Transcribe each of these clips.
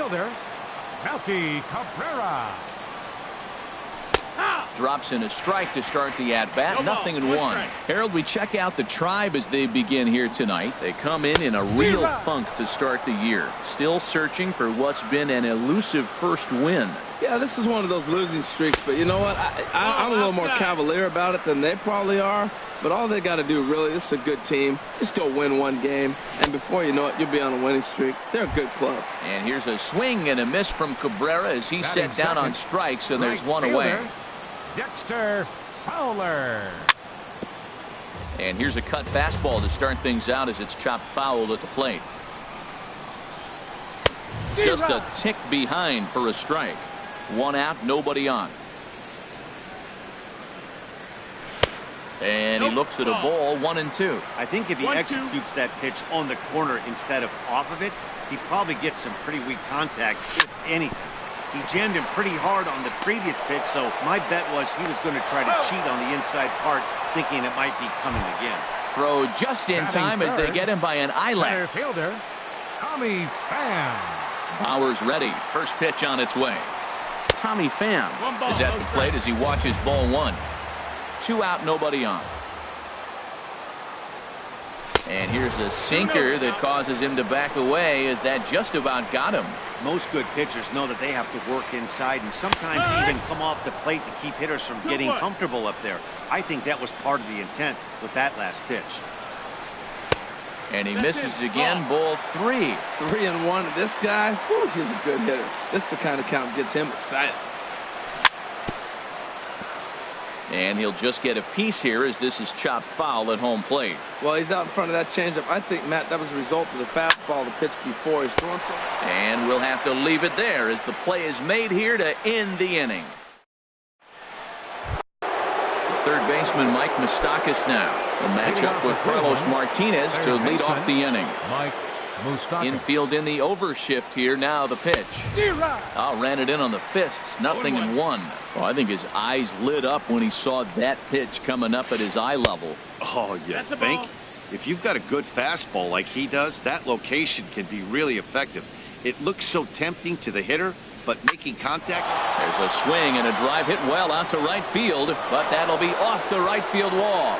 fielder, Melky Cabrera. Drops in a strike to start the at-bat. Nothing in one. Harold, we check out the Tribe as they begin here tonight. They come in a real funk to start the year. Still searching for what's been an elusive first win. Yeah, this is one of those losing streaks, but you know what? I'm a little more cavalier about it than they probably are. But all they got to do, really, this is a good team. Just go win one game, and before you know it, you'll be on a winning streak. They're a good club. And here's a swing and a miss from Cabrera as he's set down on strikes, and there's one away. Dexter Fowler. And here's a cut fastball to start things out as it's chopped foul at the plate. Just a tick behind for a strike. One out, nobody on. And he looks at a ball, 1-2. I think if he executes that pitch on the corner instead of off of it, he probably gets some pretty weak contact, if anything. He jammed him pretty hard on the previous pitch, so my bet was he was going to try to cheat on the inside part, thinking it might be coming again. Throw just in time as they get him by an eyelash. Fielder, Tommy Pham. Bauer's ready. First pitch on its way. Tommy Pham is at the plate as he watches ball one. 2 out, nobody on. And here's a sinker that causes him to back away as that just about got him. Most good pitchers know that they have to work inside and sometimes even come off the plate to keep hitters from getting comfortable up there. I think that was part of the intent with that last pitch. And he misses again. Ball 3. 3-1. This guy, whew, he's a good hitter. This is the kind of count that gets him excited. And he'll just get a piece here as this is chopped foul at home plate. Well, he's out in front of that changeup. I think, Matt, that was a result of the fastball, the pitch before. He's throwing so. And we'll have to leave it there as the play is made here to end the inning. Third baseman Mike Moustakas now will match up with Carlos Martinez to lead off the inning. Mike Moustakas. Infield in the overshift here. Now the pitch. Ran it in on the fists. 0-1. Well, I think his eyes lit up when he saw that pitch coming up at his eye level. Oh, you think? If you've got a good fastball like he does, that location can be really effective. It looks so tempting to the hitter, but making contact. There's a swing and a drive hit well out to right field, but that'll be off the right field wall.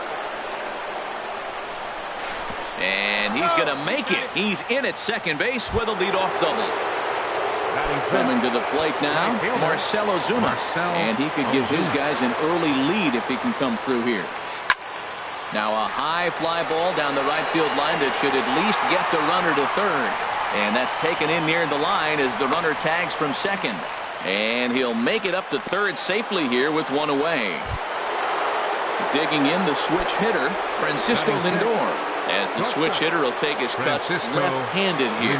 And he's going to make it. He's in at second base with a leadoff double. Coming to the plate now, Marcell Ozuna. And he could give his guys an early lead if he can come through here. Now a high fly ball down the right field line that should at least get the runner to third. And that's taken in near the line as the runner tags from second. And he'll make it up to third safely here with one away. Digging in the switch hitter, Francisco Lindor. As the switch hitter will take his cut left-handed here.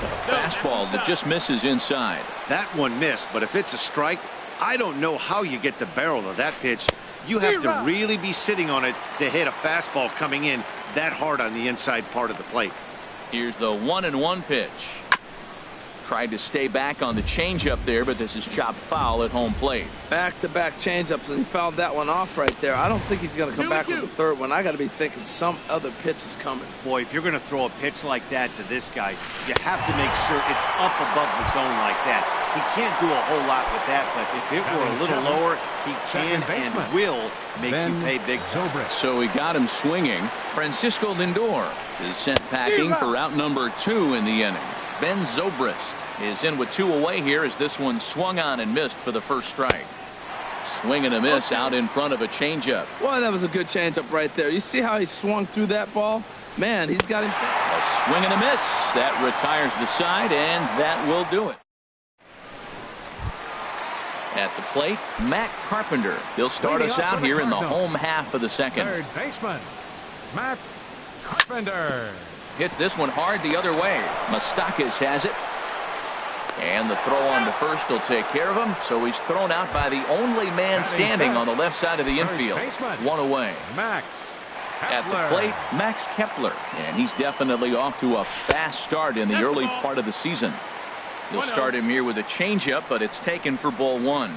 A fastball that just misses inside. That one missed, but if it's a strike, I don't know how you get the barrel of that pitch. You have to really be sitting on it to hit a fastball coming in that hard on the inside part of the plate. Here's the 1-1 pitch. Tried to stay back on the changeup there, but this is chopped foul at home plate. Back-to-back changeups, and he fouled that one off right there. I don't think he's going to come back with the third one. I got to be thinking some other pitch is coming. Boy, if you're going to throw a pitch like that to this guy, you have to make sure it's up above the zone like that. He can't do a whole lot with that, but if it were a little lower, he can and will make you pay big time. So he got him swinging. Francisco Lindor is sent packing for out number 2 in the inning. Ben Zobrist is in with 2 away here as this one swung on and missed for the first strike. Swing and a miss out in front of a changeup. Boy, that was a good changeup right there. You see how he swung through that ball? Man, he's got him. A swing and a miss. That retires the side, and that will do it. At the plate, Matt Carpenter. He'll start us out here in the home half of the second. Third baseman, Matt Carpenter. Hits this one hard the other way. Moustakas has it. And the throw on to first will take care of him. So he's thrown out by the only man standing on the left side of the infield. One away. Max At the plate, Max Kepler. And he's definitely off to a fast start in the early part of the season. They'll start him here with a changeup, but it's taken for ball 1.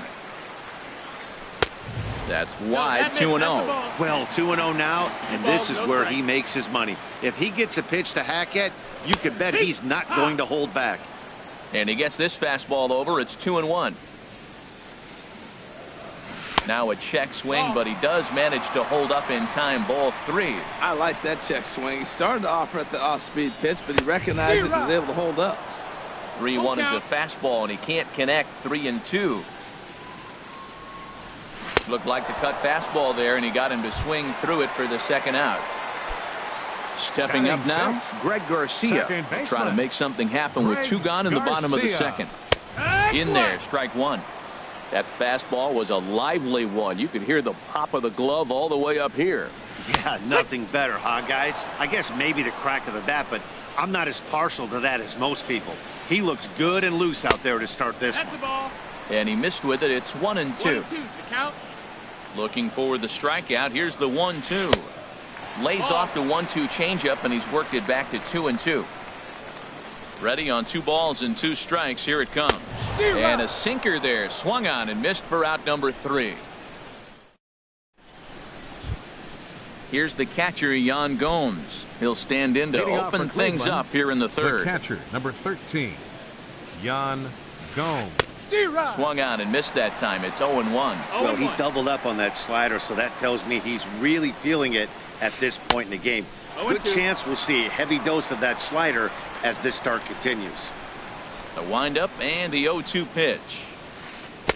That's wide, 2-0. Well, 2-0 now, and this is where he makes his money. If he gets a pitch to hack at, you can bet he's not going to hold back. And he gets this fastball over. It's 2-1. Now a check swing, but he does manage to hold up in time. Ball 3. I like that check swing. He started off at the off-speed pitch, but he recognized it and was able to hold up. 3-1 is a fastball, and he can't connect. 3-2. Looked like the cut fastball there, and he got him to swing through it for the second out. Stepping up now, Greg Garcia trying to make something happen with 2 gone in the bottom of the second. In there, strike 1. That fastball was a lively one. You could hear the pop of the glove all the way up here. Yeah, nothing better, huh, guys? I guess maybe the crack of the bat, but I'm not as partial to that as most people. He looks good and loose out there to start this one. That's the ball. And he missed with it. It's 1-2. 1-2's the count. Looking for the strikeout. Here's the 1-2. Lays off the 1-2 changeup, and he's worked it back to 2-2. Ready on 2 balls and 2 strikes. Here it comes. And a sinker there. Swung on and missed for out number 3. Here's the catcher, Yan Gomes. He'll stand in to open things up here in the third. The catcher, number 13, Yan Gomes. Swung on and missed that time. It's 0-1. Well, he doubled up on that slider, so that tells me he's really feeling it at this point in the game. Good chance we'll see a heavy dose of that slider as this start continues. The windup and the 0-2 pitch.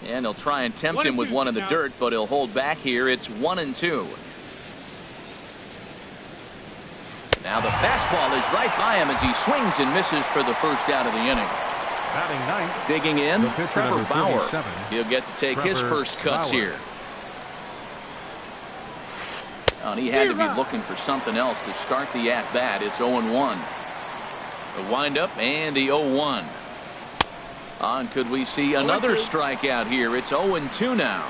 And he'll try and tempt him with one in the dirt, but he'll hold back here. It's 1-2. Now the fastball is right by him as he swings and misses for the first out of the inning. Batting ninth, digging in, Trevor number Bauer. 37, He'll get to take his first cuts here. And he had to be looking for something else to start the at-bat. It's 0-1. The windup and the 0-1. Could we see another strikeout here? It's 0-2 now.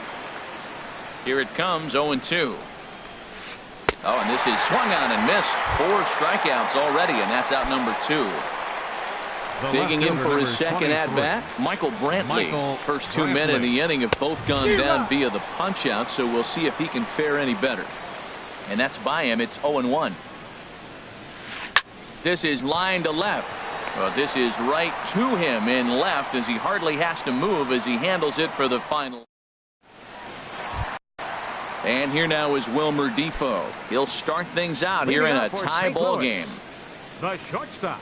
Here it comes, 0-2. Oh, and this is swung on and missed. 4 strikeouts already, and that's out number 2. Digging in for his second at-bat, Michael Brantley. First 2 men in the inning have both gone down via the punch-out, so we'll see if he can fare any better. And that's by him. It's 0-1. This is line to left. Well, this is right to him in left as he hardly has to move as he handles it for the final. And here now is Wilmer Defoe. He'll start things out here in a tie ball game. The shortstop,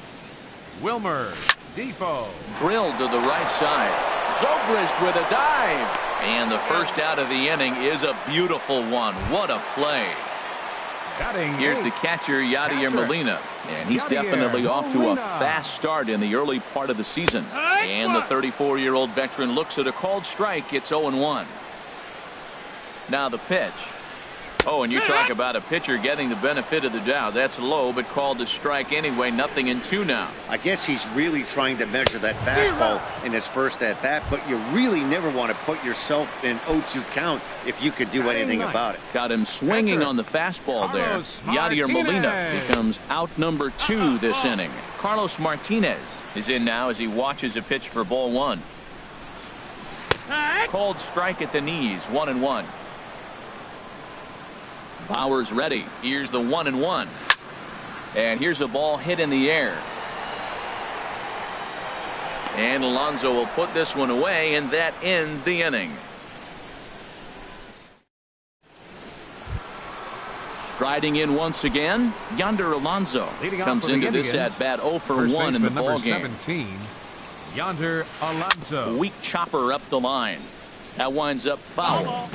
Wilmer Defoe. Drilled to the right side. Zobrist with a dive. And the first out of the inning is a beautiful one. What a play. Here's the catcher, Yadier Molina. And he's definitely off to a fast start in the early part of the season. And the 34-year-old veteran looks at a called strike. It's 0-1. Now the pitch. Oh, and you talk about a pitcher getting the benefit of the doubt. That's low, but called a strike anyway. 0-2 now. I guess he's really trying to measure that fastball in his first at bat, but you really never want to put yourself in 0-2 count if you could do anything about it. Got him swinging on the fastball there. Yadier Molina becomes out number 2 this inning. Carlos Martinez is in now as he watches a pitch for ball 1. Called strike at the knees. 1-1. Bauer's ready. Here's the 1-1. And here's a ball hit in the air. And Alonso will put this one away, and that ends the inning. Striding in once again, Yonder Alonso comes into this at bat 0 for 1 in the ball game. 17, Yonder Alonso. Weak chopper up the line. That winds up foul.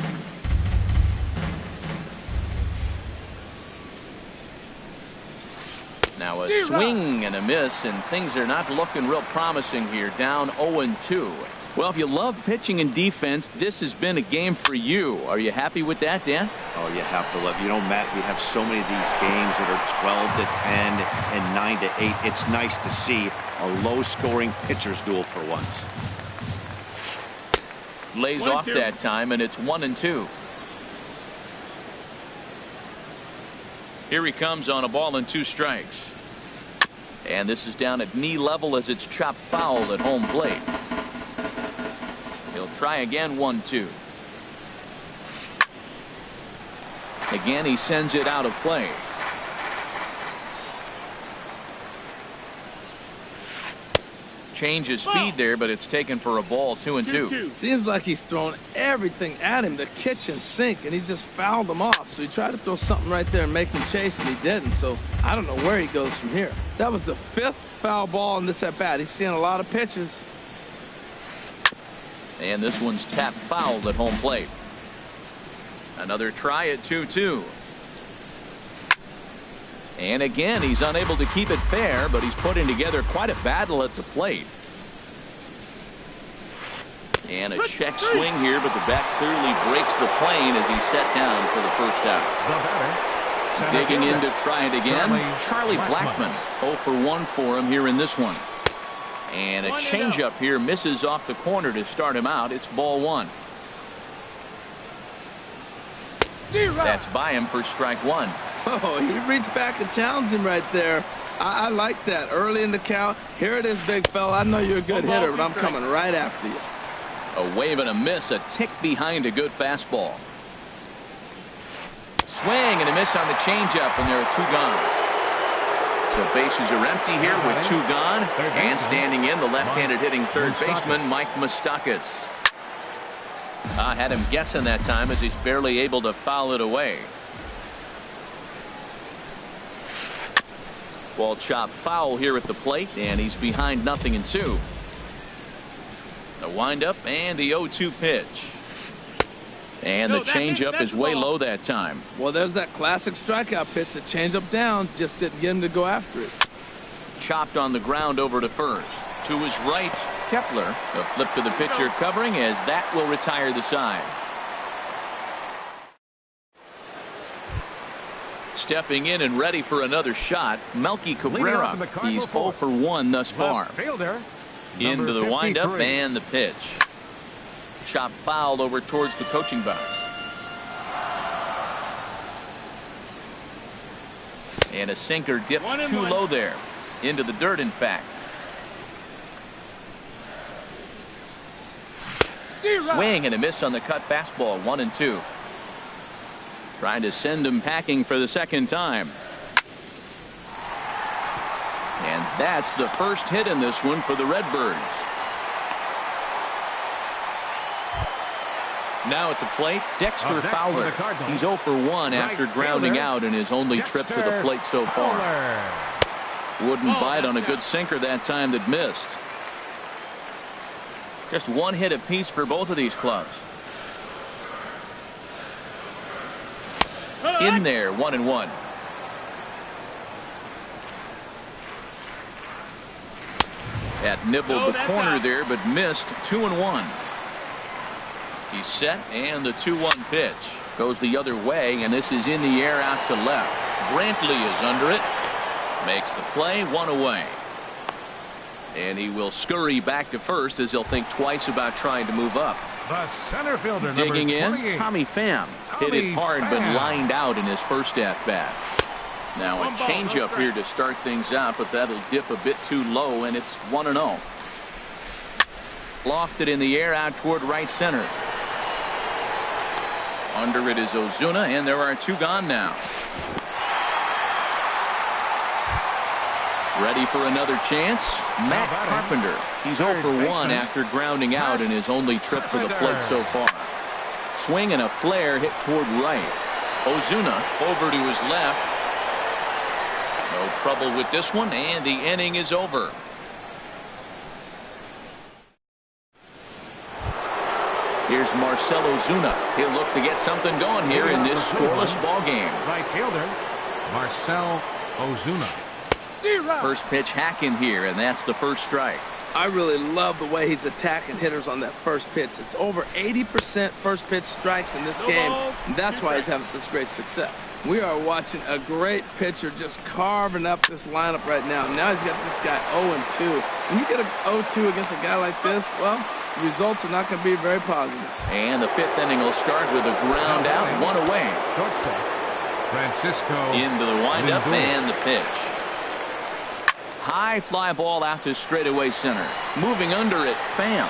Now a swing and a miss, and things are not looking real promising here. Down 0-2. Well, if you love pitching and defense, this has been a game for you. Are you happy with that, Dan? Oh, you have to love. You know, Matt, we have so many of these games that are 12-10 and 9-8. It's nice to see a low-scoring pitcher's duel for once. Lays off that time, and it's 1-2. Here he comes on a ball and 2 strikes. And this is down at knee level as it's chopped foul at home plate. He'll try again. 1-2. Again, he sends it out of play. Change of speed there, but it's taken for a ball. 2-2. Seems like he's throwing everything at him, the kitchen sink, and he just fouled him off. So he tried to throw something right there and make him chase, and he didn't. So I don't know where he goes from here. That was the 5th foul ball in this at-bat. He's seeing a lot of pitches. And this one's tapped foul at home plate. Another try at 2-2. And again, he's unable to keep it fair, but he's putting together quite a battle at the plate. And a check swing here, but the bat clearly breaks the plane as he's set down for the first out. Digging in to try it again, Charlie Blackmon. 0 for 1 for him here in this one. And a changeup here misses off the corner to start him out. It's ball 1. That's by him for strike 1. Oh, he reached back and challenged him right there. I like that. Early in the count. Here it is, big fella. I know you're a good hitter, but I'm coming right after you. A wave and a miss, a tick behind a good fastball. Swing and a miss on the changeup, and there are 2 gone. So bases are empty here with 2 gone. And standing in, the left-handed hitting third baseman, Mike Moustakas. I had him guessing that time as he's barely able to foul it away. Ball chop foul here at the plate, and he's behind 0-2. The windup and the 0-2 pitch. And the changeup is way low that time. Well, there's that classic strikeout pitch. The changeup down, just didn't get him to go after it. Chopped on the ground over to first. To his right, Kepler. A flip to the pitcher covering as that will retire the side. Stepping in and ready for another shot, Melky Cabrera. He's 0 for 1 thus far. Into the windup and the pitch. Chop fouled over towards the coaching box. And a sinker dips too low there. Into the dirt, in fact. Swing and a miss on the cut fastball. 1-2. Trying to send him packing for the second time. And that's the first hit in this one for the Redbirds. Now at the plate, Dexter Fowler. He's 0 for 1 after grounding out in his only trip to the plate so far. Wouldn't bite on a good sinker that time that missed. Just 1 hit apiece for both of these clubs. In there, 1-1. That nibbled the corner there, but missed. 2-1. He's set, and the 2-1 pitch goes the other way, and this is in the air out to left. Brantley is under it. Makes the play, 1 away. And he will scurry back to first as he'll think twice about trying to move up. The center fielder, digging number in, Tommy Pham. Hit it hard, but lined out in his first at-bat. Now a changeup here to start things out, but that'll dip a bit too low, and it's 1-0. Lofted in the air out toward right center. Under it is Ozuna, and there are 2 gone now. Ready for another chance? Matt Carpenter. He's 0 for 1 after grounding out in his only trip to the plate so far. Swing and a flare hit toward right. Ozuna over to his left. No trouble with this one, and the inning is over. Here's Marcell Ozuna. He'll look to get something going here in this scoreless ball game. Right fielder, Marcell Ozuna. First pitch hack in here, and that's the first strike. I really love the way he's attacking hitters on that first pitch. It's over 80% first pitch strikes in this game, and that's why he's having such great success. We are watching a great pitcher just carving up this lineup right now. Now he's got this guy 0-2. When you get a 0-2 against a guy like this, well, the results are not going to be very positive. And the 5th inning will start with a ground out, 1 away. Francisco into the windup and the pitch. High fly ball out to straightaway center. Moving under it, Pham.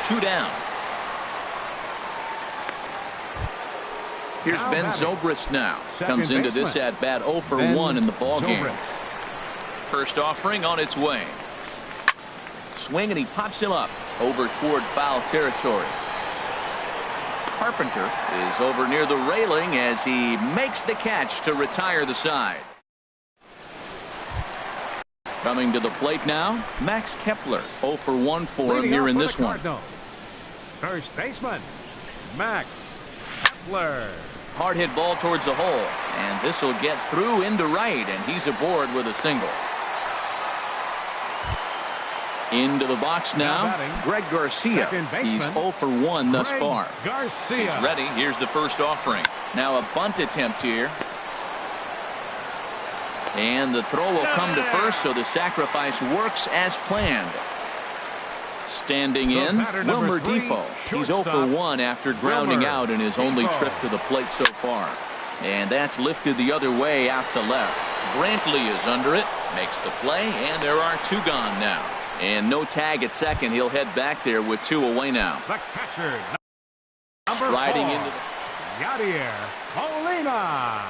2 down. Here's Ben Zobrist now. Comes into this at-bat 0 for 1 in the ball game. First offering on its way. Swing, and he pops him up over toward foul territory. Carpenter is over near the railing as he makes the catch to retire the side. Coming to the plate now, Max Kepler. 0 for 1 for him here in this one. First baseman, Max Kepler. Hard hit ball towards the hole, and this will get through into right, and he's aboard with a single. Into the box now, Greg Garcia. He's 0 for 1 thus far. Garcia. He's ready. Here's the first offering. Now a bunt attempt here. And the throw will come to first, so the sacrifice works as planned. Standing in, Wilmer Defoe. He's 0 for 1 after grounding out in his only trip to the plate so far. And that's lifted the other way out to left. Brantley is under it, makes the play, and there are 2 gone now. And no tag at second. He'll head back there with 2 away now. The catcher, striding into Yadier Molina.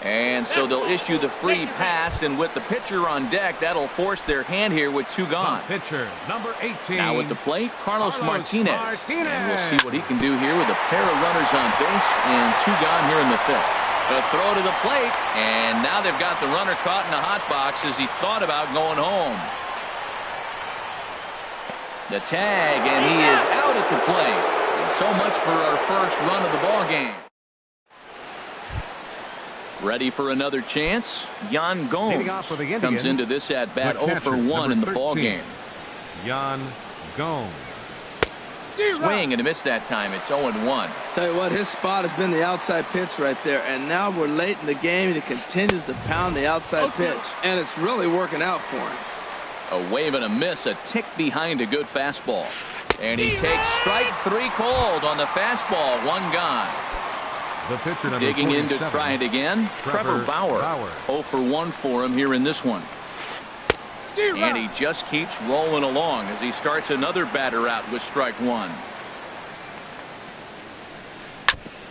And so they'll issue the free pass, and with the pitcher on deck, that'll force their hand here with 2 gone. The pitcher, number 18. Now at the plate, Carlos Martinez. And we'll see what he can do here with a pair of runners on base and 2 gone here in the 5th. A throw to the plate, and now they've got the runner caught in the hot box as he thought about going home. The tag, and he is out at the plate. And so much for our first run of the ball game. Ready for another chance. Yan Gomes comes into this at bat 0 for 1 in the ball game. Yan Gomes. Swing and a miss that time. It's 0-1. Tell you what, his spot has been the outside pitch right there, and now we're late in the game. He continues to pound the outside pitch, and it's really working out for him. A wave and a miss, a tick behind a good fastball, and he takes strike 3 cold on the fastball. 1 gone. The pitcher, number digging in to 47, try it again. Trevor Bauer. 0 for 1 for him here in this one. And he just keeps rolling along as he starts another batter out with strike 1.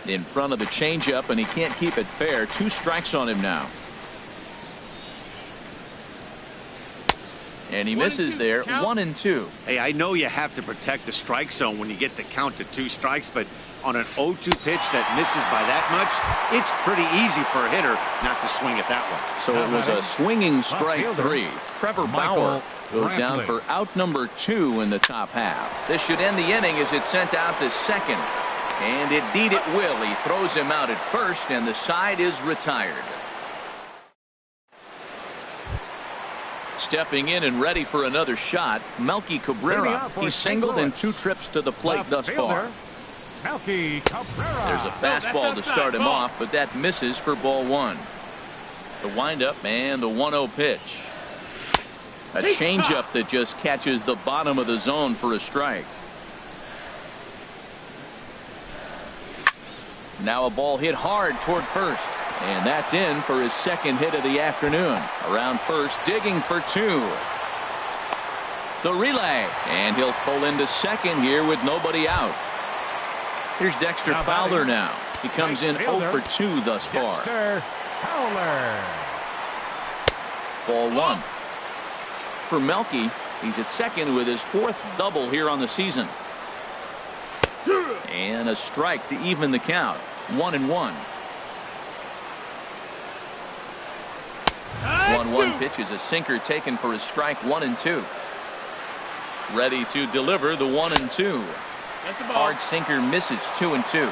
In front of the changeup, and he can't keep it fair. 2 strikes on him now. And he misses there. 1-2. Hey, I know you have to protect the strike zone when you get the count to 2 strikes, but on an 0-2 pitch that misses by that much, it's pretty easy for a hitter not to swing at that one. So it was a swinging strike 3. Trevor Bauer goes down for out number 2 in the top half. This should end the inning as it's sent out to second. And indeed it will. He throws him out at first, and the side is retired. Stepping in and ready for another shot, Melky Cabrera. He's singled in 2 trips to the plate thus far. Melky Cabrera. There's a fastball to start him off, but that misses for ball 1. The windup and the 1-0 pitch. A changeup that just catches the bottom of the zone for a strike. Now a ball hit hard toward first. And that's in for his 2nd hit of the afternoon. Around first, digging for 2. The relay, and he'll pull into second here with nobody out. Here's Dexter Fowler now. He comes in 0 for 2 thus far. Dexter Fowler. Ball 1. For Melky, he's at second with his 4th double here on the season. And a strike to even the count. 1-1. 1-1 pitch is a sinker taken for his strike. 1-2. Ready to deliver the 1-2. Hard sinker misses. 2-2.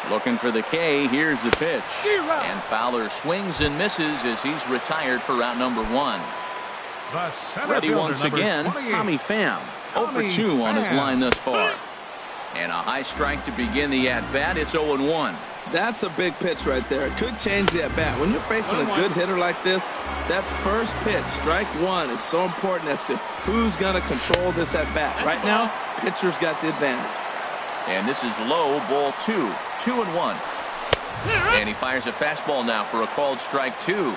Looking for the K. Here's the pitch. And Fowler swings and misses as he's retired for round number 1. Ready once again, Tommy Pham. 0 for 2 on his line thus far. And a high strike to begin the at-bat. It's 0-1. That's a big pitch right there. It could change the at-bat. When you're facing a good hitter like this, that first pitch, strike 1, is so important as to who's going to control this at-bat. Right now, pitcher's got the advantage. And this is low, ball 2. 2-1. And he fires a fastball now for a called strike 2.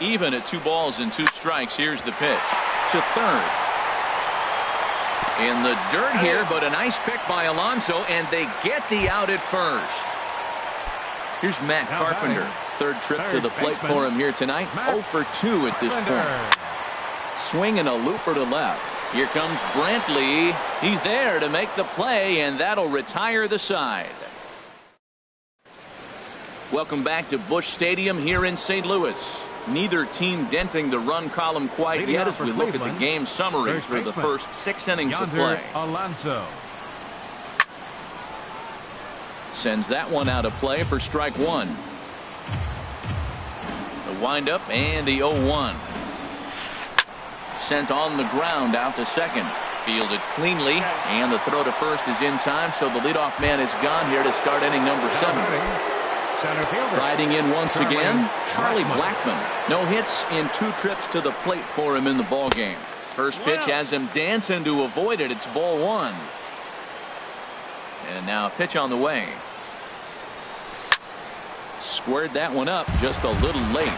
Even at 2 balls and 2 strikes. Here's the pitch to third. In the dirt here, but a nice pick by Alonso, and they get the out at first. Here's Matt Carpenter. Third trip to the plate for him here tonight. 0 for 2 at this point. Swinging a looper to left. Here comes Brantley. He's there to make the play, and that'll retire the side. Welcome back to Busch Stadium here in St. Louis. Neither team denting the run column quite yet as we look at the game summary for the first 6 innings of play. Alonso sends that one out of play for strike one. The windup and the 0-1. Sent on the ground out to second. Fielded cleanly, and the throw to first is in time, so the leadoff man is gone here to start inning number 7. Riding in once again, Charlie Blackmon. No hits in 2 trips to the plate for him in the ball game. First pitch has him dancing to avoid it. It's ball 1. And now a pitch on the way. Squared that one up just a little late.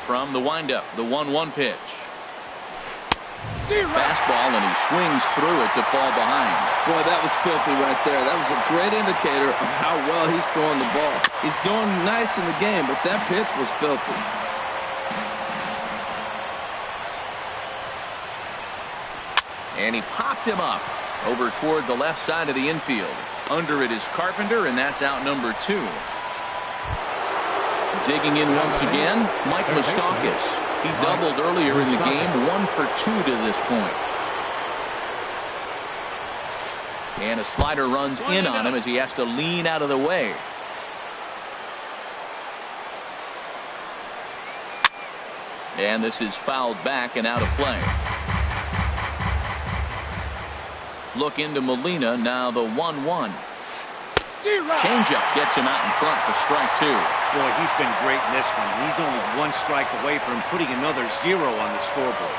From the windup, the 1-1 pitch. Fastball, and he swings through it to fall behind. Boy, that was filthy right there. That was a great indicator of how well he's throwing the ball. He's doing nice in the game, but that pitch was filthy. And he popped him up over toward the left side of the infield. Under it is Carpenter, and that's out number 2. Digging in once again, Mike Moustakas. He doubled earlier in the game, 1 for 2 to this point. And a slider runs in on him as he has to lean out of the way. And this is fouled back and out of play. Look into Molina, now the 1-1. Changeup gets him out in front for strike 2. Boy, he's been great in this one. He's only 1 strike away from putting another 0 on the scoreboard.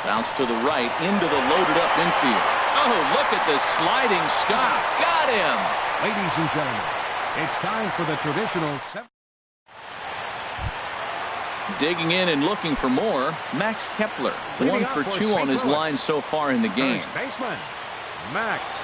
Bounce to the right into the loaded up infield. Oh, look at the sliding stop. Got him. Ladies and gentlemen, it's time for the traditional 7. Digging in and looking for more, Max Kepler. 1 for 2 on his line so far in the game. Baseman Max Kepler.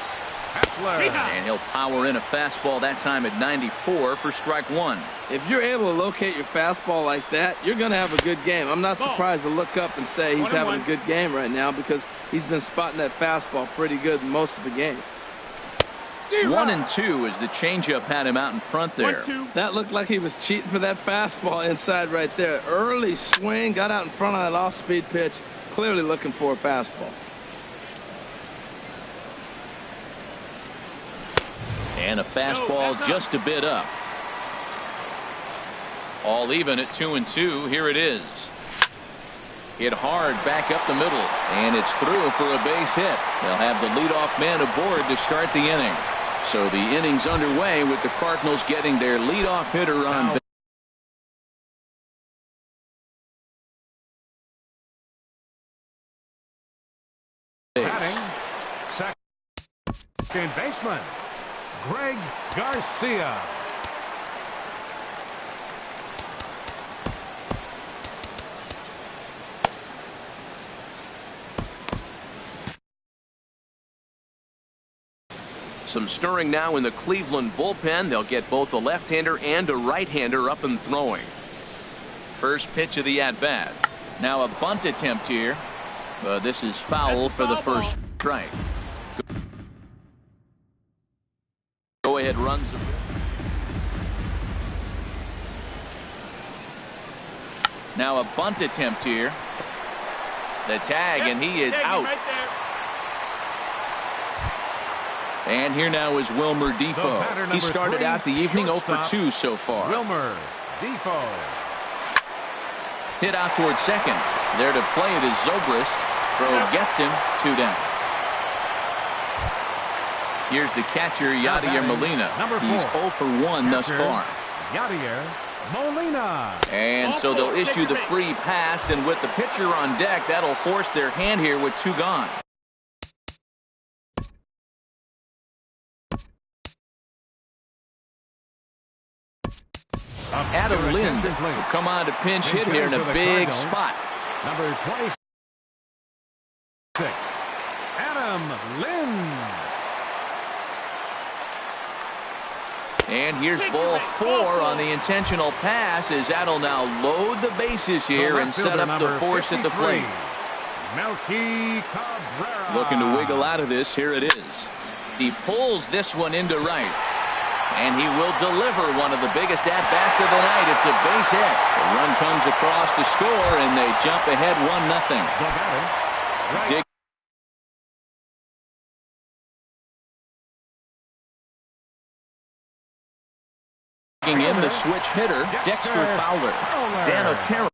And he'll power in a fastball that time at 94 for strike 1. If you're able to locate your fastball like that, you're going to have a good game. I'm not surprised to look up and say he's having a good game right now because he's been spotting that fastball pretty good most of the game. 1-2 as the changeup had him out in front there. That looked like he was cheating for that fastball inside right there. Early swing, got out in front of that off-speed pitch, clearly looking for a fastball. And a fastball just a bit up. All even at 2-2. Here it is. Hit hard back up the middle. And it's through for a base hit. They'll have the leadoff man aboard to start the inning. So the inning's underway with the Cardinals getting their leadoff hitter on base. Second baseman Greg Garcia. Some stirring now in the Cleveland bullpen. They'll get both a left-hander and a right-hander up and throwing. First pitch of the at-bat. Now a bunt attempt here. But this is foul for the first strike. Go ahead runs. Now a bunt attempt here. The tag, and he is out. And here now is Wilmer Defoe. He started out the evening 0 for 2 so far. Wilmer Defoe. Hit out towards second. There to play it is Zobrist. Throw gets him 2 down. Here's the catcher, Yadier Molina. He's 0 for 1 thus far. Yadier Molina. And so they'll issue the free pass, and with the pitcher on deck, that'll force their hand here with 2 gone. Adam Lind will come on to pinch hit here in a big spot. Number 26, Adam Lynn. And here's ball 4 on the intentional pass as that'll now load the bases here and set up the force at the plate. Melky Cabrera. Looking to wiggle out of this. Here it is. He pulls this one into right. And he will deliver one of the biggest at-bats of the night. It's a base hit. The run comes across to score, and they jump ahead 1-0. Dig in the switch hitter, Dexter Fowler. Dan Otero.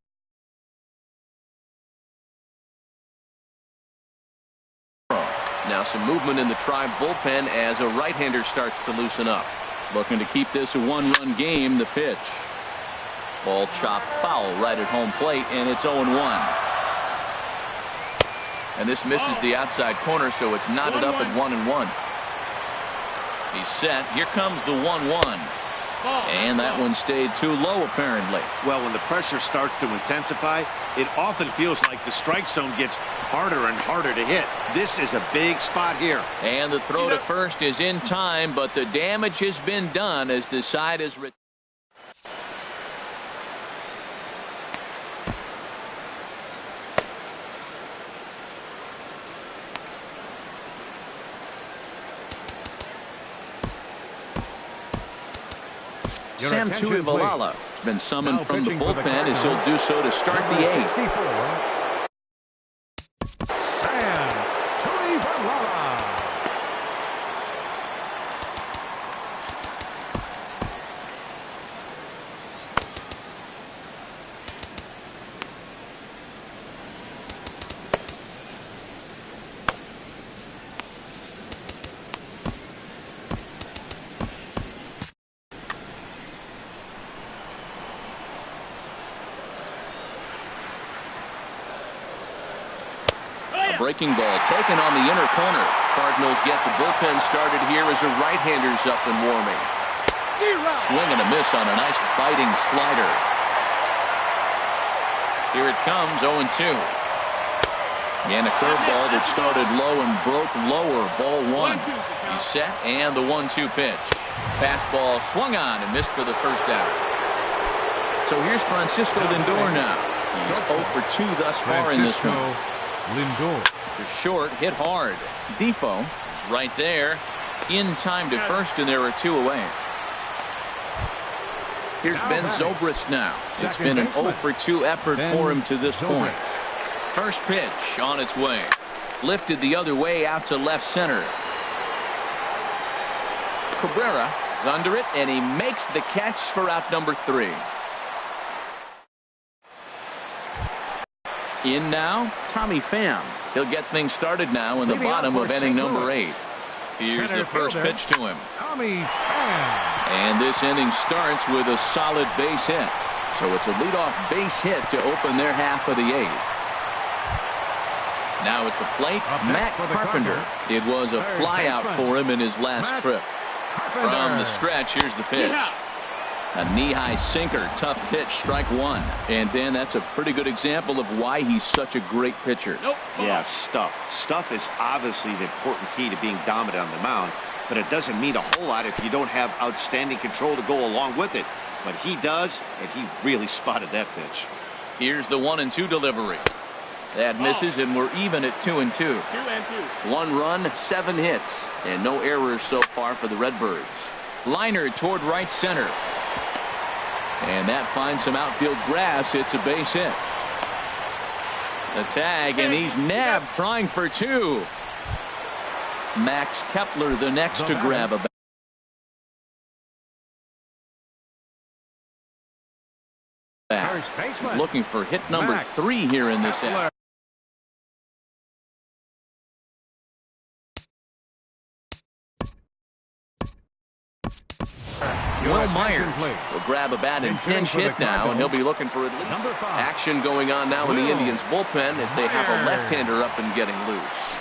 Now some movement in the Tribe bullpen as a right-hander starts to loosen up. Looking to keep this a one-run game. The pitch. Ball chopped foul right at home plate, and it's 0-1. And this misses the outside corner, so it's knotted up at 1-1. He's set. Here comes the 1-1. And that one stayed too low, apparently. Well, when the pressure starts to intensify, it often feels like the strike zone gets harder and harder to hit. This is a big spot here. And the throw to first is in time, but the damage has been done as the side is... Sam Tuivalala has been summoned from the bullpen as he'll do so to start the 8th. Sam Tuivalala. Breaking ball taken on the inner corner. Cardinals get the bullpen started here as a right-hander's up and warming. Swing and a miss on a nice biting slider. Here it comes, 0-2. And a curveball that started low and broke lower, ball 1. He's set, and the 1-2 pitch. Fastball swung on and missed for the first out. So here's Francisco Lindor now. He's 0 for 2 thus far in this one. Lindor. The short hit hard. Defoe is right there in time to first, and there are 2 away. Here's Ben Zobrist now. It's been an 0 for 2 effort for him to this point. First pitch on its way. Lifted the other way out to left center. Cabrera is under it, and he makes the catch for out number 3. In now, Tommy Pham. He'll get things started now in the bottom of inning number 8. Here's the first pitch to him. Tommy Pham. And this inning starts with a solid base hit. So it's a leadoff base hit to open their half of the 8th. Now at the plate, Matt Carpenter. It was a flyout for him in his last trip. From the stretch, here's the pitch. A knee-high sinker, tough pitch, strike 1. And Dan, that's a pretty good example of why he's such a great pitcher. Yeah, stuff. Stuff is obviously the important key to being dominant on the mound, but it doesn't mean a whole lot if you don't have outstanding control to go along with it. But he does, and he really spotted that pitch. Here's the 1-2 delivery. That misses, and we're even at 2-2. 2-2. 1 run, 7 hits, and no errors so far for the Redbirds. Liner toward right center. And that finds some outfield grass. It's a base hit. The tag, and he's nabbed, trying for 2. Max Kepler the next to grab a bat. He's looking for hit number 3 here in this half. Will Myers will grab a bat and pinch hit now, and he'll be looking for at least action going on now in the Indians bullpen as they have a left-hander up and getting loose.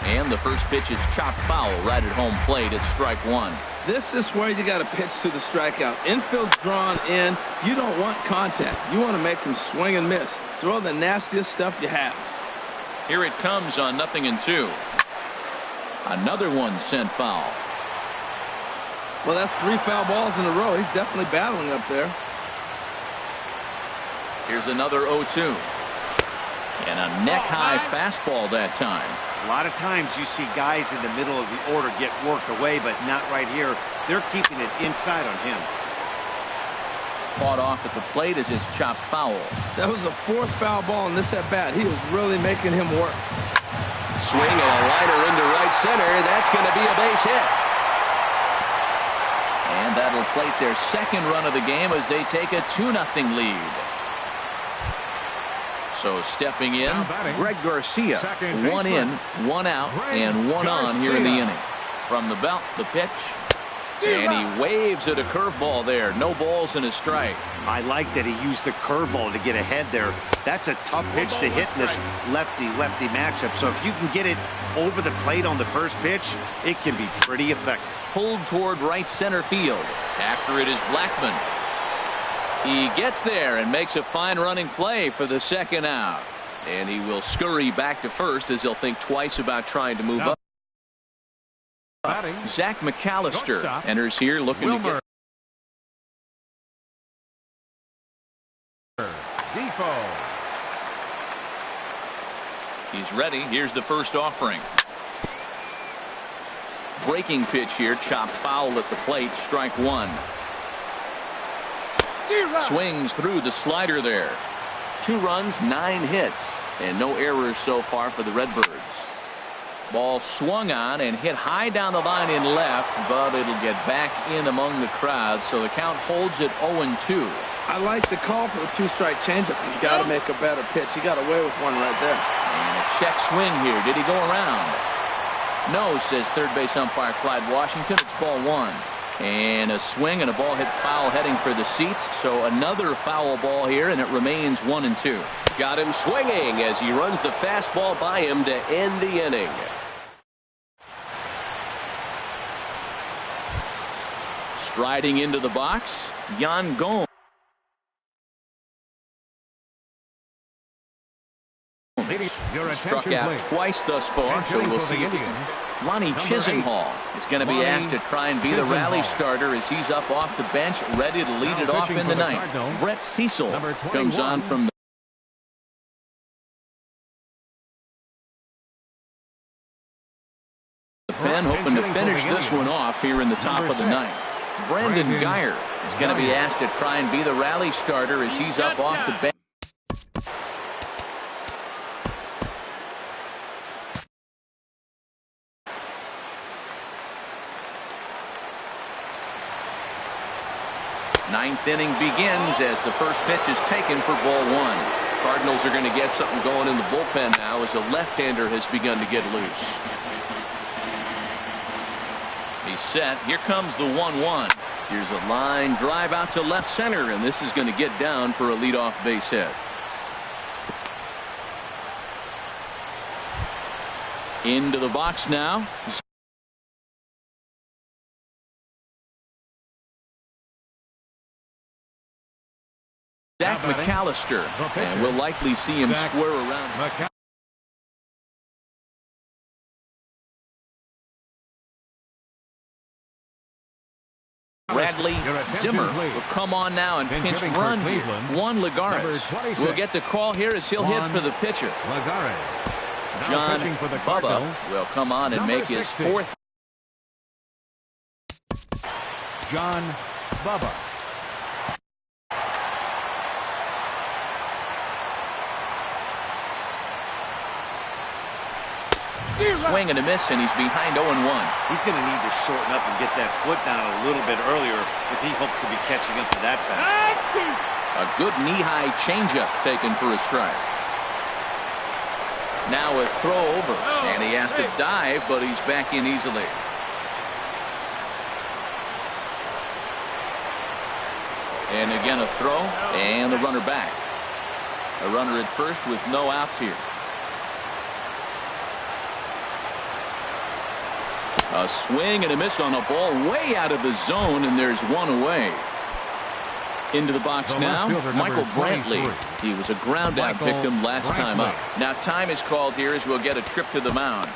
And the first pitch is chopped foul right at home plate. It's strike 1. This is where you got to pitch to the strikeout. Infield's drawn in. You don't want contact. You want to make him swing and miss. Throw the nastiest stuff you have. Here it comes on 0-2. Another one sent foul. Well, that's 3 foul balls in a row. He's definitely battling up there. Here's another 0-2. And a neck-high fastball that time. A lot of times you see guys in the middle of the order get worked away, but not right here. They're keeping it inside on him. Fought off at the plate as it's chopped foul. That was the 4th foul ball in this at-bat. He is really making him work. Swing and a liner into right center. That's going to be a base hit. And that'll plate their second run of the game as they take a 2-0 lead. So stepping in, Greg Garcia. 1 in, 1 out, and 1 on here in the inning. From the belt, the pitch. And he waves at a curveball there. No balls and a strike. I like that he used the curveball to get ahead there. That's a tough pitch to hit in this lefty-lefty matchup. So if you can get it over the plate on the first pitch, it can be pretty effective. Pulled toward right center field. After it is Blackman. He gets there and makes a fine running play for the second out. And he will scurry back to first as he'll think twice about trying to move up. Zach McAllister enters here looking to get. He's ready. Here's the first offering. Breaking pitch here. Chopped foul at the plate. Strike 1. Swings through the slider there. 2 runs, 9 hits, and no errors so far for the Redbirds. Ball swung on and hit high down the line in left, but it'll get back in among the crowd, so the count holds at 0-2. I like the call for the 2-strike changeup. You got to make a better pitch. He got away with one right there. And a check swing here. Did he go around? No, says third base umpire Clyde Washington. It's ball 1. And a swing and a ball hit foul heading for the seats. So another foul ball here, and it remains 1-2. Got him swinging as he runs the fastball by him to end the inning. Striding into the box, Yan Gomes. Struck out twice thus far, so we'll see. Lonnie Chisenhall is going to be asked to try and be the rally starter as he's up off the bench, ready to lead it off in the ninth. Brett Cecil comes on from the pen, hoping to finish this one off here in the top of the ninth. Brandon Geyer is going to be asked to try and be the rally starter as he's up off the bench. Ninth inning begins as the first pitch is taken for ball 1. Cardinals are going to get something going in the bullpen now as a left-hander has begun to get loose. He's set. Here comes the 1-1. Here's a line drive out to left center, and this is going to get down for a leadoff base hit. Into the box now. Zach McAllister, and we'll likely see him square around. Bradley Zimmer will come on now and pinch run here. Juan Lagares will get the call here as he'll hit for the pitcher. John Bubba will come on and make his 4th. John Bubba. Swing and a miss, and he's behind 0-1. He's going to need to shorten up and get that foot down a little bit earlier if he hopes to be catching up to that fastball. A good knee-high changeup taken for a strike. Now a throw over, and he has to dive, but he's back in easily. And again a throw, and the runner back. A runner at first with no outs here. A swing and a miss on a ball way out of the zone, and there's one away. Into the box now, Michael Brantley. He was a ground out victim last time up. Now time is called here as we'll get a trip to the mound.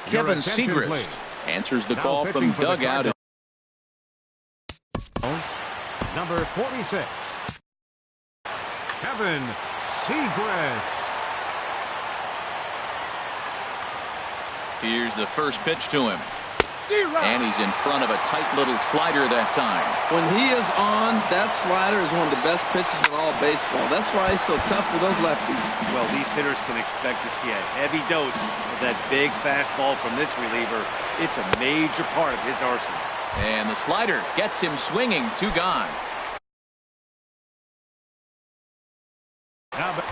Kevin Segrist answers the call from dugout. Number 46, Kevin Segrist. Here's the first pitch to him. And he's in front of a tight little slider that time. When he is on, that slider is one of the best pitches in all baseball. That's why he's so tough with those lefties. Well, these hitters can expect to see a heavy dose of that big fastball from this reliever. It's a major part of his arsenal. And the slider gets him swinging. 2 gone.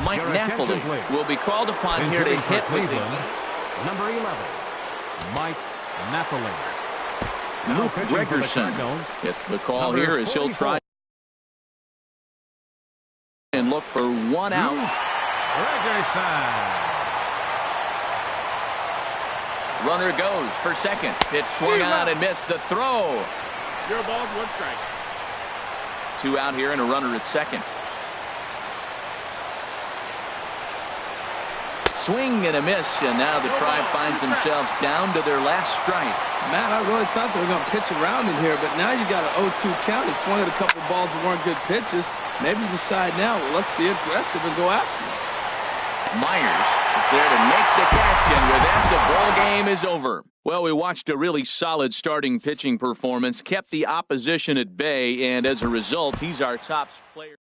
Mike Napoli will be called upon here to hit with the number 11, Mike Napoli. Luke Gregerson gets the call here as he'll try and look for 1 out. Runner goes for second. Pitch swung on and missed. The throw. 0 balls, 1 strike. 2 out here and a runner at second. Swing and a miss, and now the Tribe finds themselves down to their last strike. Matt, I really thought they were going to pitch around him here, but now you got an 0-2 count. He swung at a couple balls that weren't good pitches. Maybe decide now, well, let's be aggressive and go after him. Myers is there to make the catch, and with that, the ball game is over. Well, we watched a really solid starting pitching performance, kept the opposition at bay, and as a result, he's our top player.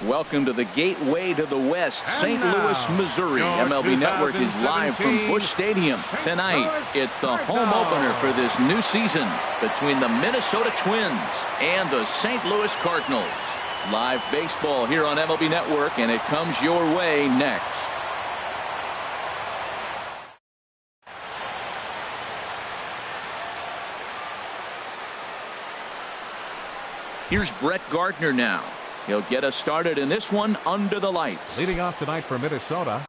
Welcome to the gateway to the West, St. Louis, Missouri. MLB Network is live from Busch Stadium. Tonight, it's the home opener for this new season between the Minnesota Twins and the St. Louis Cardinals. Live baseball here on MLB Network, and it comes your way next. Here's Brett Gardner now. He'll get us started in this one under the lights. Leading off tonight for Minnesota.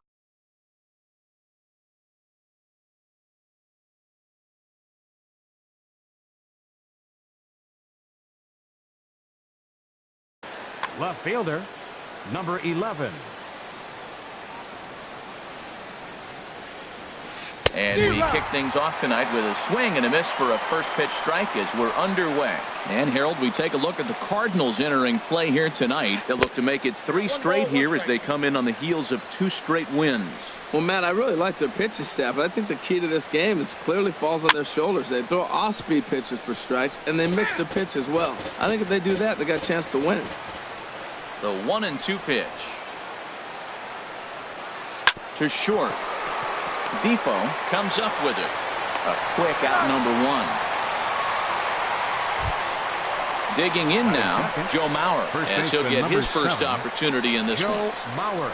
Left fielder, number 11. And we kick things off tonight with a swing and a miss for a first pitch strike as we're underway. And Harold, we take a look at the Cardinals entering play here tonight. They'll look to make it 3 straight here as they come in on the heels of 2 straight wins. Well, Matt, I really like their pitching staff. I think the key to this game is clearly falls on their shoulders. They throw off-speed pitches for strikes, and they mix the pitch as well. I think if they do that, they got a chance to win. The 1-2 pitch. To short. Defoe comes up with it. A quick out number 1. Digging in now, Joe Mauer, as he'll get his first opportunity in this one. Joe Mauer.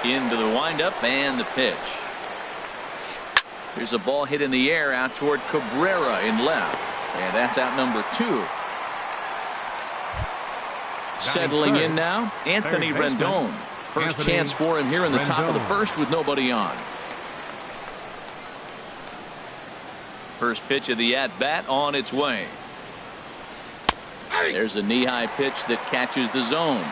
Into the windup and the pitch. There's a ball hit in the air out toward Cabrera in left. And that's out number 2. Settling in now, Anthony Rendon. First chance for him here in the top of the first with nobody on. First pitch of the at-bat on its way. There's a knee-high pitch that catches the zone.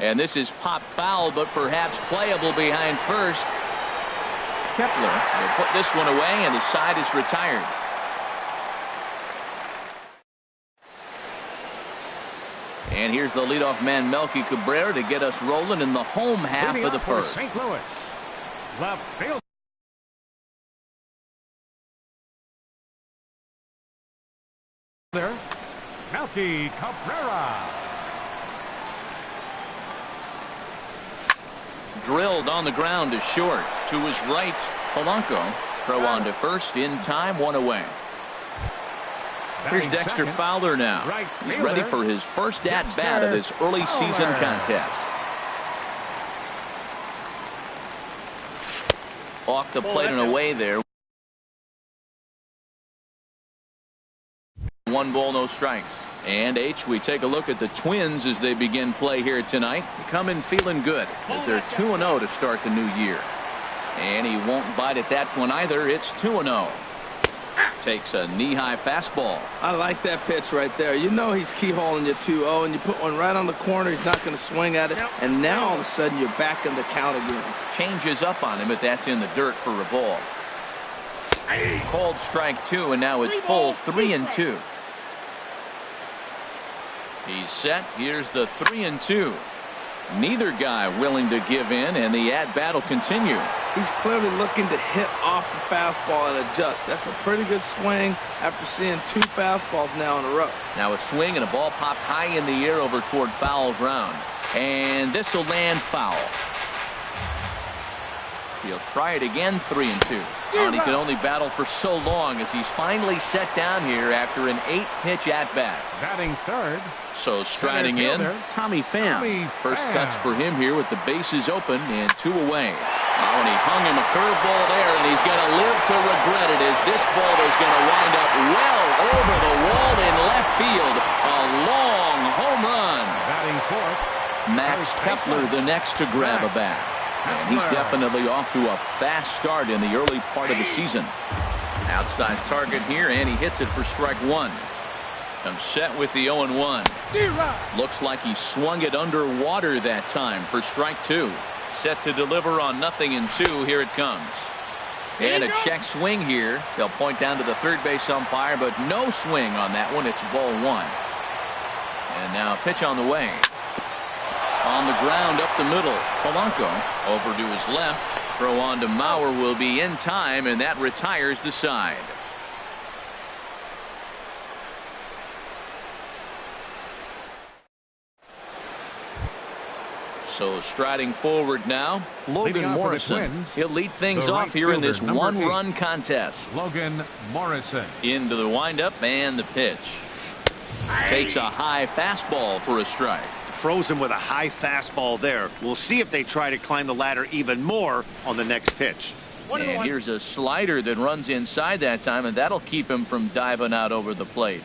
And this is pop foul, but perhaps playable behind first. Kepler will put this one away, and the side is retired. And here's the leadoff man, Melky Cabrera, to get us rolling in the home half of the first. St. Louis. Left field. There, Melky Cabrera. Drilled on the ground to short. To his right, Polanco. Throw on to first in time, 1 away. Here's Dexter Fowler now. He's ready for his first at-bat of this early season contest. Off the plate and away there. 1 ball, no strikes. And we take a look at the Twins as they begin play here tonight. They come in feeling good as they're 2-0 to start the new year. And he won't bite at that one either. It's 2-0. Takes a knee-high fastball. I like that pitch right there. You know he's keyholing you 2-0, and you put one right on the corner. He's not going to swing at it. And now all of a sudden you're back in the count again. Changes up on him, but that's in the dirt for a ball. Called strike 2, and now it's full 3-2. He's set. Here's the 3-2. Neither guy willing to give in, and the at-bat will continue. He's clearly looking to hit off the fastball and adjust. That's a pretty good swing after seeing 2 fastballs now in a row. Now a swing and a ball popped high in the air over toward foul ground. And this will land foul. He'll try it again, 3-2. And he can only battle for so long as he's finally set down here after an 8-pitch at-bat. Batting third. So striding in, Tommy Pham. First cuts for him here with the bases open and 2 away. Oh, and he hung him a curveball there, and he's going to live to regret it as this ball is going to wind up well over the wall in left field. A long home run. Batting fourth. Max Kepler the next to grab a bat. And he's definitely off to a fast start in the early part of the season. Outside target here, and he hits it for strike 1. Comes set with the 0-1. Looks like he swung it underwater that time for strike 2. Set to deliver on 0-2. Here it comes. And a check swing here. They'll point down to the third base umpire, but no swing on that one. It's ball 1. And now pitch on the way. On the ground up the middle. Polanco over to his left. Throw on to Mauer will be in time, and that retires the side. So striding forward now, Logan Morrison. He'll lead things off here in this one-run contest. Logan Morrison. Into the windup and the pitch. Takes a high fastball for a strike. Frozen with a high fastball there. We'll see if they try to climb the ladder even more on the next pitch. And here's a slider that runs inside that time, and that'll keep him from diving out over the plate.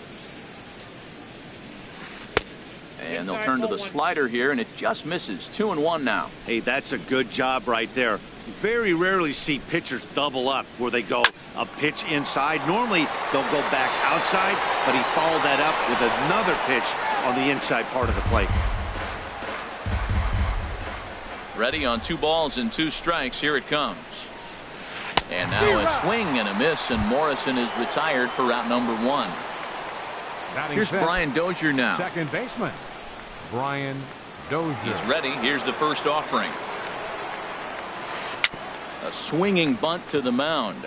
And they'll turn to the slider here, and it just misses. 2-1 now. Hey, that's a good job right there. Very rarely see pitchers double up where they go a pitch inside. Normally, they'll go back outside, but he followed that up with another pitch on the inside part of the plate. Ready on 2 balls and 2 strikes. Here it comes. And now a swing and a miss, and Morrison is retired for route number 1. Here's Brian Dozier now. Second baseman, Brian Dozier. He's ready. Here's the first offering. A swinging bunt to the mound.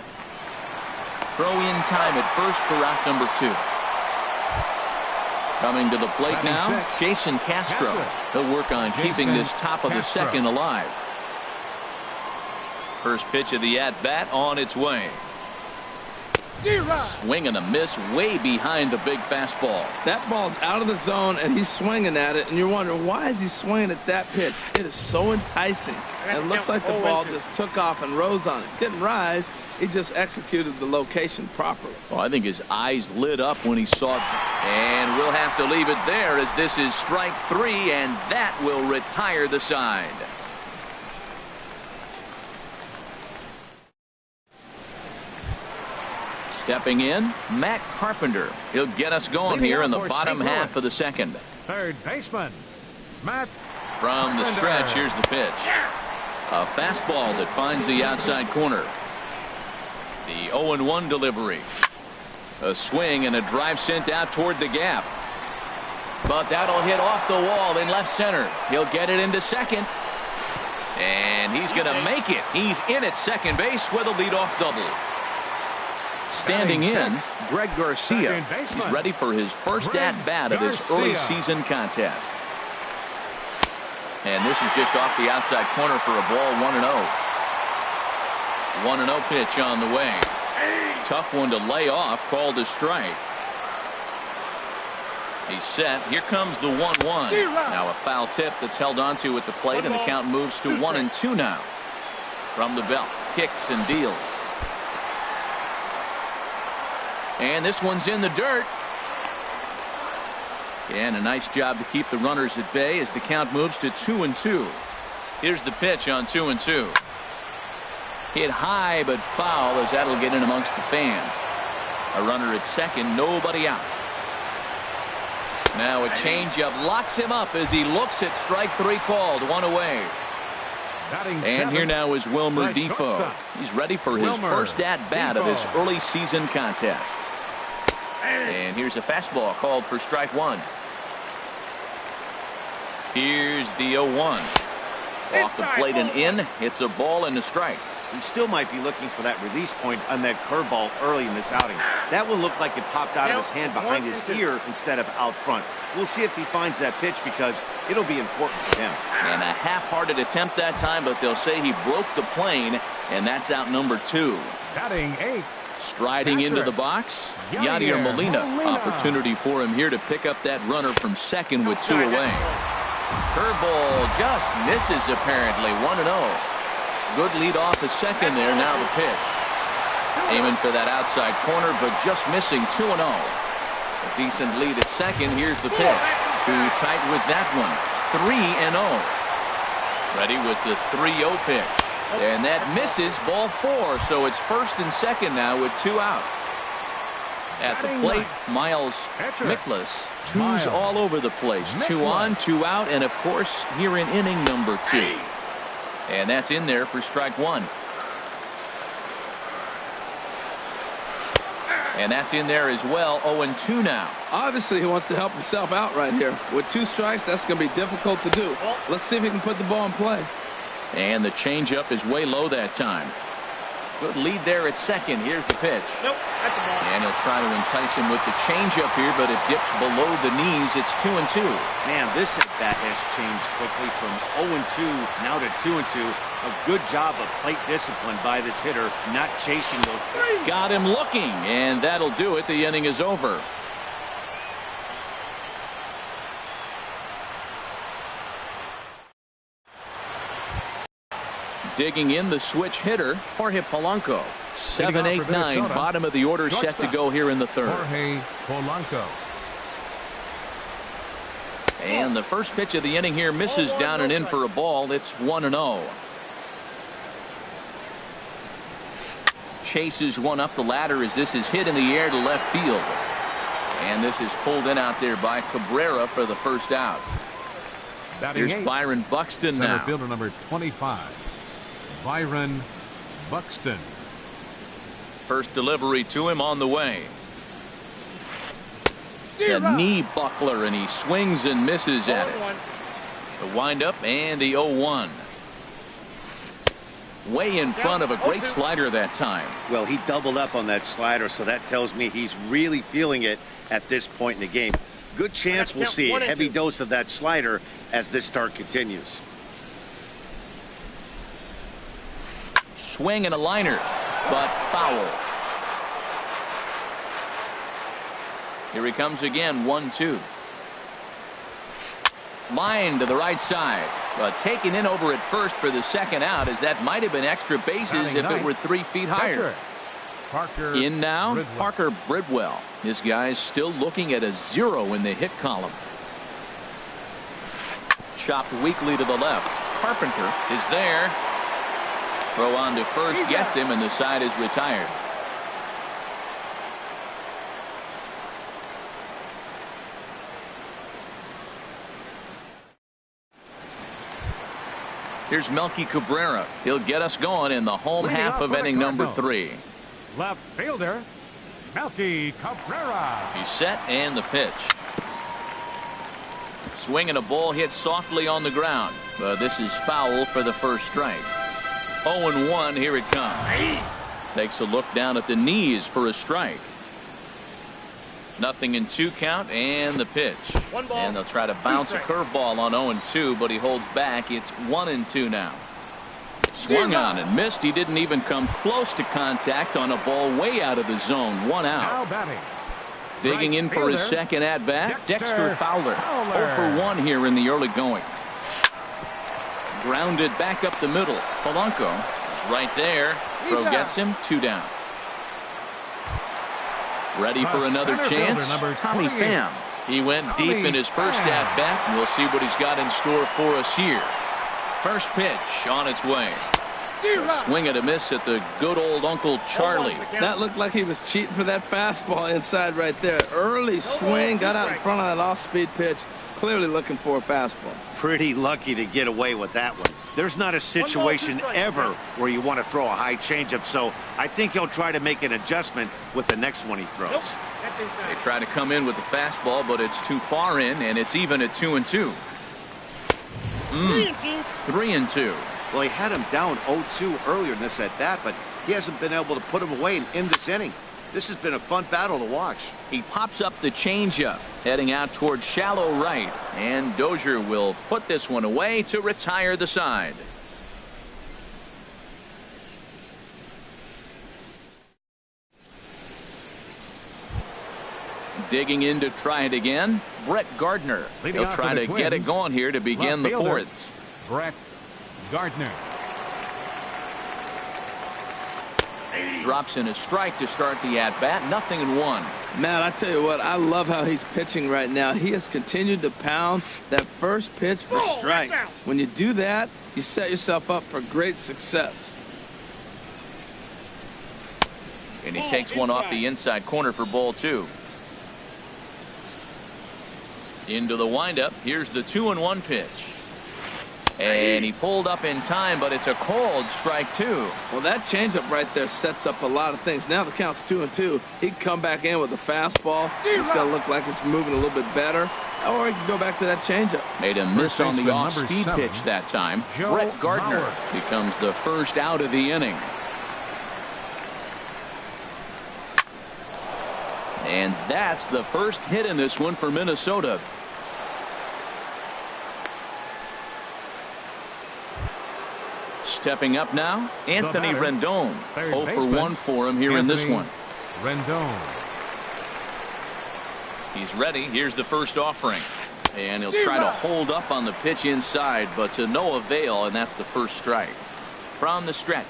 Throw in time at first for route number 2. Coming to the plate now, Jason Castro. He'll work on keeping this top of the second alive. First pitch of the at-bat on its way. Swing and a miss way behind the big fastball. That ball's out of the zone, and he's swinging at it, and you're wondering, why is he swinging at that pitch? It is so enticing. And it looks like the ball just took off and rose on it. Didn't rise. He just executed the location properly. Well, I think his eyes lit up when he saw it. And we'll have to leave it there, as this is strike 3, and that will retire the side. Stepping in, Matt Carpenter. He'll get us going here in the bottom half of the second. Third baseman, Matt. From the stretch, here's the pitch. A fastball that finds the outside corner. The 0-1 delivery. A swing and a drive sent out toward the gap. But that'll hit off the wall in left center. He'll get it into second. And he's going to make it. He's in at second base with a leadoff double. Standing in, Greg Garcia. He's ready for his first at-bat of this early season contest. And this is just off the outside corner for a ball. 1-0. 1-0 pitch on the way. Tough one to lay off, called a strike. He's set. Here comes the 1-1. Now a foul tip that's held onto at the plate, and the count moves to 1-2 now. From the belt, kicks and deals. And this one's in the dirt. And a nice job to keep the runners at bay as the count moves to 2-2. Here's the pitch on 2-2. Hit high but foul, as that'll get in amongst the fans. A runner at second, nobody out. Now a changeup locks him up as he looks at strike 3 called. 1 away. And here now is Wilmer Defoe. He's ready for his first at-bat of this early season contest. And here's a fastball called for strike 1. Here's the 0-1. Off the plate and in. It's a ball and a strike. He still might be looking for that release point on that curveball early in this outing. That one looked like it popped out of his hand behind his ear instead of out front. We'll see if he finds that pitch, because it'll be important for him. And a half-hearted attempt that time, but they'll say he broke the plane, and that's out number 2. Batting 8. Striding into the box, Yadier Molina. Opportunity for him here to pick up that runner from second with 2 away. Curveball just misses apparently. 1-0. Good lead off the second there. Now the pitch. Aiming for that outside corner, but just missing. 2-0. A decent lead at second. Here's the pitch. Too tight with that one. 3-0. Ready with the 3-0 pitch. And that misses. Ball 4. So it's first and second now with 2 out. At the plate, Miles Mikolas. 2s all over the place. 2 on, 2 out, and of course here in inning number 2. And that's in there for strike 1. And that's in there as well. 0-2 now. Obviously, he wants to help himself out right here. With 2 strikes, that's going to be difficult to do. Let's see if he can put the ball in play. And the changeup is way low that time. Good lead there at second. Here's the pitch. Nope, that's a ball. And he'll try to entice him with the changeup here, but it dips below the knees. It's 2-2. Man, this at bat has changed quickly from 0-2 now to 2-2. A good job of plate discipline by this hitter, not chasing those. Got him looking, and that'll do it. The inning is over. Digging in the switch hitter, Jorge Polanco. 7, 8, 9, bottom of the order set to go here in the third. Jorge Polanco. And the first pitch of the inning here misses down and in for a ball. It's 1-0. Chases one up the ladder as this is hit in the air to left field. And this is pulled in out there by Cabrera for the first out. Here's Byron Buxton now. Center fielder number 25. Byron Buxton. First delivery to him on the way. The knee buckler, and he swings and misses at it. The windup and the 0-1. Way in front of a great slider that time. Well, he doubled up on that slider, so that tells me he's really feeling it at this point in the game. Good chance we'll see a heavy dose of that slider as this start continues. Swing and a liner, but foul. Here he comes again, 1-2. Line to the right side, but taken in over at first for the second out, as that might have been extra bases if it were 3 feet higher. Parker in now, Bridwell. Parker Bridwell. This guy's still looking at a 0 in the hit column. Chopped weakly to the left. Carpenter is there. Throw on to first, gets him, and the side is retired. Here's Melky Cabrera. He'll get us going in the home half of inning number 3. Left fielder, Melky Cabrera. He's set, and the pitch. Swing and a ball hit softly on the ground. But this is foul for the first strike. 0-1, here it comes. Takes a look down at the knees for a strike. 0-2 count, and the pitch. And they'll try to bounce a curveball on 0-2, but he holds back. It's 1-2 now. Swung on and missed. He didn't even come close to contact on a ball way out of the zone. 1 out. Digging in for his second at bat, Dexter Fowler. 0-for-1 here in the early going. Grounded back up the middle. Polanco is right there. Throw gets him, 2 down. Ready for another chance. Tommy Pham. He went deep in his first at bat, and we'll see what he's got in store for us here. First pitch on its way. A swing and a miss at the good old Uncle Charlie. That looked like he was cheating for that fastball inside right there. Early swing, got out in front of that off-speed pitch. Clearly looking for a fastball. Pretty lucky to get away with that one. There's not a situation ever where you want to throw a high changeup, so I think he'll try to make an adjustment with the next one he throws. They try to come in with the fastball, but it's too far in, and it's even at 2-2. 3-2. Well, he had him down 0-2 earlier in this at bat, but he hasn't been able to put him away in this inning. This has been a fun battle to watch. He pops up the changeup, heading out towards shallow right, and Dozier will put this one away to retire the side. Digging in to try it again, Brett Gardner. He'll try to get it going here to begin the fourth. Brett Gardner. Drops in a strike to start the at-bat. 0-1. Matt, I tell you what, I love how he's pitching right now. He has continued to pound that first pitch for strikes. When you do that, you set yourself up for great success. And he takes one off the inside corner for ball 2. Into the windup. Here's the 2-1 pitch. And he pulled up in time, but it's a called strike 2. Well, that changeup right there sets up a lot of things. Now the count's 2-2. He can come back in with a fastball. It's going to look like it's moving a little bit better. Or he can go back to that changeup. Made a miss on the off-speed pitch that time. Brett Gardner becomes the first out of the inning. And that's the first hit in this one for Minnesota. Stepping up now, Anthony Rendon. 0 for 1 for him here in this one. Rendon. He's ready. Here's the first offering. And he'll try to hold up on the pitch inside, but to no avail, and that's the first strike. From the stretch.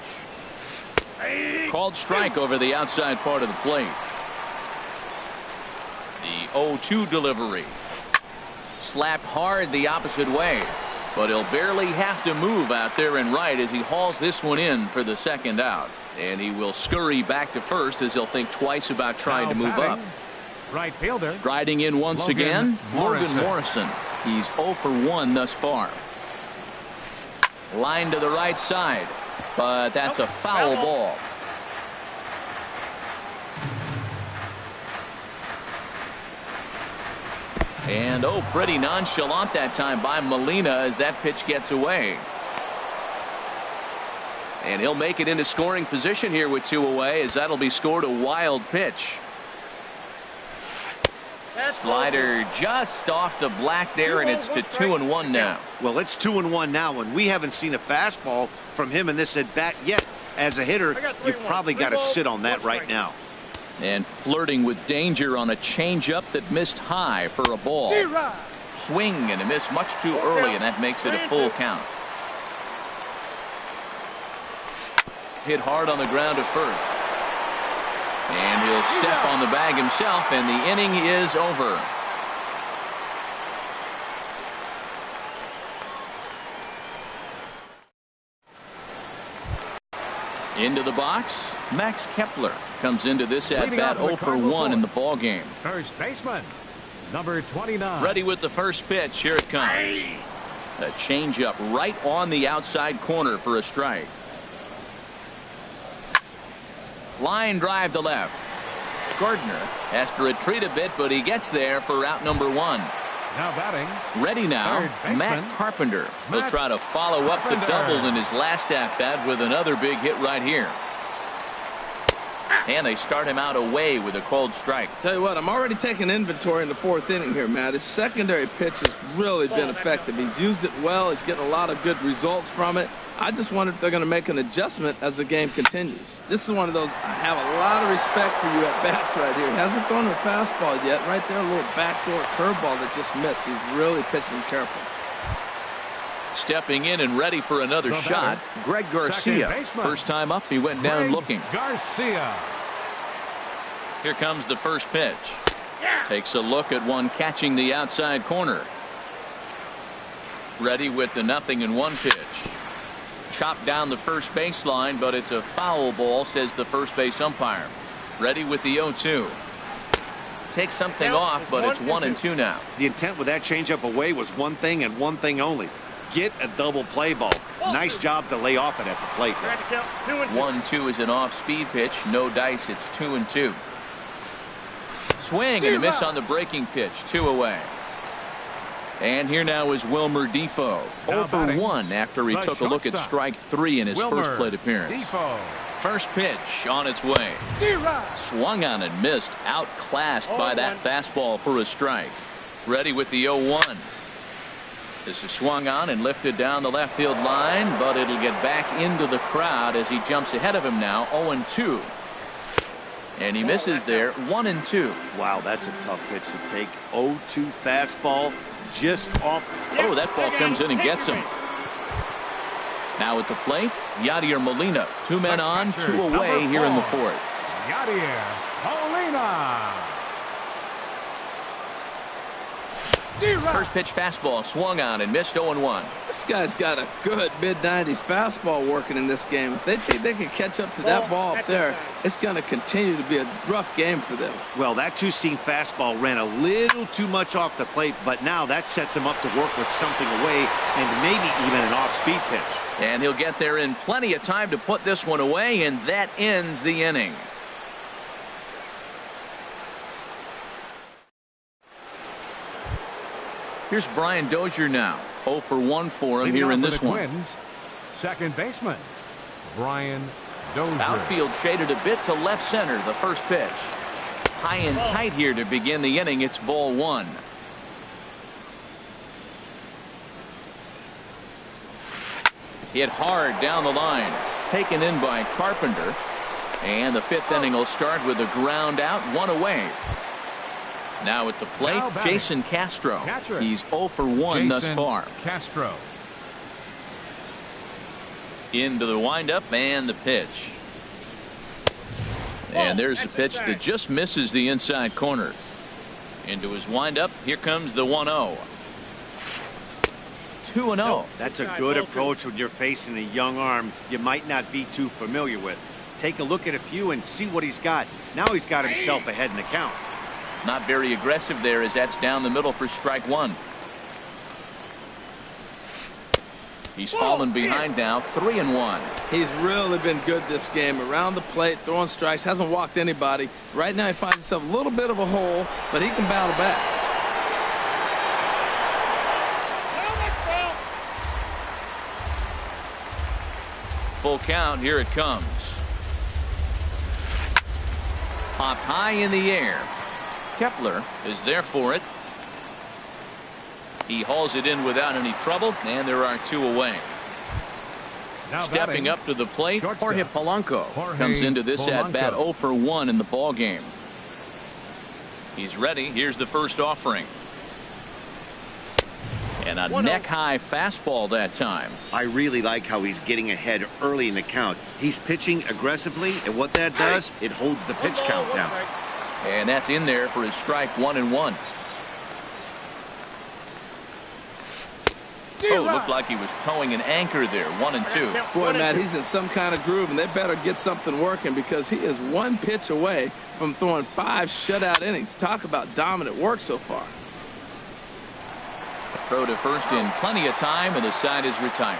Called strike over the outside part of the plate. The 0-2 delivery. Slapped hard the opposite way. But he'll barely have to move out there and right as he hauls this one in for the second out. And he will scurry back to first as he'll think twice about trying to move up. Right fielder. Striding in once again, Logan Morrison. He's 0 for 1 thus far. Line to the right side, but that's a foul ball. And pretty nonchalant that time by Molina as that pitch gets away. And he'll make it into scoring position here with 2 away as that'll be scored a wild pitch. Slider just off the black there, and it's to 2-1 now. Well, it's 2-1 now, and we haven't seen a fastball from him in this at bat yet. As a hitter, you've probably got to sit on that right now. And flirting with danger on a changeup that missed high for a ball. Swing and a miss much too early, and that makes it a full count. Hit hard on the ground at first. And he'll step on the bag himself, and the inning is over. Into the box, Max Kepler comes into this at bat 0 for 1 in the ball game. First baseman, number 29. Ready with the first pitch. Here it comes. A changeup right on the outside corner for a strike. Line drive to left. Gardner has to retreat a bit, but he gets there for out number 1. Now batting. Ready now, Matt Carpenter. He'll try to follow up the double in his last at bat with another big hit right here. And they start him out away with a called strike. Tell you what, I'm already taking inventory in the 4th inning here, Matt. His secondary pitch has really been effective. He's used it well. He's getting a lot of good results from it. I just wonder if they're going to make an adjustment as the game continues. This is one of those, I have a lot of respect for you at bats right here. He hasn't thrown a fastball yet. Right there, a little backdoor curveball that just missed. He's really pitching careful. Stepping in and ready for another shot, Greg Garcia. First time up, he went down looking. Garcia. Here comes the first pitch. Takes a look at one catching the outside corner. Ready with the 0-1 pitch. Chopped down the first baseline, but it's a foul ball, says the first base umpire. Ready with the 0-2. Takes something off, but it's 1-2 now. The intent with that changeup away was one thing and one thing only. Get a double play ball. Nice job to lay off it at the plate. 1-2 is an off-speed pitch. No dice. It's 2-2. Swing and a miss on the breaking pitch. 2 away. And here now is Wilmer Defoe. 0 for 1 after he took a look at strike 3 in his first plate appearance. First pitch on its way. Swung on and missed. Outclassed by that fastball for a strike. Ready with the 0-1. This is swung on and lifted down the left field line, but it'll get back into the crowd as he jumps ahead of him now. 0-2. And he misses there. 1-2. Wow, that's a tough pitch to take. 0-2 fastball. Just off. Oh, that ball comes in and gets him. Now at the plate, Yadier Molina. 2 men on, 2 away here in the 4th. Yadier Molina. First pitch fastball swung on and missed. 0-1. This guy's got a good mid-90s fastball working in this game. If they think they can catch up to that ball up there, it's going to continue to be a rough game for them. Well, that two-seam fastball ran a little too much off the plate, but now that sets him up to work with something away and maybe even an off-speed pitch. And he'll get there in plenty of time to put this one away, and that ends the inning. Here's Brian Dozier now. 0 for 1 for him here in this one. Twins, second baseman, Brian Dozier. Outfield shaded a bit to left center. The first pitch. High and tight here to begin the inning. It's ball one. Hit hard down the line. Taken in by Carpenter. And the fifth inning will start with a ground out, one away. Now at the plate, Jason Castro. He's 0 for 1 thus far. Castro. Into the windup and the pitch. And there's a pitch that just misses the inside corner. Into his windup. Here comes the 1-0. 2-0. That's a good approach when you're facing a young arm you might not be too familiar with. Take a look at a few and see what he's got. Now he's got himself ahead in the count. Not very aggressive there as that's down the middle for strike one. He's fallen behind now, 3-1. He's really been good this game. Around the plate, throwing strikes, hasn't walked anybody. Right now he finds himself a little bit of a hole, but he can battle back. Full count, here it comes. Popped high in the air. Kepler is there for it. He hauls it in without any trouble, and there are two away. Now stepping up to the plate, Jorge Polanco comes into this Polanco. at-bat 0 for 1 in the ball game. He's ready. Here's the first offering. And a neck-high fastball that time. I really like how he's getting ahead early in the count. He's pitching aggressively, and what that does, it holds the pitch count down. And that's in there for his strike 1-1. Oh, looked like he was towing an anchor there, 1-2. Boy, Matt, he's in some kind of groove, and they better get something working because he is one pitch away from throwing 5 shutout innings. Talk about dominant work so far. Throw to first in plenty of time, and the side is retired.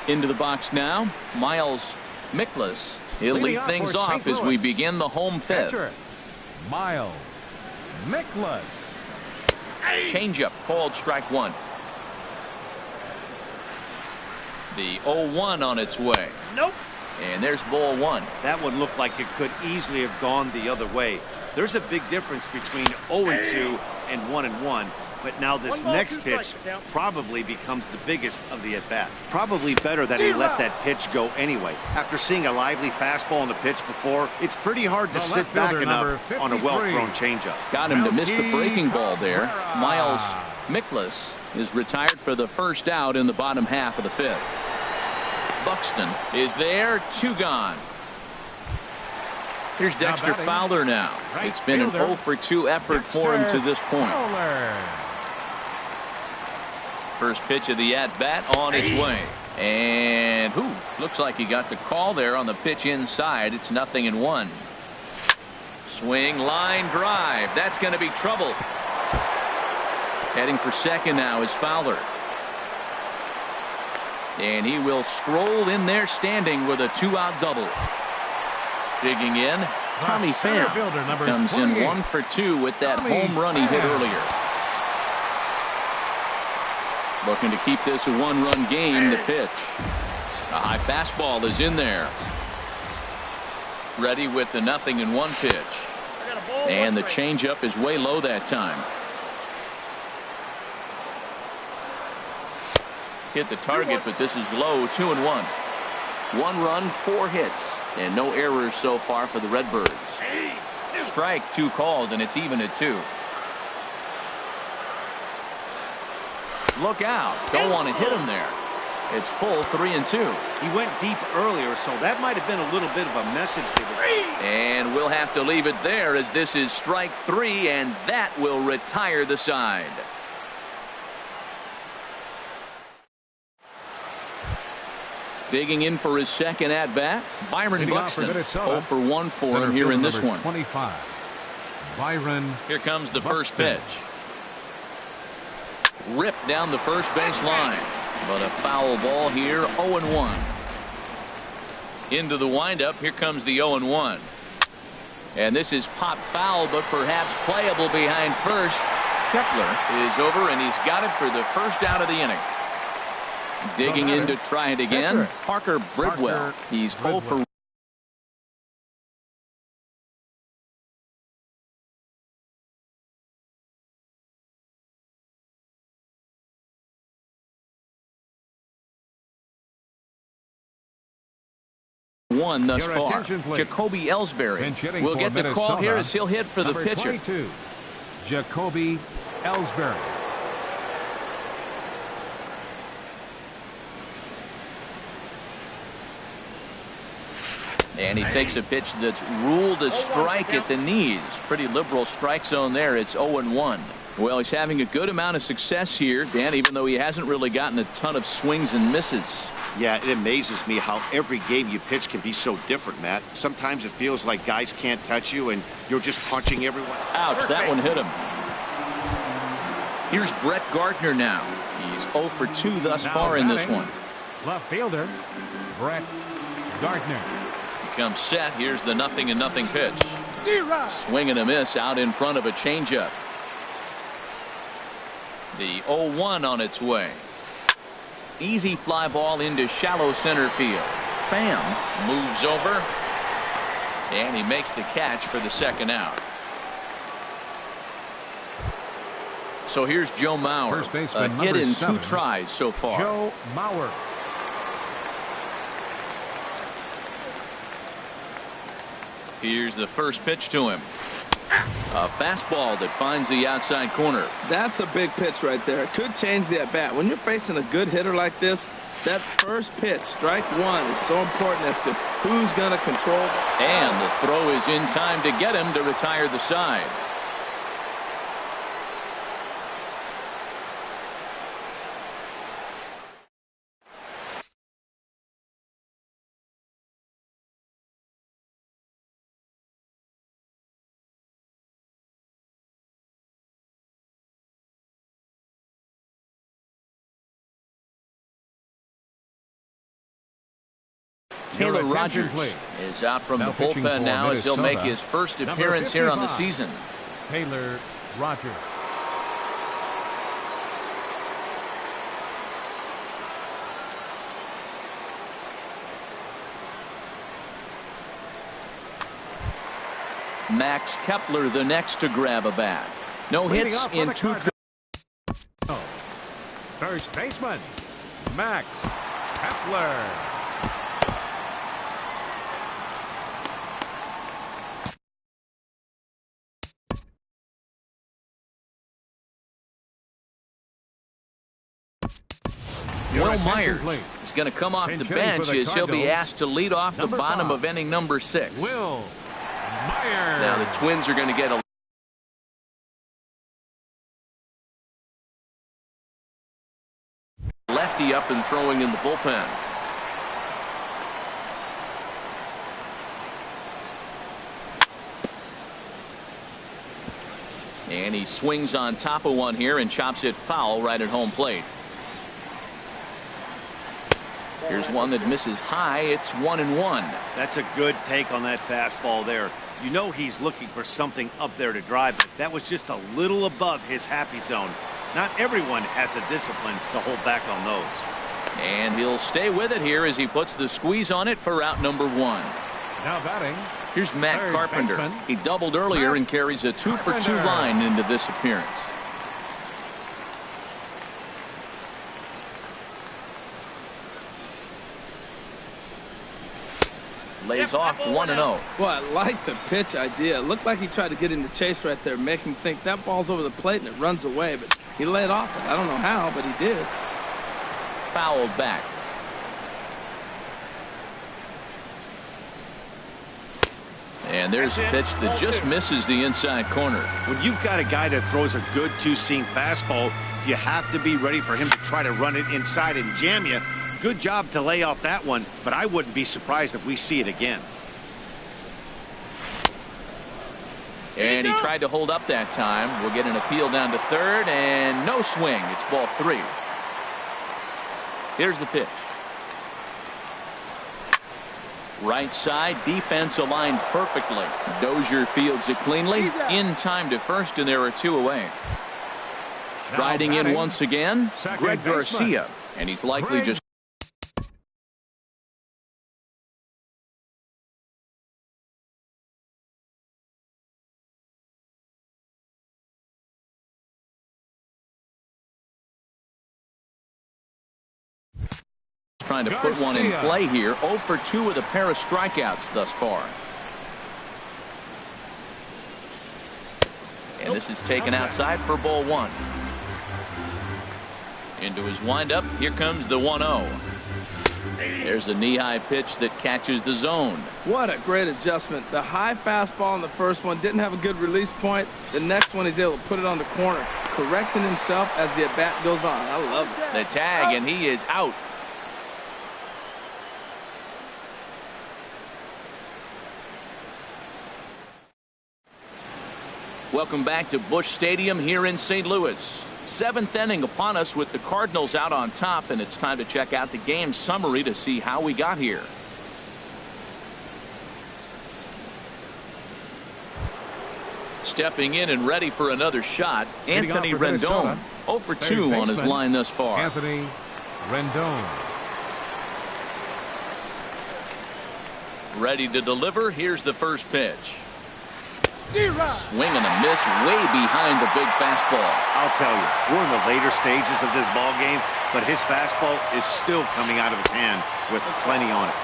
Into the box now, Miles Mikolas. He'll lead things off as we begin the home fifth. Catcher, Miles Mikolas. Changeup called strike one. The 0-1 on its way. Nope. And there's ball one. That one looked like it could easily have gone the other way. There's a big difference between 0-2 and 1-1. But now this next pitch probably becomes the biggest of the at-bat. Probably better that he let that pitch go anyway. After seeing a lively fastball on the pitch before, it's pretty hard to sit back enough on a well-thrown changeup. Got him to miss the breaking ball there. Miles Mikolas is retired for the first out in the bottom half of the fifth. Buxton is there, 2 gone. Here's Dexter Fowler now. It's been an 0 for 2 effort for him to this point. First pitch of the at-bat on its way. And looks like he got the call there on the pitch inside. It's 0-1. Swing, line drive. That's going to be trouble. Heading for second now is Fowler. And he will stroll in there standing with a 2-out double. Digging in, Tommy Pham comes in 1 for 2 with that home run he hit earlier. Looking to keep this a 1-run game. The pitch. A high fastball is in there. Ready with the 0-1 pitch. And the changeup is way low that time. Hit the target, but this is low. 2-1. 1 run, 4 hits, and no errors so far for the Redbirds. Strike 2 called, and it's even at 2. Look out. Don't want to hit him there. It's full 3-2. He went deep earlier, so that might have been a little bit of a message to the... And we'll have to leave it there as this is strike 3, and that will retire the side. Digging in for his second at-bat, Byron Buxton. 0 for 1 for him here in this one. 25. Byron. Here comes the first pitch. Ripped down the first base line. But a foul ball here, 0-1. Into the windup, here comes the 0-1. And this is pop foul, but perhaps playable behind first. Kepler is over, and he's got it for the first out of the inning. Digging in to try it again. Parker Bridwell. He's 0 for 1 thus far. Jacoby Ellsbury will get the call here as he'll hit for the pitcher. 22, Jacoby Ellsbury. And he takes a pitch that's ruled a strike at the knees. Pretty liberal strike zone there. It's 0-1. Well, he's having a good amount of success here, Dan, even though he hasn't really gotten a ton of swings and misses. Yeah, it amazes me how every game you pitch can be so different, Matt. Sometimes it feels like guys can't touch you and you're just punching everyone. Ouch, that one hit him. Here's Brett Gardner now. He's 0 for 2 thus far in this one. Left fielder, Brett Gardner. He comes set. Here's the 0-0 pitch. Swing and a miss out in front of a changeup. The 0-1 on its way. Easy fly ball into shallow center field. Pham moves over, and he makes the catch for the second out. So here's Joe Mauer. A hit in 2 tries so far. Joe Mauer. Here's the first pitch to him. A fastball that finds the outside corner. That's a big pitch right there. It could change the at-bat. When you're facing a good hitter like this, that first pitch, strike one, is so important as to who's going to control. And the throw is in time to get him to retire the side. Taylor Rogers is out from the bullpen now as he'll make his first appearance here on the season. Taylor Rogers. Max Kepler the next to grab a bat. No hits in 2. First baseman, Max Kepler. Will Myers is going to come off the bench as he'll be asked to lead off the bottom of inning number 6. Will Myers. Now the Twins are going to get a lefty up and throwing in the bullpen. And he swings on top of one here and chops it foul right at home plate. Here's one that misses high. It's 1-1. That's a good take on that fastball there. You know he's looking for something up there to drive, but that was just a little above his happy zone. Not everyone has the discipline to hold back on those. And he'll stay with it here as he puts the squeeze on it for out number 1. Now batting. Here's Matt Carpenter. He doubled earlier and carries a 2-for-2 line into this appearance. Lays off 1-0. Well, I like the pitch idea. It looked like he tried to get into chase right there, make him think that ball's over the plate and it runs away, but he laid off it. I don't know how, but he did. Fouled back. And there's a pitch that just misses the inside corner. When you've got a guy that throws a good two-seam fastball, you have to be ready for him to try to run it inside and jam you. Good job to lay off that one, but I wouldn't be surprised if we see it again. And he tried to hold up that time. We'll get an appeal down to third, and no swing. It's ball 3. Here's the pitch. Right side, defense aligned perfectly. Dozier fields it cleanly. In time to first, and there are 2 away. Striding in once again, Greg Garcia. And he's likely just trying to put one in play here. 0 for 2 with a pair of strikeouts thus far. And this is taken outside for ball 1. Into his windup. Here comes the 1-0. There's a knee-high pitch that catches the zone. What a great adjustment. The high fastball in the first one didn't have a good release point. The next one he's able to put it on the corner, correcting himself as the at-bat goes on. I love it. The tag, and he is out. Welcome back to Busch Stadium here in St. Louis. 7th inning upon us with the Cardinals out on top, and it's time to check out the game summary to see how we got here. Stepping in and ready for another shot, Anthony Rendon. 0 for 2 on his line thus far. Anthony Rendon. Ready to deliver. Here's the first pitch. Swing and a miss way behind the big fastball. I'll tell you, we're in the later stages of this ball game, but his fastball is still coming out of his hand with plenty on it.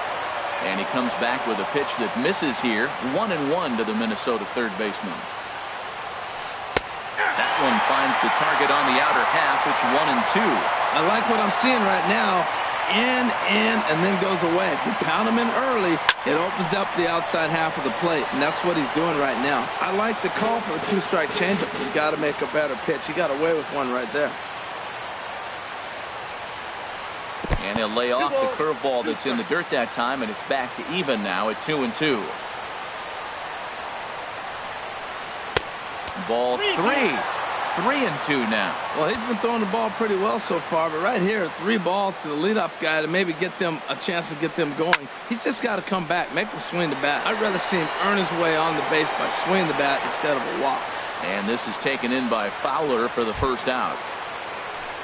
And he comes back with a pitch that misses here. 1-1 to the Minnesota third baseman. That one finds the target on the outer half. It's 1-2. I like what I'm seeing right now. In, and then goes away. If you pound him in early, it opens up the outside half of the plate, and that's what he's doing right now. I like the call for a 2-strike changeup. He's got to make a better pitch. He got away with one right there. And he'll lay off the curveball that's in the dirt that time, and it's back to even now at 2-2. Ball 3. 3-2 now. Well, he's been throwing the ball pretty well so far, but right here, 3 balls to the leadoff guy to maybe get them a chance to get them going. He's just got to come back, make him swing the bat. I'd rather see him earn his way on the base by swinging the bat instead of a walk. And this is taken in by Fowler for the first out.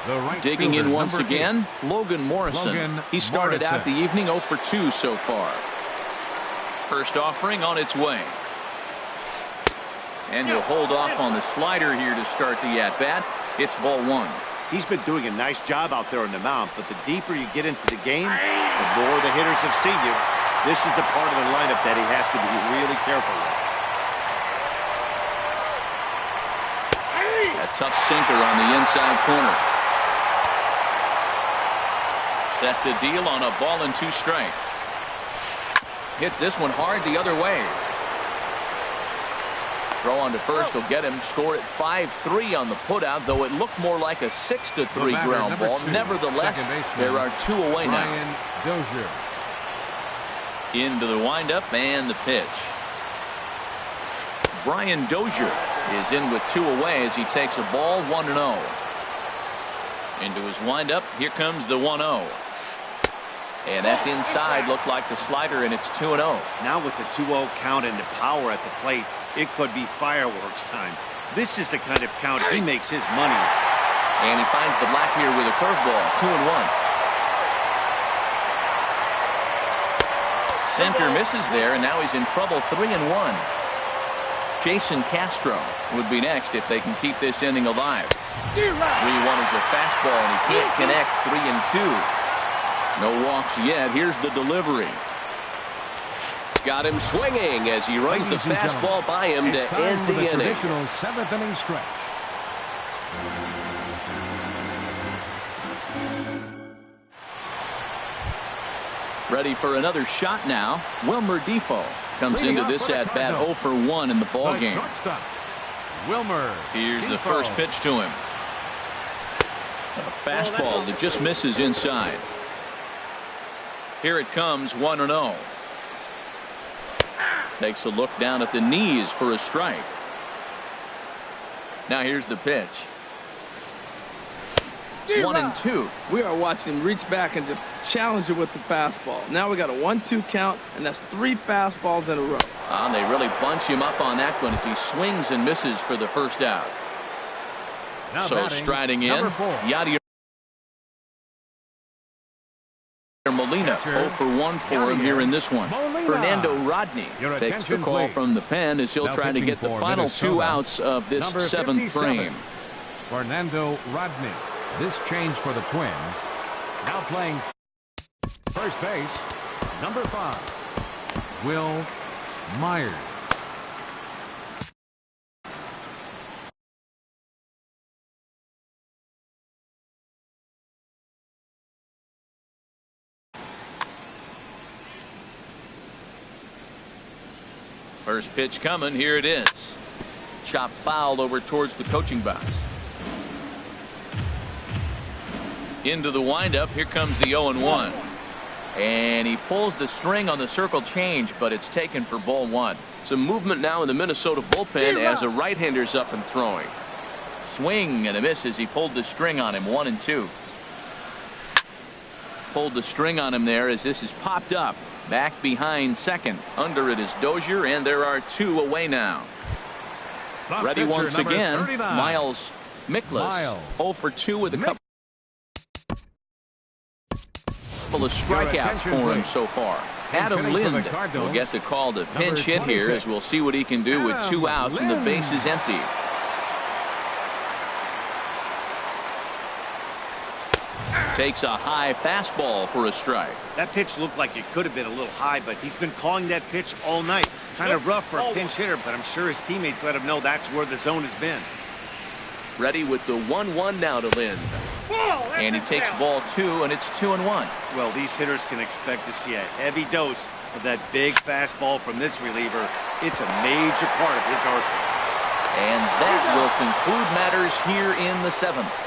Right Digging in once 8. again, Logan Morrison. He started out the evening 0 for 2 so far. First offering on its way. And he'll hold off on the slider here to start the at-bat. It's ball 1. He's been doing a nice job out there on the mound, but the deeper you get into the game, the more the hitters have seen you. This is the part of the lineup that he has to be really careful with. A tough sinker on the inside corner. Set to deal on a ball and 2 strikes. Hits this one hard the other way. Throw on to first will get him. Score at 5-3 on the putout, though it looked more like a 6-3 ground ball. 2, Nevertheless, there are 2 away now. Dozier. Into the windup and the pitch. Brian Dozier is in with 2 away as he takes a ball 1-0. Into his windup. Here comes the 1-0. And that's inside. Looked like the slider, and it's 2-0. Now with the 2-0 count and the power at the plate, it could be fireworks time. This is the kind of count he makes his money. And he finds the black here with a curveball. 2-1. Center misses there, and now he's in trouble. 3-1. Jason Castro would be next if they can keep this inning alive. 3-1 is a fastball, and he can't connect. 3-2. No walks yet. Here's the delivery. Got him swinging as he runs the fastball by him to end the inning. Traditional 7th inning stretch. Ready for another shot now. Wilmer Defoe comes into this at bat 0 for 1 in the ball game. Wilmer. Here's the first pitch to him. A fastball that just misses inside. Here it comes, 1-0. Takes a look down at the knees for a strike. Now here's the pitch. 1-2. We are watching him reach back and just challenge it with the fastball. Now we got a 1-2 count, and that's 3 fastballs in a row. And they really bunch him up on that one as he swings and misses for the first out. Now so striding in, Yadier. Molina, 0 for 1 for him here in this one. Fernando Rodney takes the call from the pen as he'll try to get the final 2 outs of this 7th frame. Fernando Rodney. This change for the Twins. Now playing first base, number 5, Will Myers. First pitch coming. Here it is. Chop foul over towards the coaching box. Into the windup. Here comes the 0-1. And he pulls the string on the circle change, but it's taken for ball 1. Some movement now in the Minnesota bullpen as a right-hander's up and throwing. Swing and a miss as he pulled the string on him. 1-2. Pulled the string on him there as this is popped up. Back behind second. Under it is Dozier, and there are 2 away now. Ready once again, 39. Miles Mikolas. 0 for 2 with a couple of strikeouts for him so far. Adam Lind will get the call to pinch hit here as we'll see what he can do with 2 out and the base is empty. Takes a high fastball for a strike. That pitch looked like it could have been a little high, but he's been calling that pitch all night. Kind of rough for a pinch hitter, but I'm sure his teammates let him know that's where the zone has been. Ready with the 1-1 now to Lind. And he takes ball 2, and it's 2-1. Well, these hitters can expect to see a heavy dose of that big fastball from this reliever. It's a major part of his arsenal. And that will conclude matters here in the 7th.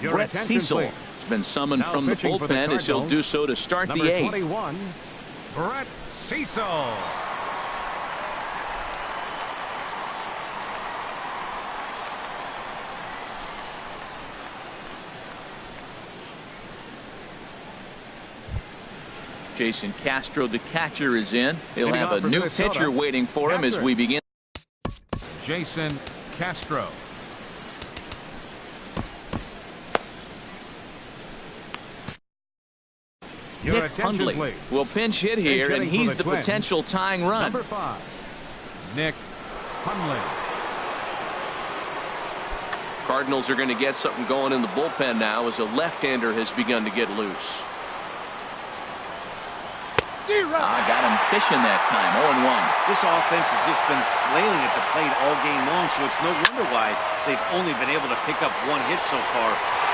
Brett Cecil has been summoned from the bullpen as he'll do so to start the 8th. 21, Brett Cecil. Jason Castro, the catcher, is in. He'll have a new pitcher waiting for him as we begin. Jason Castro. Nick Hundley will pinch hit here, and he's the potential tying run. Number 5, Nick Hundley. Cardinals are going to get something going in the bullpen now as a left-hander has begun to get loose. Got him fishing that time. 0-1. This offense has just been flailing at the plate all game long, so it's no wonder why they've only been able to pick up 1 hit so far.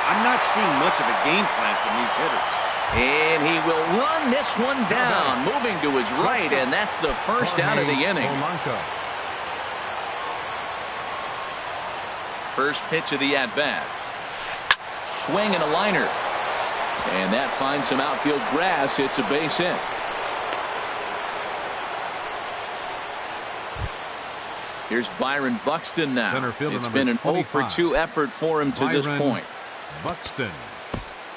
I'm not seeing much of a game plan from these hitters. And he will run this one down, moving to his right, and that's the first out of the inning. First pitch of the at-bat. Swing and a liner. And that finds some outfield grass. It's a base hit. Here's Byron Buxton now. It's been an 0 for 2 effort for him to this point. Buxton.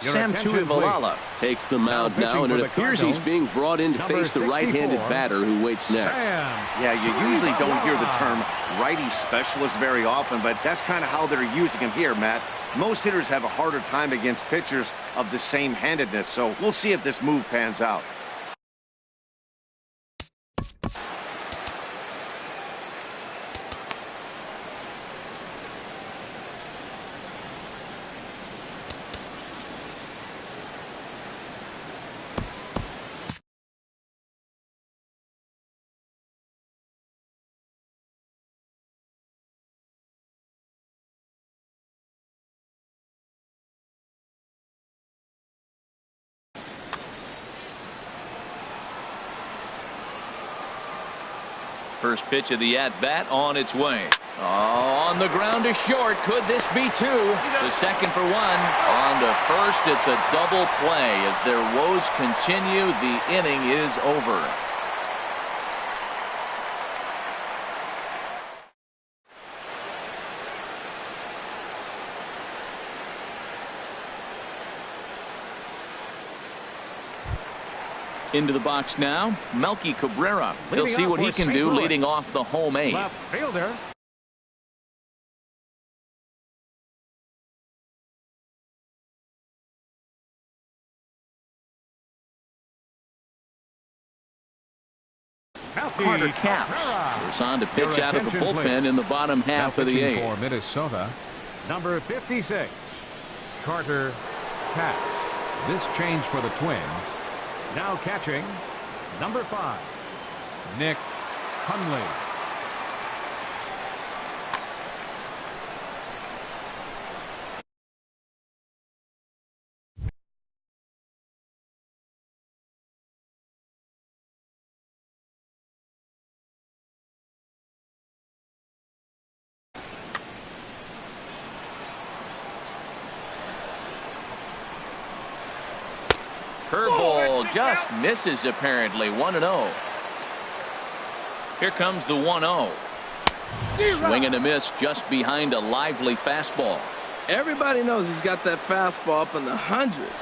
Sam Tuivalala takes the mound now, and it appears he's being brought in to face the right-handed batter who waits next. Yeah, you usually don't hear the term righty specialist very often, but that's kind of how they're using him here, Matt. Most hitters have a harder time against pitchers of the same handedness, so we'll see if this move pans out. First pitch of the at-bat on its way. Oh, on the ground to short. Could this be two? The second for one. On to first, it's a double play. As their woes continue, the inning is over. Into the box now, Melky Cabrera. He'll see what he can do leading off the home eight. Left fielder. Carter Capps is on to pitch out of the bullpen in the bottom half of the eighth. For Minnesota, number 56, Carter Capps. This change for the Twins. Now catching, number 5, Nick Hundley. Curveball just misses apparently. 1-0. Here comes the 1-0. Swing and a miss just behind a lively fastball. Everybody knows he's got that fastball up in the hundreds.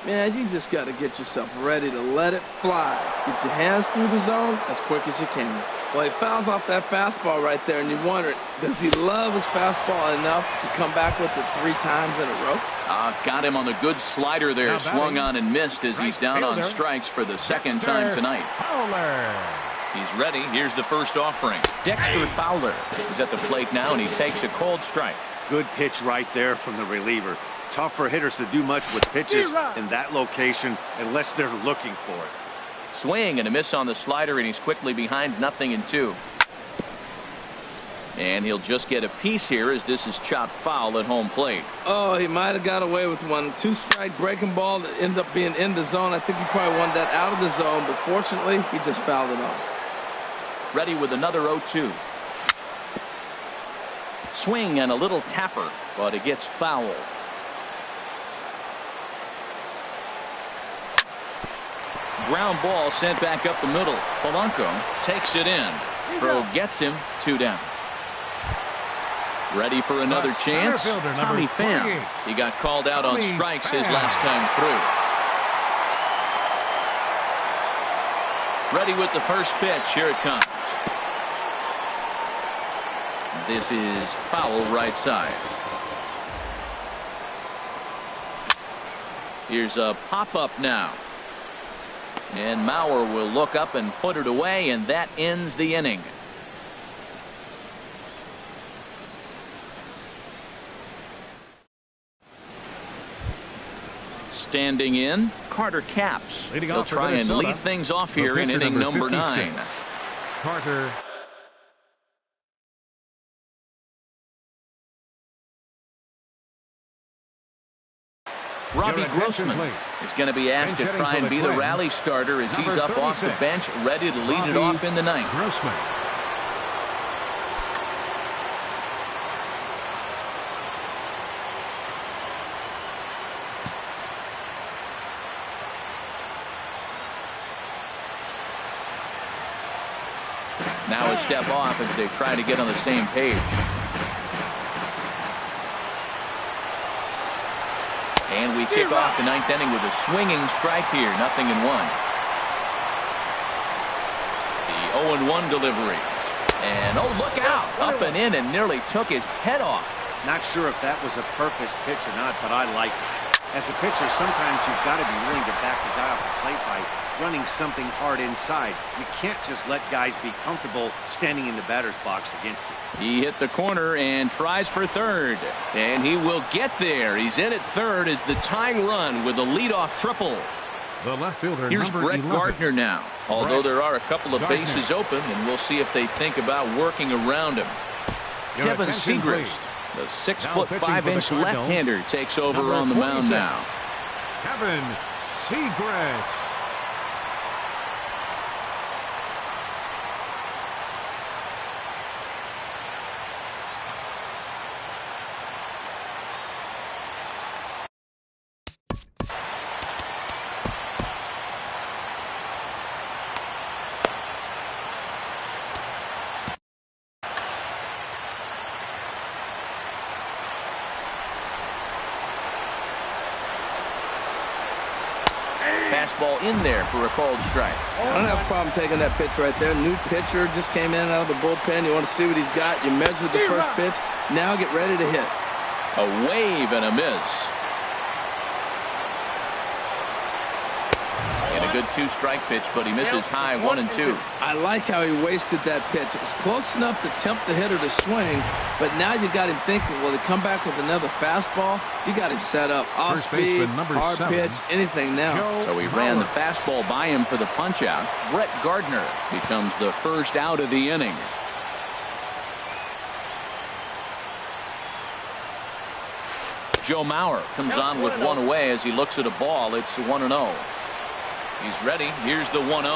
Man, you just got to get yourself ready to let it fly. Get your hands through the zone as quick as you can. Well, he fouls off that fastball right there, and you wonder, does he love his fastball enough to come back with it 3 times in a row? Got him on the good slider there. Swung on and missed as he's down on strikes for the second time tonight. Fowler. He's ready. Here's the first offering. Dexter Fowler is at the plate now, and he takes a cold strike. Good pitch right there from the reliever. Tough for hitters to do much with pitches in that location unless they're looking for it. Swing and a miss on the slider, and he's quickly behind 0-2. And he'll just get a piece here as this is chopped foul at home plate. Oh, he might have got away with one. 2-strike breaking ball that ended up being in the zone. I think he probably wanted that out of the zone, but fortunately, he just fouled it off. Ready with another 0-2. Swing and a little tapper, but it gets foul. Ground ball sent back up the middle. Polanco takes it in. Throw gets him 2 down. Ready for another chance. Tommy Pham. He got called out on strikes his last time through. Ready with the first pitch. Here it comes. This is foul right side. Here's a pop-up now. And Mauer will look up and put it away, and that ends the inning. Standing in, Carter Capps. He'll try and lead things off here in inning number 9. Carter. Robbie Grossman is going to be asked to try and be the rally starter as he's up off the bench, ready to lead it off in the ninth. Grossman. Now a step off as they try to get on the same page. And we kick off the 9th inning with a swinging strike here. 0-1. The 0-1 delivery. And oh, look out. Up and in and nearly took his head off. Not sure if that was a purpose pitch or not, but I like it. As a pitcher, sometimes you've got to be willing to back the guy off the plate by running something hard inside. You can't just let guys be comfortable standing in the batter's box against you. He hit the corner and tries for third. And he will get there. He's in at third as the tying run with a leadoff triple. The left fielder. Here's Brett Gardner now. Although there are a couple of bases open, and we'll see if they think about working around him. Kevin Segrist, the 6'5" left-hander, takes over on the mound now. Kevin Segrist. fastball in there for a called strike. I don't have a problem taking that pitch right there. New pitcher just came in out of the bullpen. You want to see what he's got. You measure the first pitch. Now get ready to hit. A wave and a miss. And a good two-strike pitch, but he misses high 1-2. I like how he wasted that pitch. It was close enough to tempt the hitter to swing, but now you got him thinking, will he come back with another fastball? You got him set up. Off speed, hard pitch, anything now. So he ran the fastball by him for the punch-out. Brett Gardner becomes the first out of the inning. Joe Mauer comes on with one away as he looks at a ball. It's 1-0. He's ready. Here's the 1-0.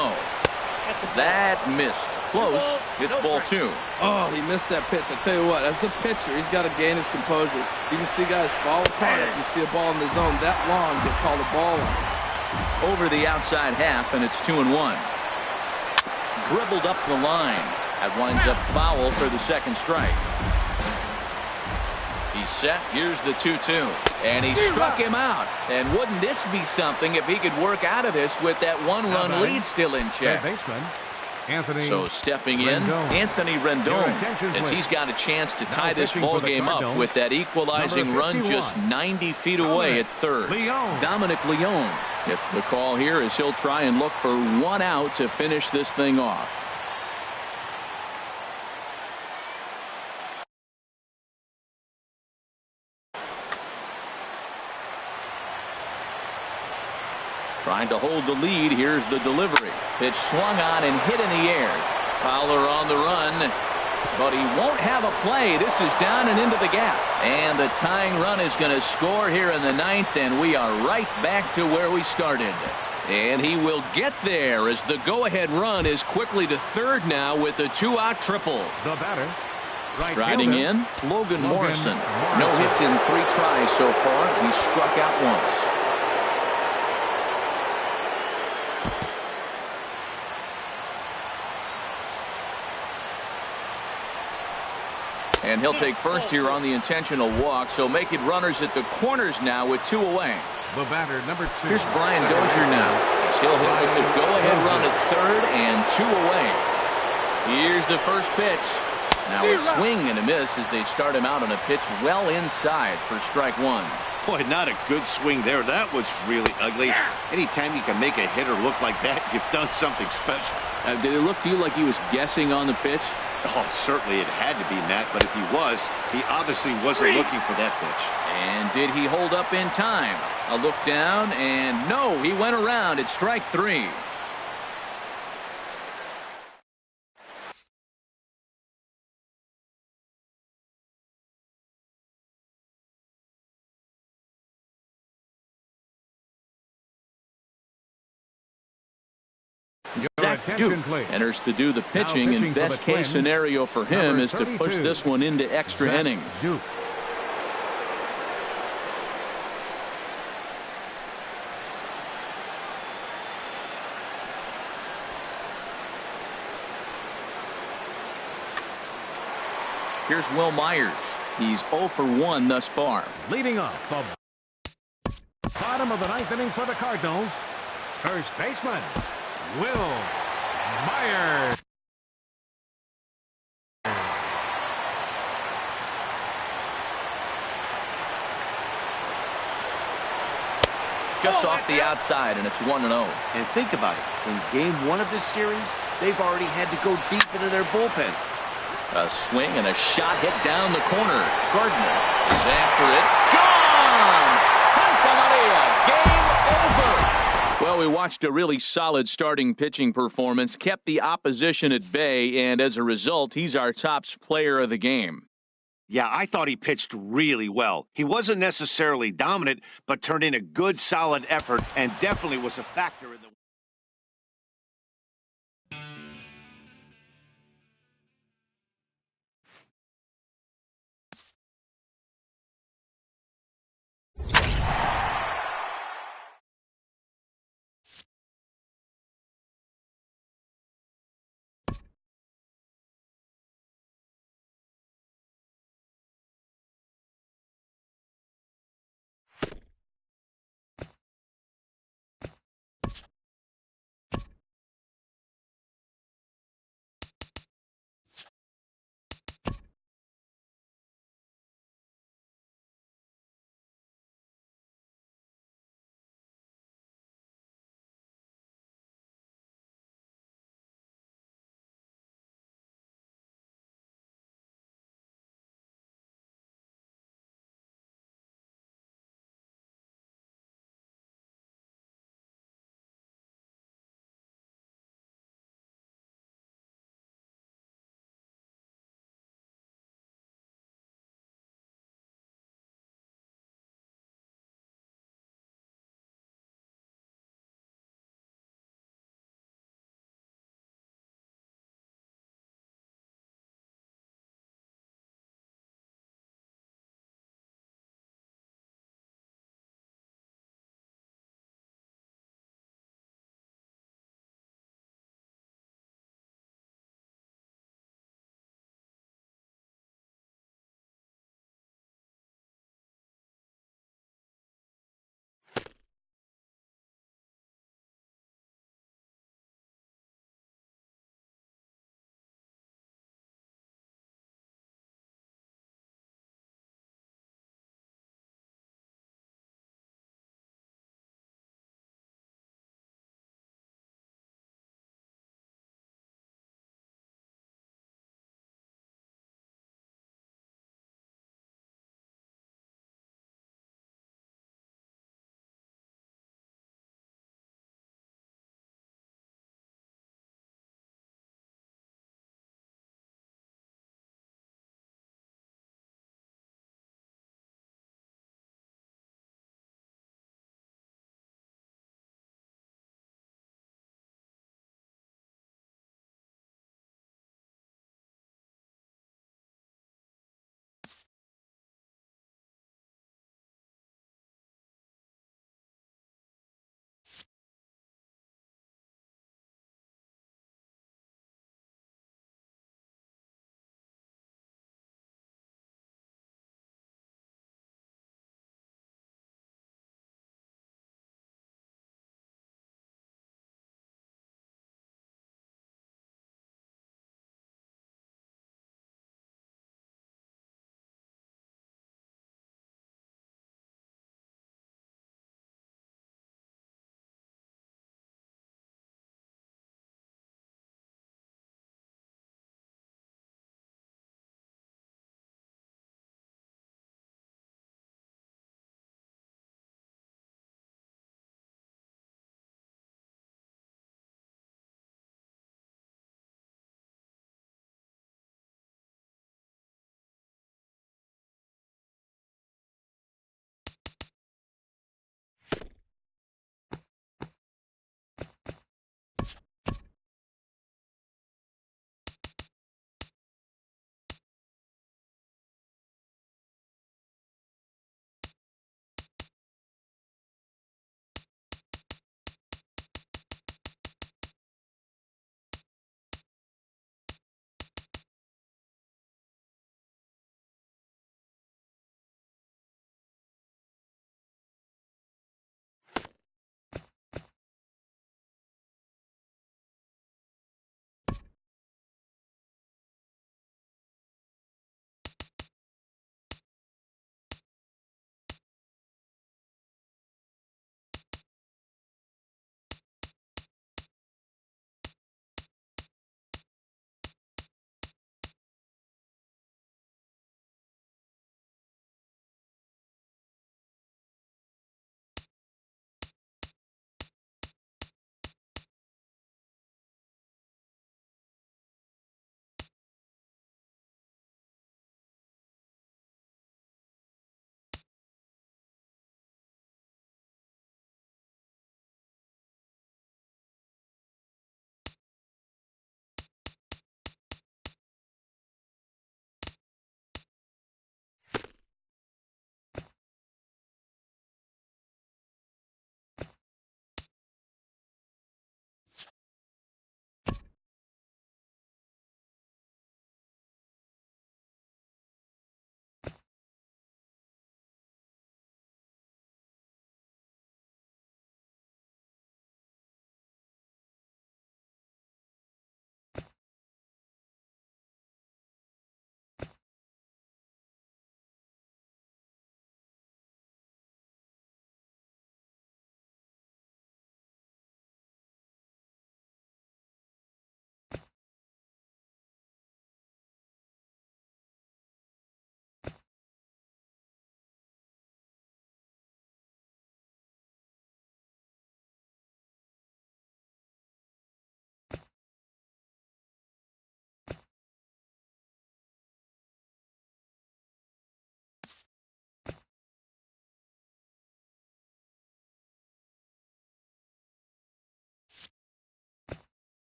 That missed. Close. It's ball 2. Oh, he missed that pitch. I tell you what, as the pitcher, he's got to gain his composure. You can see guys fall apart if you see a ball in the zone that long, get called a ball on. Over the outside half, and it's 2-1. Dribbled up the line. That winds up foul for the second strike. He's set. Here's the 2-2. And he struck him out. And wouldn't this be something if he could work out of this with that one-run lead still in check? So stepping in, Anthony Rendon, as he's got a chance to tie this ball game up with that equalizing run just 90 feet away at third. Dominic Leone gets the call here as he'll try and look for one out to finish this thing off. Trying to hold the lead. Here's the delivery. Pitch swung on and hit in the air. Fowler on the run, but he won't have a play. This is down and into the gap. And the tying run is going to score here in the ninth, and we are right back to where we started. And he will get there as the go-ahead run is quickly to third now with a two-out triple. The batter. Striding in, Logan Morrison. No hits in 3 tries so far. He struck out once. And he'll take first here on the intentional walk, so making runners at the corners now with 2 away. The batter, number 2. Here's Brian Dozier now, as he'll hit with the go-ahead run at third and 2 away. Here's the first pitch. Now a swing and a miss as they start him out on a pitch well inside for strike 1. Boy, not a good swing there. That was really ugly. Anytime you can make a hitter look like that, you've done something special. Did it look to you like he was guessing on the pitch? Oh, certainly it had to be, Matt, but if he was, he obviously wasn't looking for that pitch. And did he hold up in time? A look down, and no, he went around. It's strike 3. Duke enters to do the pitching, and best case scenario for him is to push this one into extra innings. Duke. Here's Will Myers. He's 0 for 1 thus far. Leading off the bottom of the 9th inning for the Cardinals, first baseman Will Myers. Just off the outside, and it's 1-0. And think about it. In game 1 of this series, they've already had to go deep into their bullpen. A swing and a shot hit down the corner. Gardner is after it. Gone! Santa Maria, game over. Well, we watched a really solid starting pitching performance, kept the opposition at bay, and as a result, he's our top player of the game. Yeah, I thought he pitched really well. He wasn't necessarily dominant, but turned in a good, solid effort and definitely was a factor in the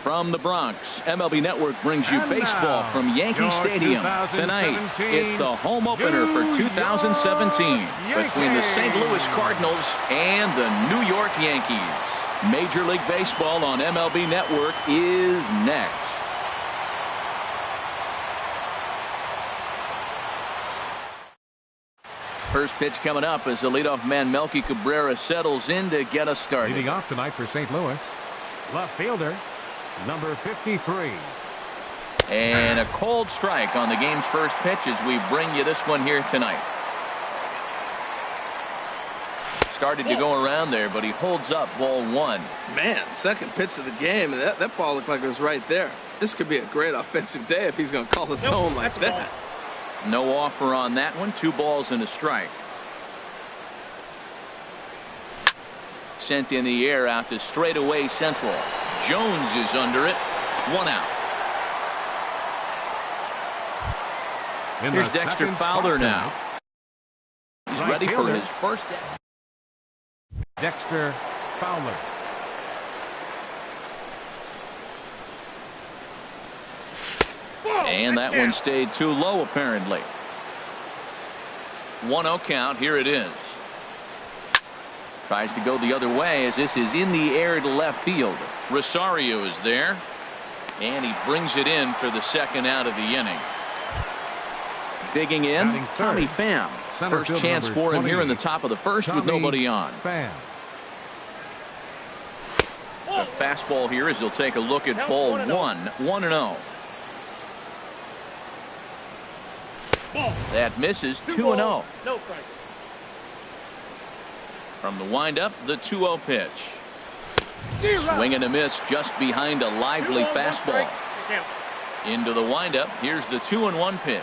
From the Bronx, MLB Network brings you baseball from Yankee Stadium. Tonight, it's the home opener for 2017 between the St. Louis Cardinals and the New York Yankees. Major League Baseball on MLB Network is next. First pitch coming up as the leadoff man Melky Cabrera settles in to get us started. Leading off tonight for St. Louis, left fielder, number 53. And a cold strike on the game's first pitch as we bring you this one here tonight. Started to go around there, but he holds up ball one. Man, second pitch of the game, and that ball looked like it was right there. This could be a great offensive day if he's going to call his own like that. No offer on that one. 2 balls and a strike. Sent in the air out to straightaway central. Jones is under it. 1 out. Here's Dexter Fowler now. He's ready for his first. Dexter Fowler. And that one stayed too low, apparently. 1-0 count. Here it is. Tries to go the other way as this is in the air to left field. Rosario is there. And he brings it in for the second out of the inning. Digging in, Tommy Pham. First chance for him here in the top of the first with nobody on. A fastball here as he'll take a look at ball 1. 1-0. That misses. 2-0. No strike. From the windup, the 2-0 pitch. Swing and a miss just behind a lively fastball. Into the windup. Here's the 2-1 pitch.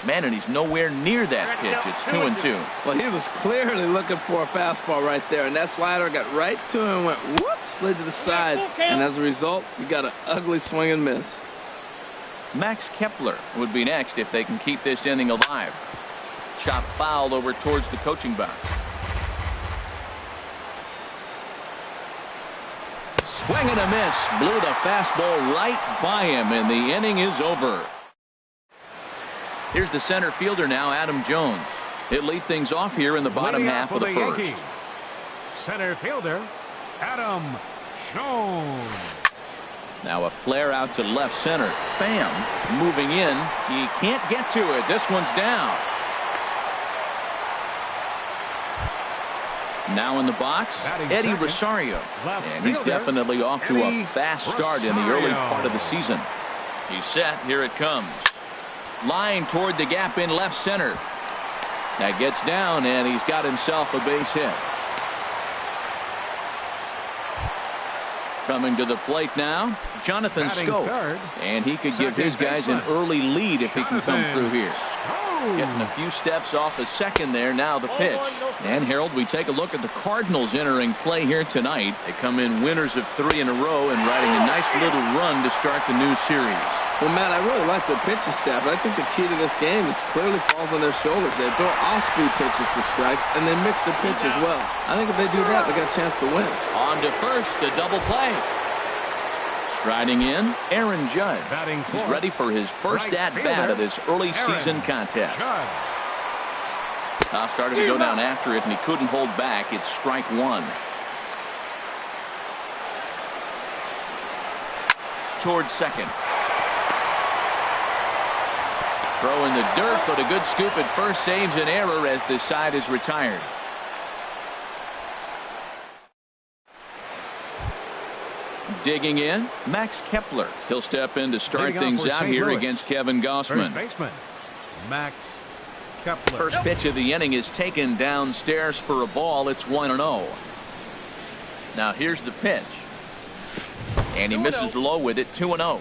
Man, and he's nowhere near that pitch. It's 2-2. Well, he was clearly looking for a fastball right there, and that slider got right to him and went whoop, slid to the side. And as a result, you got an ugly swing and miss. Max Kepler would be next if they can keep this inning alive. Chop foul over towards the coaching box. Swing and a miss. Blew the fastball right by him, and the inning is over. Here's the center fielder now, Adam Jones. He'll lead things off here in the bottom half of the first. Yankees. Center fielder, Adam Jones. Now a flare out to left center. Pham moving in. He can't get to it. This one's down. Now in the box, Eddie Rosario. And he's definitely off to a fast start in the early part of the season. He's set. Here it comes. Line toward the gap in left center. That gets down, and he's got himself a base hit. Coming to the plate now, Jonathan Scope. And he could give his guys an early lead if he can come through here. Getting a few steps off a second there. Now the pitch. And Harold, we take a look at the Cardinals entering play here tonight. They come in winners of 3 in a row and riding a nice little run to start the new series. Well, Matt, I really like their pitching staff, but I think the key to this game is clearly falls on their shoulders. They throw off-speed pitches for strikes, and they mix the pitch as well. I think if they do that, they got a chance to win. On to first, the double play. Striding in, Aaron Judge. He's ready for his first at-bat of this early season contest. Started to go down after it, and he couldn't hold back. It's strike 1. Towards second. Throw in the dirt, but a good scoop at first saves an error as this side is retired. Digging in, Max Kepler. He'll step in to start things out here against Kevin Gossman. First baseman, Max Kepler. First pitch of the inning is taken downstairs for a ball. It's 1-0. Now here's the pitch. And he misses low with it. 2-0.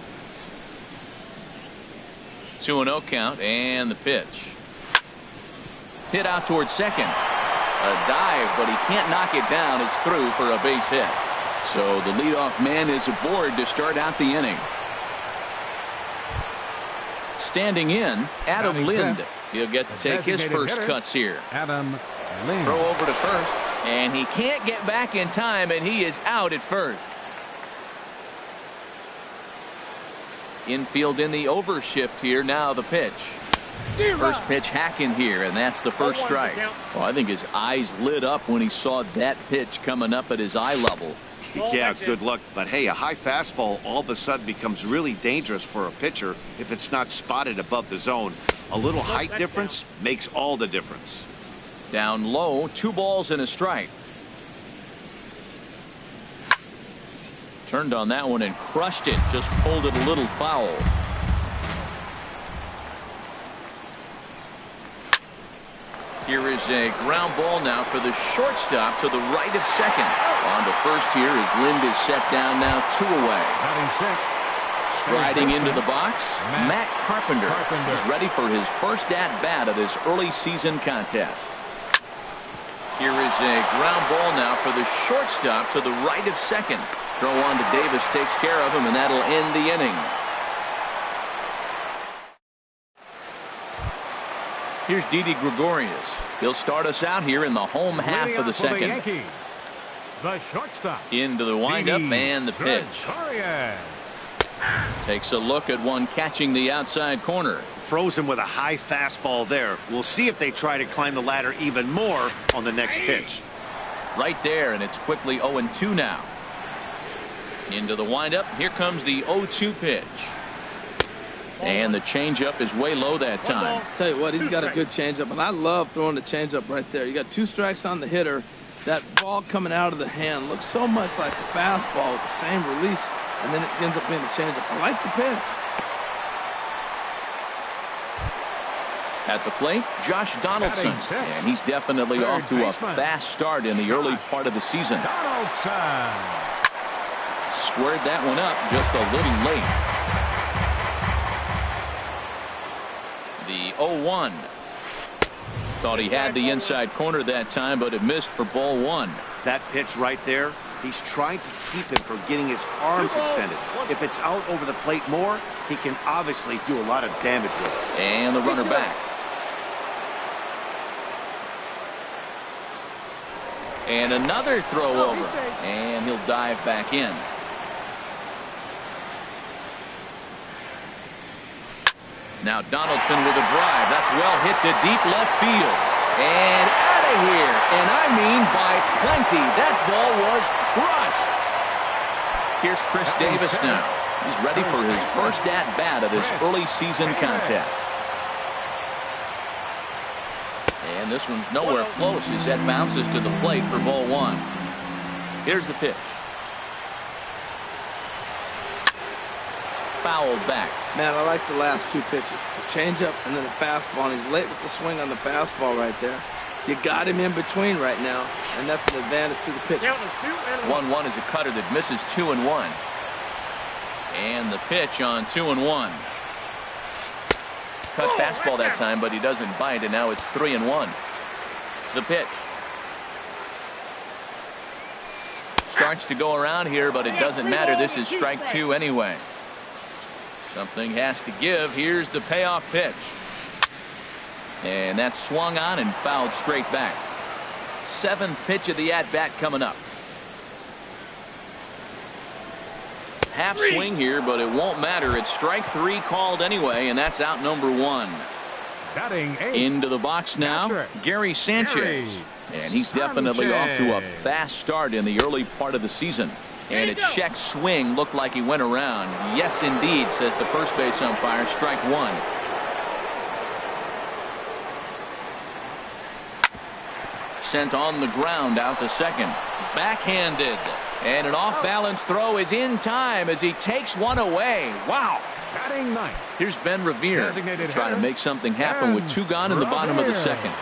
2-0 count, and the pitch. Hit out towards second. A dive, but he can't knock it down. It's through for a base hit. So the leadoff man is aboard to start out the inning. Standing in, Adam Lind. He'll get to take his first cuts here. Adam Lind. Throw over to first, and he can't get back in time, and he is out at first. Infield in the overshift here. Now the pitch. First pitch hacking here, and that's the first strike. Well, I think his eyes lit up when he saw that pitch coming up at his eye level. Yeah, good luck. But hey, a high fastball all of a sudden becomes really dangerous for a pitcher if it's not spotted above the zone. A little height difference makes all the difference. Down low, 2 balls and a strike. Turned on that one and crushed it. Just pulled it a little foul. Here is a ground ball now for the shortstop to the right of second. On to first here as Lind is set down now 2 away. Striding into the box, Matt Carpenter is ready for his first at-bat of this early season contest. Here is a ground ball now for the shortstop to the right of second. Throw on to Davis takes care of him, and that'll end the inning. Here's Didi Gregorius. He'll start us out here in the home half of the second. The shortstop. Into the windup and the pitch. Takes a look at one catching the outside corner. Frozen with a high fastball there. We'll see if they try to climb the ladder even more on the next pitch. Right there, and it's quickly 0-2 now. Into the windup. Here comes the 0-2 pitch. And the changeup is way low that time. Tell you what, he's got a good changeup, and I love throwing the changeup right there. You got 2 strikes on the hitter. That ball coming out of the hand looks so much like a fastball with the same release, and then it ends up being a changeup. I like the pitch. At the plate, Josh Donaldson, and he's definitely off to a fast start in the early part of the season. Squared that one up just a little late. The 0-1. Thought he had the inside corner that time, but it missed for ball 1. That pitch right there, he's trying to keep him from getting his arms extended. If it's out over the plate more, he can obviously do a lot of damage with it. And the runner back. And another throw over. And he'll dive back in. Now Donaldson with a drive. That's well hit to deep left field. And out of here. And I mean by plenty. That ball was crushed. Here's Chris Davis now. He's ready for his first at-bat of this early season contest. And this one's nowhere close as that bounces to the plate for ball 1. Here's the pitch. Fouled back. Man, I like the last 2 pitches. The changeup and then the fastball. And he's late with the swing on the fastball right there. You got him in between right now, and that's an advantage to the pitcher. 1-1 is a cutter that misses 2-1. And the pitch on 2-1. Cut fastball that time, but he doesn't bite, and now it's 3-1. The pitch. Starts to go around here, but it doesn't matter. This is strike 2 anyway. Something has to give. Here's the payoff pitch. And that's swung on and fouled straight back. 7th pitch of the at-bat coming up. Half swing here, but it won't matter. It's strike 3 called anyway, and that's out number 1. Into the box now, Gary Sanchez. And he's definitely off to a fast start in the early part of the season. And a check swing looked like he went around. Yes, indeed, says the first base umpire. Strike 1. Sent on the ground out to second. Backhanded. And an off-balance throw is in time as he takes one away. Wow. Here's Ben Revere trying to make something happen with 2 gone in the bottom of the second.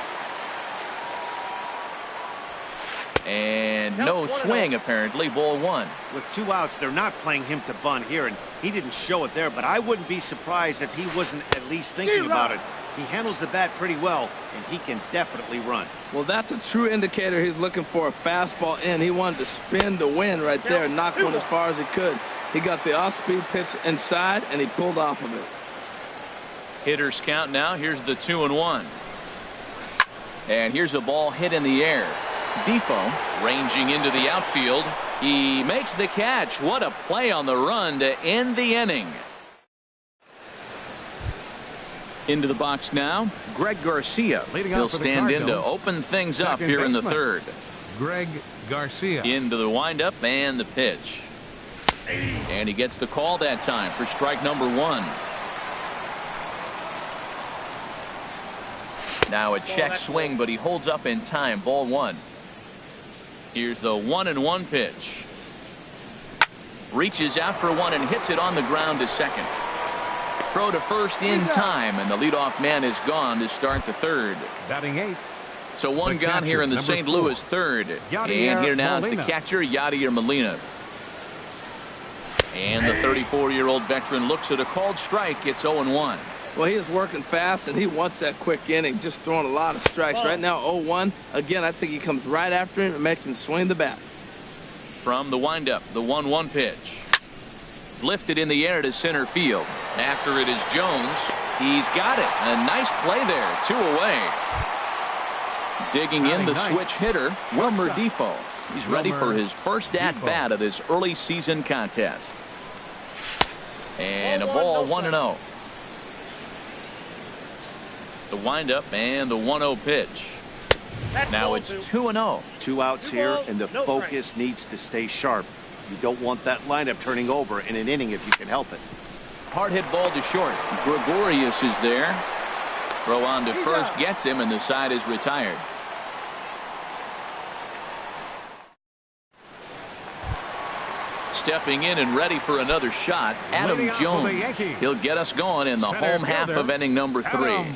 And no swing, apparently. Ball 1. With 2 outs, they're not playing him to bunt here, and he didn't show it there, but I wouldn't be surprised if he wasn't at least thinking about it. He handles the bat pretty well, and he can definitely run. Well, that's a true indicator he's looking for a fastball in. He wanted to spin the wind right there, knock one as far as he could. He got the off-speed pitch inside, and he pulled off of it. Hitters count now. Here's the 2-1. And here's a ball hit in the air. Defoe ranging into the outfield. He makes the catch. What a play on the run to end the inning. Into the box now, Greg Garcia. He'll stand in to open things up here in the third. Greg Garcia. Into the windup and the pitch. And he gets the call that time for strike number one. Now a check swing, but he holds up in time. Ball one. Here's the 1-1 pitch. Reaches out for one and hits it on the ground to second. Throw to first in time, and the leadoff man is gone to start the third. Batting eighth. So one gone here in the St. Louis third. And here now is the catcher, Yadier Molina. And the 34-year-old veteran looks at a called strike. It's 0-1. Well, he is working fast, and he wants that quick inning, just throwing a lot of strikes. Right now, 0-1. Again, I think he comes right after him and makes him swing the bat. From the windup, the 1-1 pitch. Lifted in the air to center field. After it is Jones. He's got it. A nice play there. 2 away. Digging in the switch hitter, Wilmer Defoe. He's ready for his first at-bat of this early season contest. And a ball 1-0. The windup and the 1-0 pitch. Now it's 2-0. 2 outs here, and the focus needs to stay sharp. You don't want that lineup turning over in an inning if you can help it. Hard hit ball to short. Gregorius is there. Throw on to first gets him, and the side is retired. Stepping in and ready for another shot, Adam Jones. He'll get us going in the home half of inning number 3.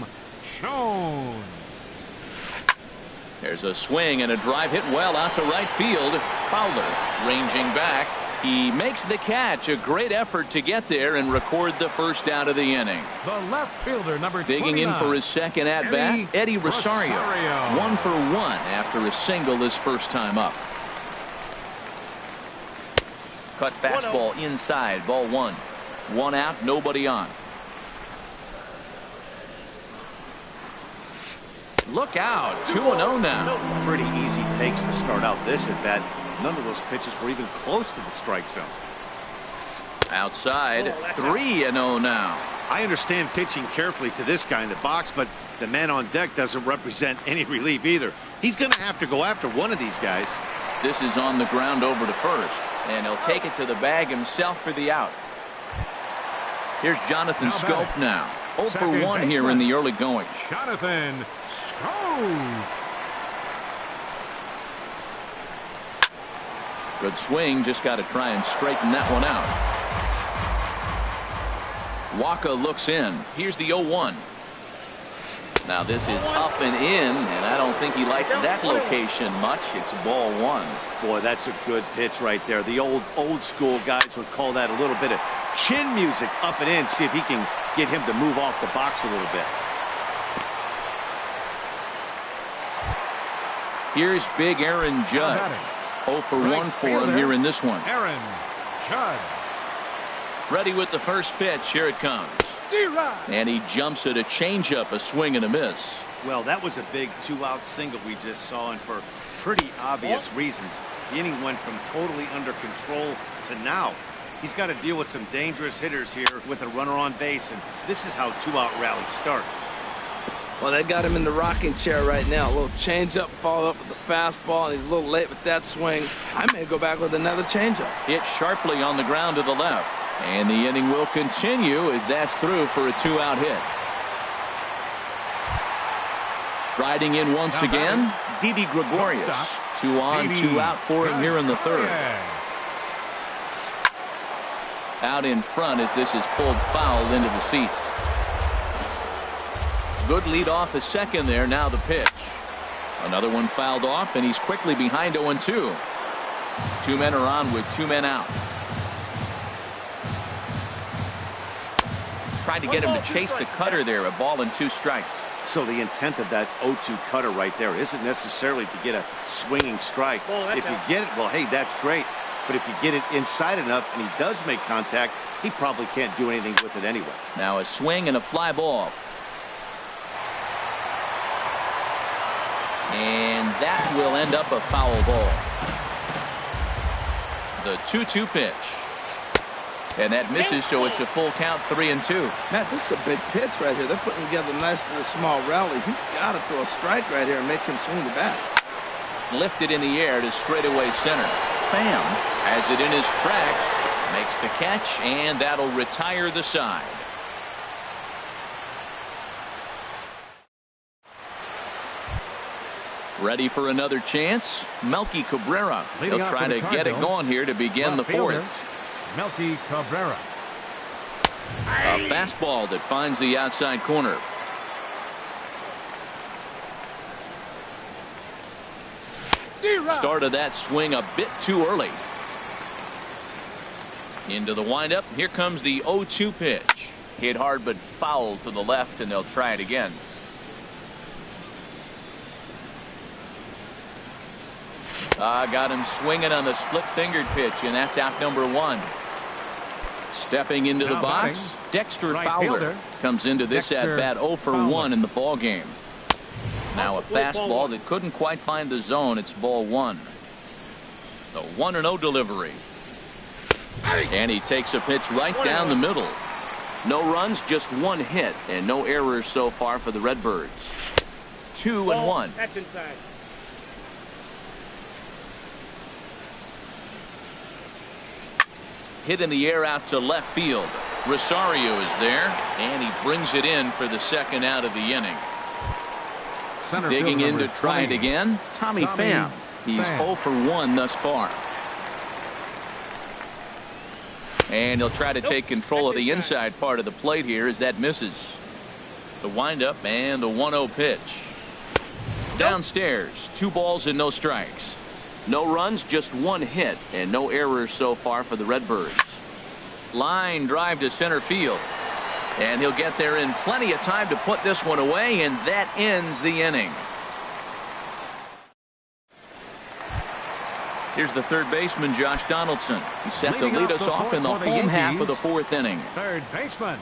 There's a swing and a drive hit well out to right field. Fowler ranging back. He makes the catch. A great effort to get there and record the first out of the inning. The left fielder, number 29. Digging in for his second at bat, Eddie Rosario. 1 for 1 after a single his first time up. Cut fastball inside. Ball 1. 1 out, nobody on. Look out. 2-0 now. Pretty easy takes to start out this at bat. None of those pitches were even close to the strike zone. Outside. 3-0 now. I understand pitching carefully to this guy in the box, but the man on deck doesn't represent any relief either. He's going to have to go after one of these guys. This is on the ground over to first, and he'll take it to the bag himself for the out. Here's Jonathan Scope now. 0 for 1 here in the early going. Jonathan Scope. Good swing, just got to try and straighten that one out. Waka looks in. Here's the 0-1. Now this is up and in, and I don't think he likes that location much. It's ball 1. Boy, that's a good pitch right there. The old school guys would call that a little bit of chin music up and in. See if he can get him to move off the box a little bit. Here's big Aaron Judd. 0 for 1 for him here in this one. Aaron Judd. Ready with the first pitch. Here it comes. And he jumps at a changeup, a swing and a miss. Well, that was a big 2-out single we just saw, and for pretty obvious reasons. The inning went from totally under control to now. He's got to deal with some dangerous hitters here with a runner on base, and this is how 2-out rallies start. Well, they got him in the rocking chair right now. A little changeup, follow up with the fastball, and he's a little late with that swing. I may go back with another changeup. Hit sharply on the ground to the left. And the inning will continue as that's through for a 2-out hit. Striding in once again, Didi Gregorius. 2 on, 2 out for him here in the third. Out in front as this is pulled foul into the seats. Good lead off a second there. Now the pitch. Another one fouled off, and he's quickly behind 0-2. 2 men are on with 2 men out. Tried to get him to chase the cutter there. A ball and 2 strikes. So the intent of that 0-2 cutter right there isn't necessarily to get a swinging strike. If you get it, well, hey, that's great. But if you get it inside enough and he does make contact, he probably can't do anything with it anyway. Now a swing and a fly ball. And that will end up a foul ball. The 2-2 pitch. And that misses, so it's a full count, 3-2. Matt, this is a big pitch right here. They're putting together a nice little small rally. He's got to throw a strike right here and make him swing the bat. Lifted in the air to straightaway center. Pham has it in his tracks, makes the catch, and that'll retire the side. Ready for another chance? Melky Cabrera. He'll try to get it going here to begin the fourth. Melky Cabrera. A fastball that finds the outside corner. Started that swing a bit too early. Into the windup. Here comes the 0-2 pitch. Hit hard but foul to the left, and they'll try it again. Got him swinging on the split-fingered pitch, and that's out number 1. Stepping into the box, Dexter Fowler comes into this at-bat 0 for 1 in the ball game. Now a fastball that couldn't quite find the zone. It's ball 1. The 1-0 delivery. And he takes a pitch right down the middle. No runs, just 1 hit, and no errors so far for the Redbirds. 2-1. That's inside. Hit in the air out to left field. Rosario is there, and he brings it in for the second out of the inning. Digging in to try it again, Tommy Pham. He's 0 for 1 thus far. And he'll try to take control of the inside part of the plate here as that misses. The windup and the 1-0 pitch. Downstairs, 2 balls and no strikes. No runs, just 1 hit, and no errors so far for the Redbirds. Line drive to center field. And he'll get there in plenty of time to put this one away, and that ends the inning. Here's the third baseman, Josh Donaldson. He's set to lead us off in the home half of the 4th inning. Third baseman,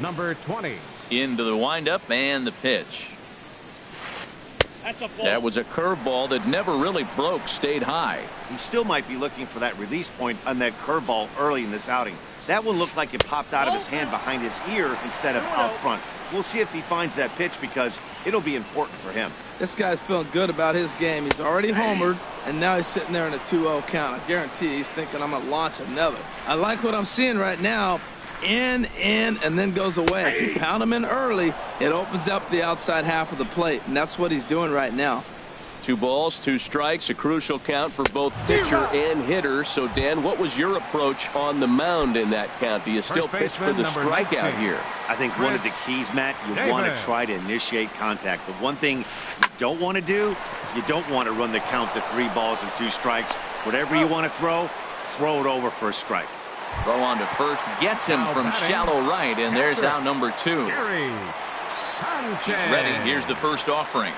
number 20. Into the windup and the pitch. That was a curveball that never really broke, stayed high. He still might be looking for that release point on that curveball early in this outing. That one looked like it popped out of his hand behind his ear instead of out front. We'll see if he finds that pitch because it'll be important for him. This guy's feeling good about his game. He's already homered, and now he's sitting there in a 2-0 count. I guarantee he's thinking, I'm going to launch another. I like what I'm seeing right now. In, and then goes away. If you pound him in early, it opens up the outside half of the plate, and that's what he's doing right now. 2 balls, 2 strikes, a crucial count for both pitcher and hitter. So, Dan, what was your approach on the mound in that count? Do you still pitch for the strikeout here? I think one of the keys, Matt, you want to try to initiate contact. The one thing you don't want to do, you don't want to run the count to 3 balls and 2 strikes. Whatever you want to throw it over for a strike. Throw on to first, gets him from shallow right, and there's out number 2. He's ready. Here's the first offering.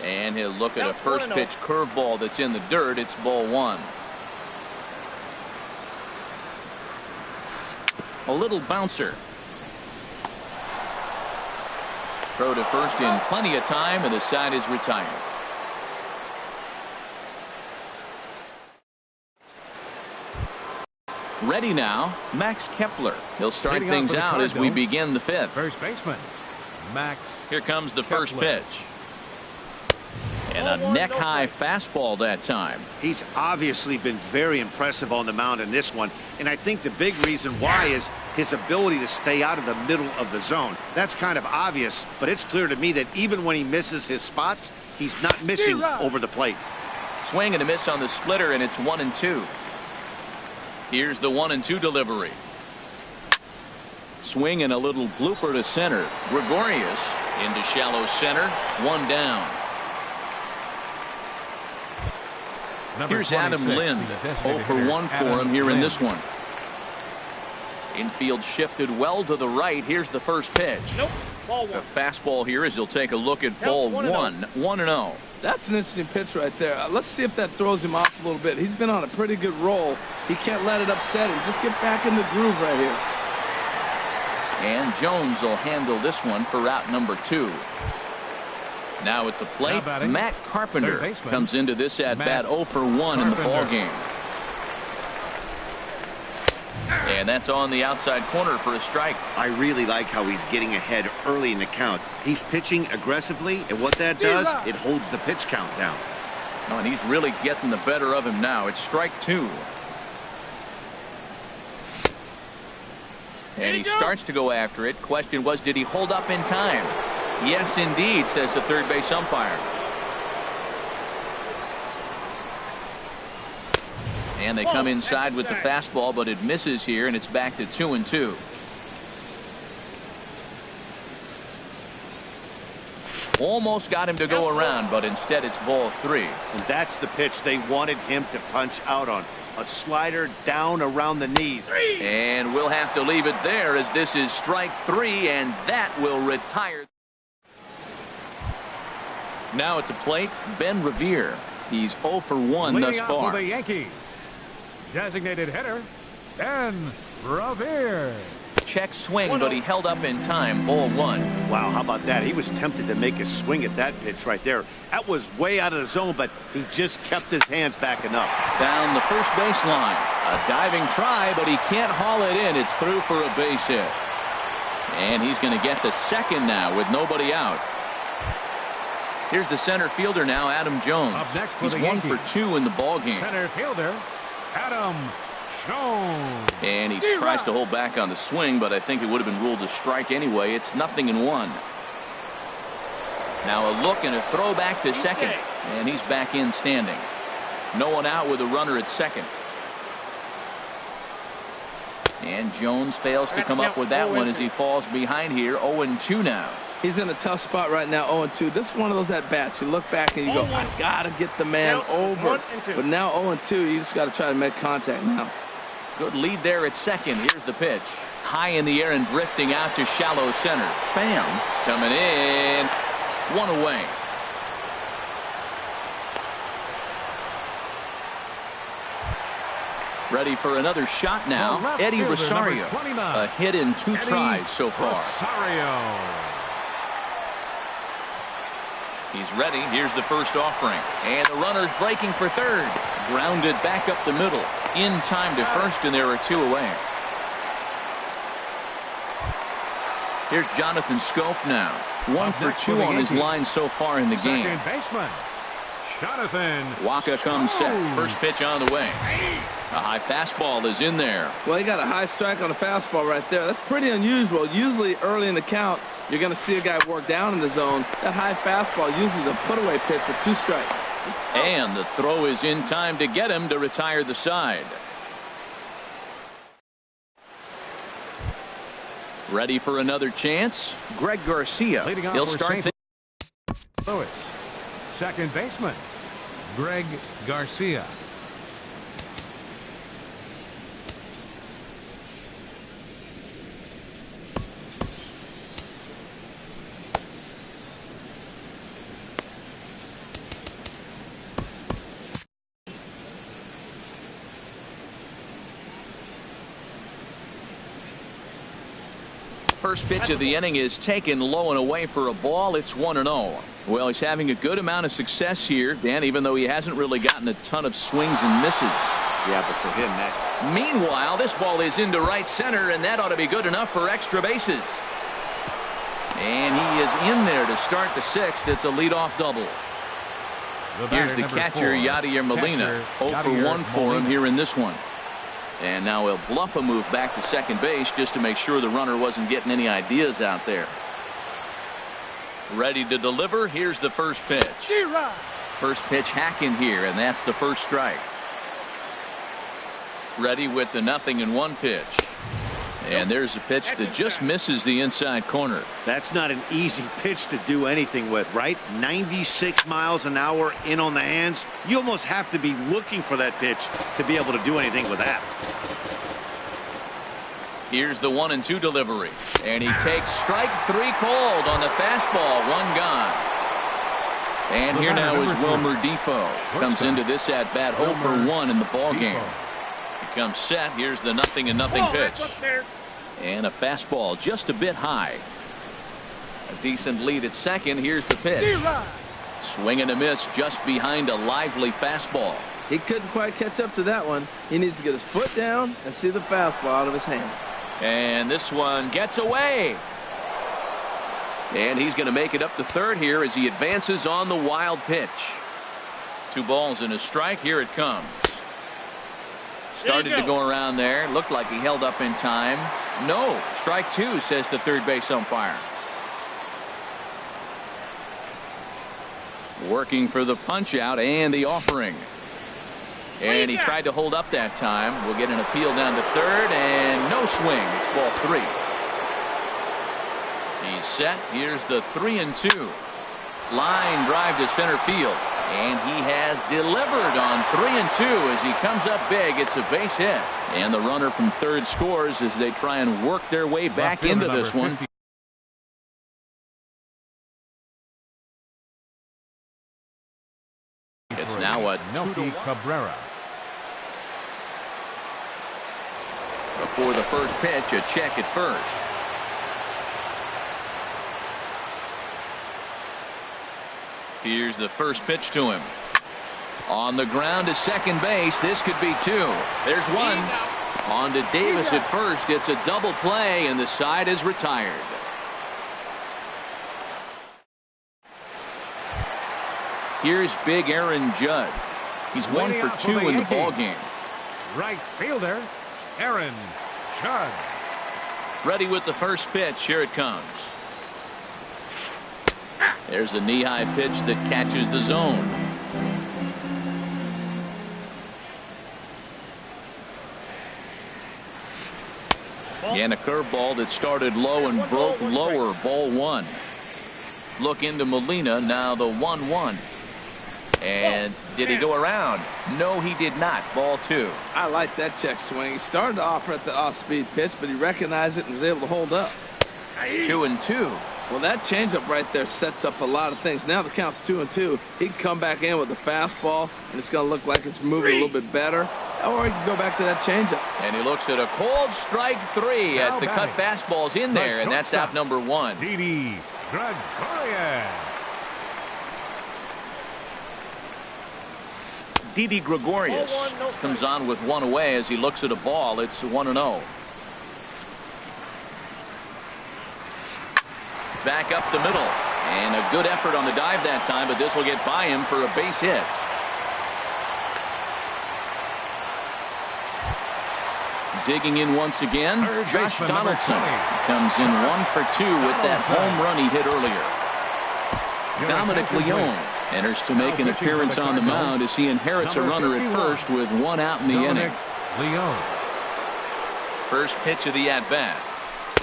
And he'll look at a first pitch curveball that's in the dirt. It's ball 1. A little bouncer. Throw to first in plenty of time, and the side is retired. Ready now, Max Kepler. He'll start things out as we begin the 5th. First baseman, Max. Here comes the first pitch. And a neck-high fastball that time. He's obviously been very impressive on the mound in this one, and I think the big reason why is his ability to stay out of the middle of the zone. That's kind of obvious, but it's clear to me that even when he misses his spots, he's not missing over the plate. Swing and a miss on the splitter, and it's 1-2. Here's the 1-2 delivery. Swing and a little blooper to center. Gregorius into shallow center. 1 down. Here's Adam Lind. 0 for 1 for him here in this one. Infield shifted well to the right. Here's the first pitch. Nope. Ball 1. The fastball here as he'll take a look at ball 1. 1-0. That's an interesting pitch right there. Let's see if that throws him off a little bit. He's been on a pretty good roll. He can't let it upset him. Just get back in the groove right here. And Jones will handle this one for out number 2. Now at the plate, Matt Carpenter comes into this at-bat 0 for 1 in the ball game. And that's on the outside corner for a strike. I really like how he's getting ahead early in the count. He's pitching aggressively, and what that does, it holds the pitch count down. Oh, and he's really getting the better of him now. It's strike 2. And he starts to go after it. Question was, did he hold up in time? Yes, indeed, says the third base umpire. And they come inside with the fastball, but it misses here, and it's back to 2-2. Almost got him to go around, but instead it's ball 3. And that's the pitch they wanted him to punch out on. A slider down around the knees. And we'll have to leave it there, as this is strike 3, and that will retire. Now at the plate, Ben Revere. He's 0 for 1 thus far. For the Yankees, designated hitter, Ben Revere. Check swing, but he held up in time. Ball 1. Wow, how about that? He was tempted to make a swing at that pitch right there. That was way out of the zone, but he just kept his hands back enough. Down the first baseline. A diving try, but he can't haul it in. It's through for a base hit. And he's going to get to second now with nobody out. Here's the center fielder now, Adam Jones. Up next for He's the 1 Yankees, for 2 in the ballgame. center fielder, Adam Jones. And he tries to hold back on the swing, but I think it would have been ruled a strike anyway. It's 0-1. Now a look and a throw back to second. And he's back in standing. No one out with a runner at second. And Jones fails to come up with that one as he falls behind here. 0-2 now. He's in a tough spot right now, 0-2. This is one of those at-bats. You look back and you go, I got to get the man over. But now 0-2, you just got to try to make contact now. Good lead there at second. Here's the pitch. High in the air and drifting out to shallow center. Pham coming in. 1 away. Ready for another shot now. Eddie Rosario. A hit in 2 tries so far. Rosario. He's ready. Here's the first offering. And the runner's breaking for third. Grounded back up the middle. In time to first, and there are 2 away. Here's Jonathan Scope now. 1 for 2 on his line so far in the game. Second baseman, Jonathan Waka comes set. First pitch on the way. A high fastball is in there. Well, he got a high strike on a fastball right there. That's pretty unusual. Usually early in the count, you're going to see a guy work down in the zone. That high fastball uses a put-away pitch for 2 strikes. And the throw is in time to get him to retire the side. Ready for another chance? Greg Garcia. He'll start. Louis, second baseman, Greg Garcia. First pitch of the inning is taken low and away for a ball. It's 1-0. Well, he's having a good amount of success here, Dan, even though he hasn't really gotten a ton of swings and misses. Yeah, but for him, that. Meanwhile, this ball is into right center, and that ought to be good enough for extra bases. And he is in there to start the 6th. It's a leadoff double. Here's the catcher, Yadier Molina. 0 for 1 for him here in this one. And now he'll bluff a move back to second base just to make sure the runner wasn't getting any ideas out there. Ready to deliver. Here's the first pitch. First pitch hacking here, and that's the first strike. Ready with the 0-1 pitch. And there's a pitch that just misses the inside corner. That's not an easy pitch to do anything with, right? 96 miles an hour in on the hands. You almost have to be looking for that pitch to be able to do anything with that. Here's the 1-2 delivery. And he takes strike 3 called on the fastball. 1 gone. And here now is Wilmer Defoe. Comes into this at bat 0 for 1 in the ball game. He comes set. Here's the 0-0 pitch. And a fastball just a bit high. A decent lead at second. Here's the pitch. Swing and a miss just behind a lively fastball. He couldn't quite catch up to that one. He needs to get his foot down and see the fastball out of his hand. And this one gets away. And he's going to make it up to third here as he advances on the wild pitch. 2 balls and a strike. Here it comes. Started to go around there. Looked like he held up in time. No. Strike 2, says the third base umpire. Working for the punch out and the offering. And he tried to hold up that time. We'll get an appeal down to third and no swing. It's ball 3. He's set. Here's the 3-2. Line drive to center field. And he has delivered on 3-2 as he comes up big. It's a base hit. And the runner from third scores as they try and work their way back into this one. It's now a Melky Cabrera. Before the first pitch, a check at first. Here's the first pitch to him. On the ground to second base. This could be 2. There's 1. On to Davis at first. It's a double play, and the side is retired. Here's big Aaron Judd. He's 1 for 2 in the ballgame. Right fielder, Aaron Judd. Ready with the first pitch. Here it comes. There's a knee-high pitch that catches the zone. And a curveball that started low and broke lower. Ball 1. Look into Molina. Now the 1-1. And did he go around? No, he did not. Ball 2. I like that check swing. He started off at the off-speed pitch, but he recognized it and was able to hold up. 2-2. Well, that changeup right there sets up a lot of things. Now the count's 2-2. He can come back in with the fastball, and it's going to look like it's moving a little bit better. Or he can go back to that changeup. And he looks at a cold strike 3 as the cut fastball's in there, and that's out number 1. Didi Gregorius. Didi Gregorius comes on with 1 away as he looks at a ball. It's 1-0. Back up the middle. And a good effort on the dive that time, but this will get by him for a base hit. Digging in once again, Josh Donaldson comes in 1 for 2 with that home run he hit earlier. Dominic Leone enters to make an appearance on the mound as he inherits a runner at first with 1 out in the inning. First pitch of the at-bat.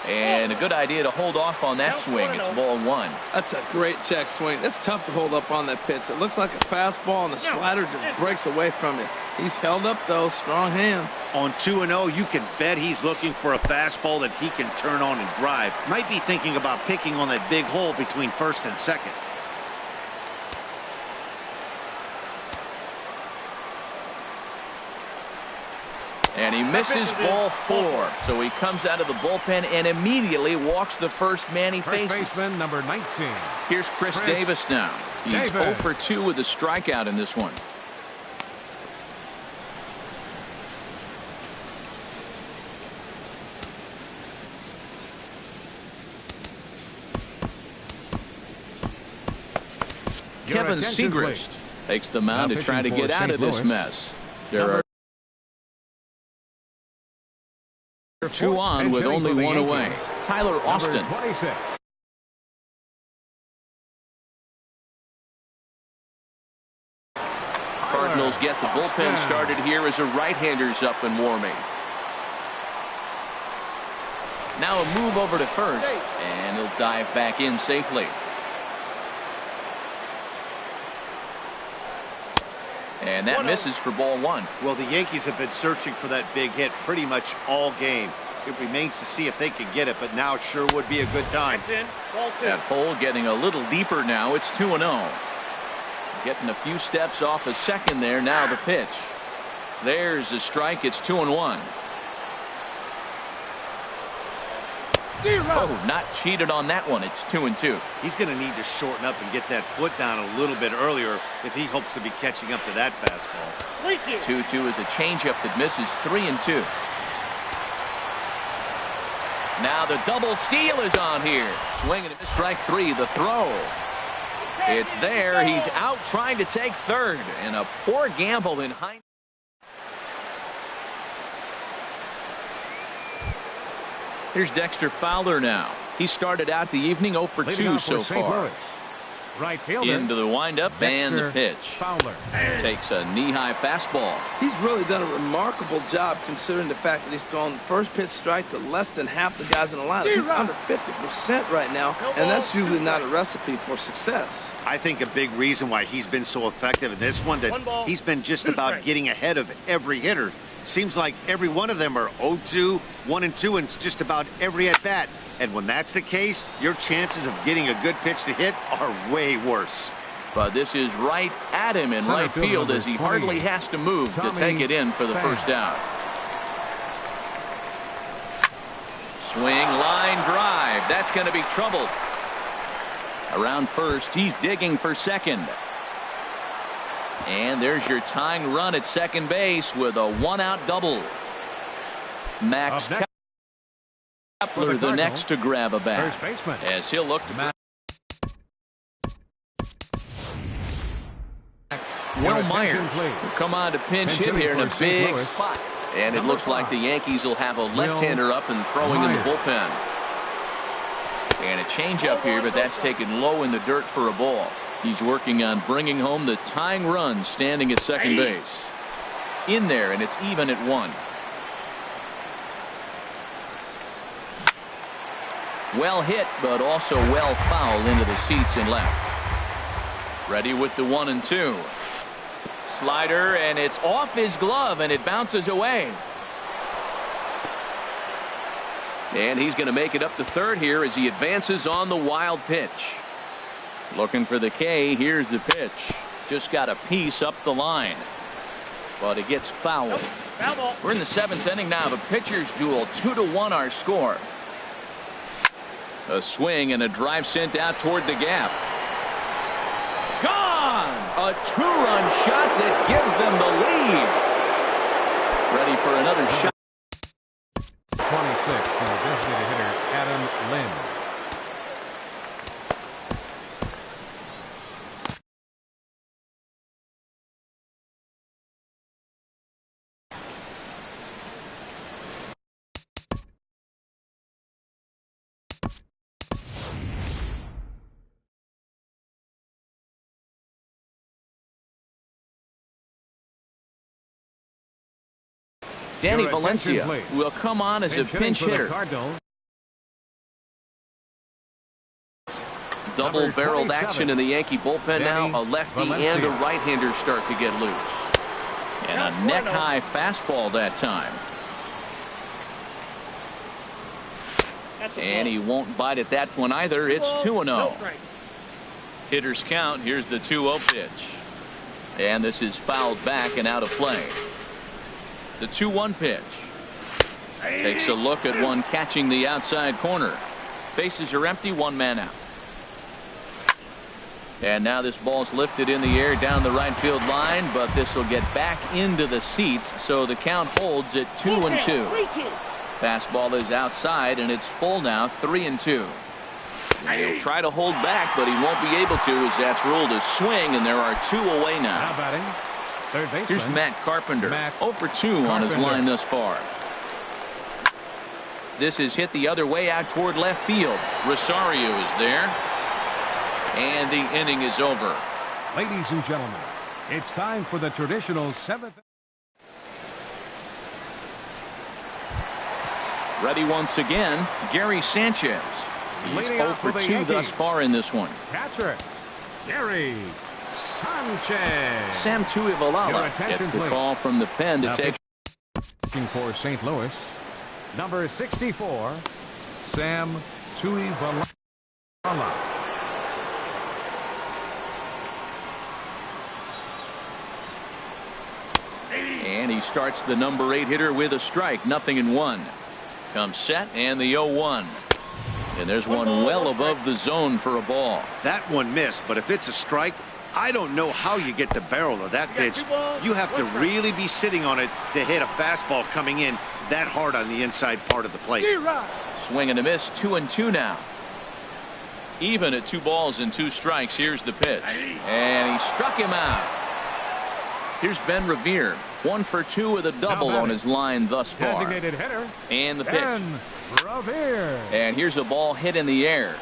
And a good idea to hold off on that swing. It's ball 1. That's a great check swing. It's tough to hold up on that pitch. It looks like a fastball, and the slider just breaks away from it. He's held up, though. Strong hands. On 2-0, you can bet he's looking for a fastball that he can turn on and drive. Might be thinking about picking on that big hole between first and second. And he misses ball 4. So he comes out of the bullpen and immediately walks the first man he faces. First baseman, number 19. Here's Chris Davis now. He's 0 for 2 with a strikeout in this one. Kevin Segrist takes the mound to try to get out of this mess. There are 2 on with only 1 away. Tyler Austin. Cardinals get the bullpen started here as a right-hander's up and warming. Now a move over to first, and he'll dive back in safely. And that misses for ball 1. Well, the Yankees have been searching for that big hit pretty much all game. It remains to see if they can get it, but now it sure would be a good time. That hole getting a little deeper now. It's 2-0. Getting a few steps off a second there. Now the pitch. There's a strike. It's 2-1. Oh, not cheated on that one. It's 2-2. He's going to need to shorten up and get that foot down a little bit earlier if he hopes to be catching up to that fastball. 2-2 is a changeup that misses. 3-2. Now the double steal is on here. Swinging at strike three. The throw. It's there. He's out trying to take third. And a poor gamble in hindsight. Here's Dexter Fowler now. He started out the evening 0 for 2 so far. Right fielder. Into the windup and the pitch. Fowler Takes a knee-high fastball. He's really done a remarkable job considering the fact that he's thrown the first pitch strike to less than half the guys in the lineup. He's under 50% right now, and that's usually not a recipe for success. I think a big reason why he's been so effective in this one that he's been just about getting ahead of every hitter. Seems like every one of them are 0-2, 1-2, and it's just about every at-bat. And when that's the case, your chances of getting a good pitch to hit are way worse. But this is right at him in right field as he hardly has to move to take it in for the first out. Swing, line drive. That's going to be trouble. Around first, he's digging for second. And there's your tying run at second base with a one-out double. Max Kepler the next to grab a bat as he'll look to Will Myers will come on to pinch hit here in a big spot. And it looks like the Yankees will have a left-hander up and throwing in the bullpen. And a changeup here, but that's taken low in the dirt for a ball. He's working on bringing home the tying run standing at second base. In there, and it's even at 1. Well hit, but also well fouled into the seats and left. Ready with the 1-2. Slider, and it's off his glove, and it bounces away. And he's going to make it up to third here as he advances on the wild pitch. Looking for the K. Here's the pitch. Just got a piece up the line. But it gets fouled. We're in the 7th inning now. The pitcher's duel. 2-1 our score. A swing and a drive sent out toward the gap. Gone! A 2-run shot that gives them the lead. Ready for another shot. 26, the designated hitter, Adam Lynn. Danny Valencia will come on as a pinch hitter. Double-barreled action in the Yankee bullpen now. A lefty and a right-hander start to get loose. And a neck-high fastball that time. And he won't bite at that one either. It's 2-0. Hitters count. Here's the 2-0 pitch. And this is fouled back and out of play. The 2-1 pitch. Takes a look at one catching the outside corner. Bases are empty, 1 man out. And now this ball's lifted in the air down the right field line, but this will get back into the seats, so the count holds at 2-2. Fastball is outside, and it's full now, 3-2. He'll try to hold back, but he won't be able to, as that's ruled a swing, and there are 2 away now. Now batting, third baseman. Here's Matt Carpenter. 0 for 2 on his line thus far. This is hit the other way out toward left field. Rosario is there. And the inning is over. Ladies and gentlemen, it's time for the traditional 7th. Ready once again, Gary Sanchez. He's 0 for 2 thus far in this one. Catcher, Gary Sanchez. Sam Tuivalala gets the call from the pen to take. For St. Louis, number 64, Sam Tuivalala. And he starts the number 8 hitter with a strike. 0-1. Comes set and the 0-1. And there's one well above the zone for a ball. That one missed, but if it's a strike, I don't know how you get the barrel of that pitch. You have to really be sitting on it to hit a fastball coming in that hard on the inside part of the plate. Swing and a miss, 2-2 now. Even at 2 balls and 2 strikes. Here's the pitch. And he struck him out. Here's Ben Revere. 1 for 2 with a double on his line thus far. Designated hitter. And the pitch. Ben Revere. And here's a ball hit in the air.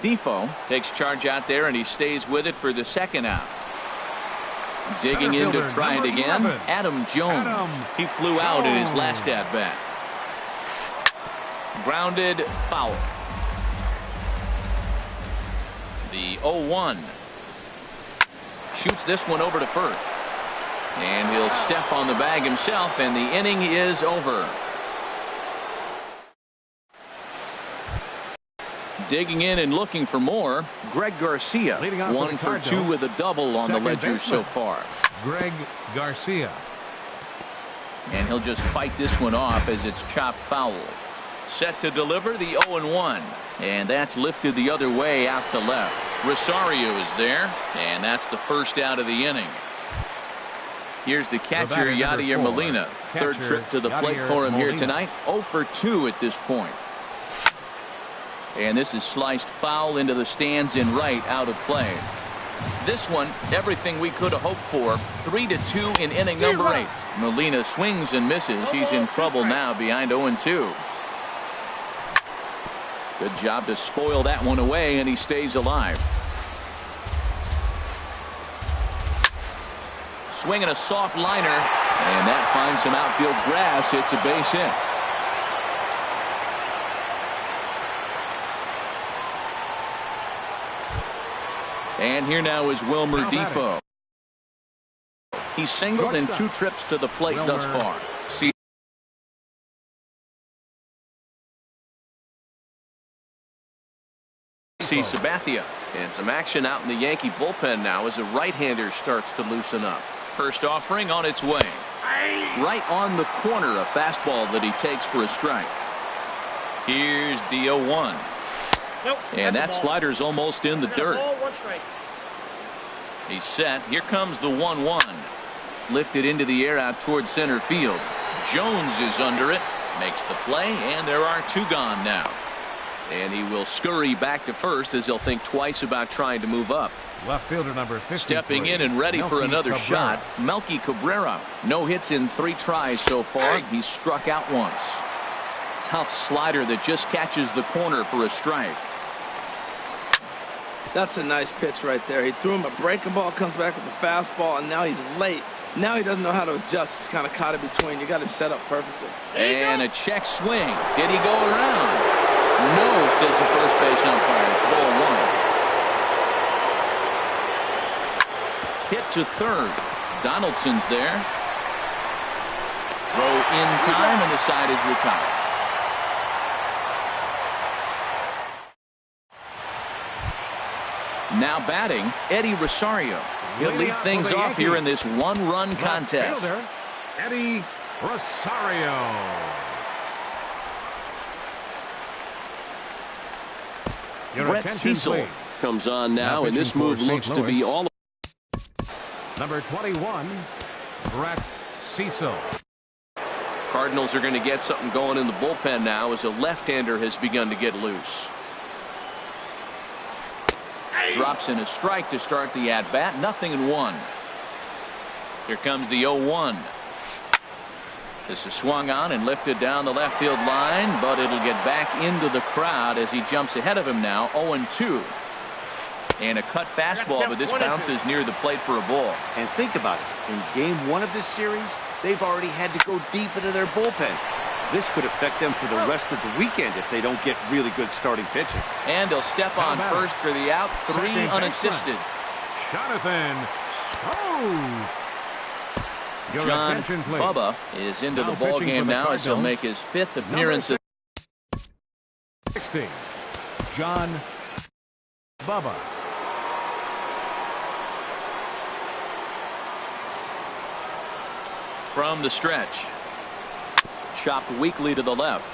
Defoe takes charge out there, and he stays with it for the 2nd out. Digging in to try it again, Adam Jones. He flew out in his last at-bat. Grounded foul. The 0-1. Shoots this one over to first. And he'll step on the bag himself, and the inning is over. Digging in and looking for more, Greg Garcia. 1 for 2 with a double on the ledger so far. Greg Garcia. And he'll just fight this one off as it's chopped foul. Set to deliver the 0-1. And that's lifted the other way out to left. Rosario is there, and that's the first out of the inning. Here's the catcher, Yadier Molina. Third trip to the plate for him here tonight. 0 for 2 at this point. And this is sliced foul into the stands in right, out of play. This one, everything we could have hoped for. 3-2 in inning number 8. Molina swings and misses. He's in trouble now behind 0-2. Good job to spoil that one away, and he stays alive. Swinging a soft liner, and that finds some outfield grass. It's a base hit. And here now is Wilmer Defoe. He's singled in 2 trips to the plate thus far. See Sabathia. And some action out in the Yankee bullpen now as a right-hander starts to loosen up. First offering on its way. Right on the corner, a fastball that he takes for a strike. Here's the 0-1. And that slider's almost in the dirt. He's set. Here comes the 1-1. Lifted into the air out towards center field. Jones is under it. Makes the play, and there are 2 gone now. And he will scurry back to first as he'll think twice about trying to move up. Left fielder number 53. Stepping in and ready for another shot, Melky Cabrera. No hits in 3 tries so far. He's struck out once. Tough slider that just catches the corner for a strike. That's a nice pitch right there. He threw him a breaking ball, comes back with the fastball, and now he's late. Now he doesn't know how to adjust. He's kind of caught in between. You got him set up perfectly. And a check swing. Did he go around? No, says the first base umpire. It's ball 1. Hit to third. Donaldson's there. Throw in time, and the side is retired. Now batting, Eddie Rosario. He'll lead things off here in this 1-run contest. Fielder, Eddie Rosario. Brett Cecil comes on now, and this move looks to be all. Number 21, Brett Cecil. Cardinals are going to get something going in the bullpen now as a left-hander has begun to get loose. Drops in a strike to start the at-bat. 0-1. Here comes the 0-1. This is swung on and lifted down the left field line, but it'll get back into the crowd as he jumps ahead of him now. 0-2. And a cut fastball, but this bounces near the plate for a ball. And think about it. In game 1 of this series, they've already had to go deep into their bullpen. This could affect them for the rest of the weekend if they don't get really good starting pitching. And he'll step on first for the out. 3 unassisted. Jonathan Schoen. John Bubba is into the ball game now as he'll make his 5th appearance. 60. John Bubba. From the stretch. Chopped weakly to the left.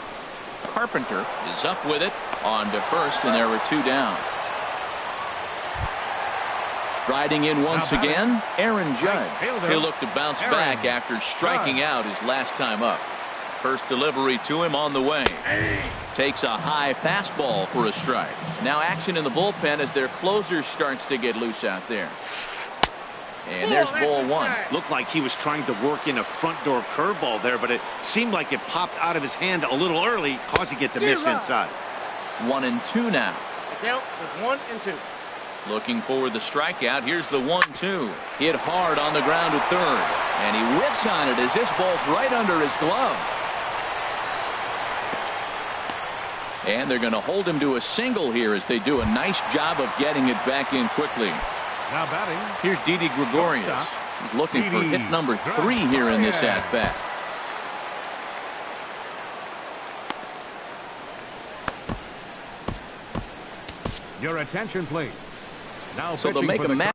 Carpenter is up with it on to first, and there were 2 down. Striding in once again, Aaron Judge. He'll look to bounce back after striking out his last time up. First delivery to him on the way. Takes a high fastball for a strike. Now action in the bullpen as their closer starts to get loose out there. And there's ball 1. Looked like he was trying to work in a front door curveball there, but it seemed like it popped out of his hand a little early, causing it to miss inside. 1-2 now. The count is 1-2. Looking for the strikeout. Here's the 1-2. Hit hard on the ground to third. And he whiffs on it as this ball's right under his glove. And they're going to hold him to a single here as they do a nice job of getting it back in quickly. Now batting. Here's Didi Gregorius. He's looking for hit number 3 here in this at-bat. Your attention, please. Now so they'll make a match.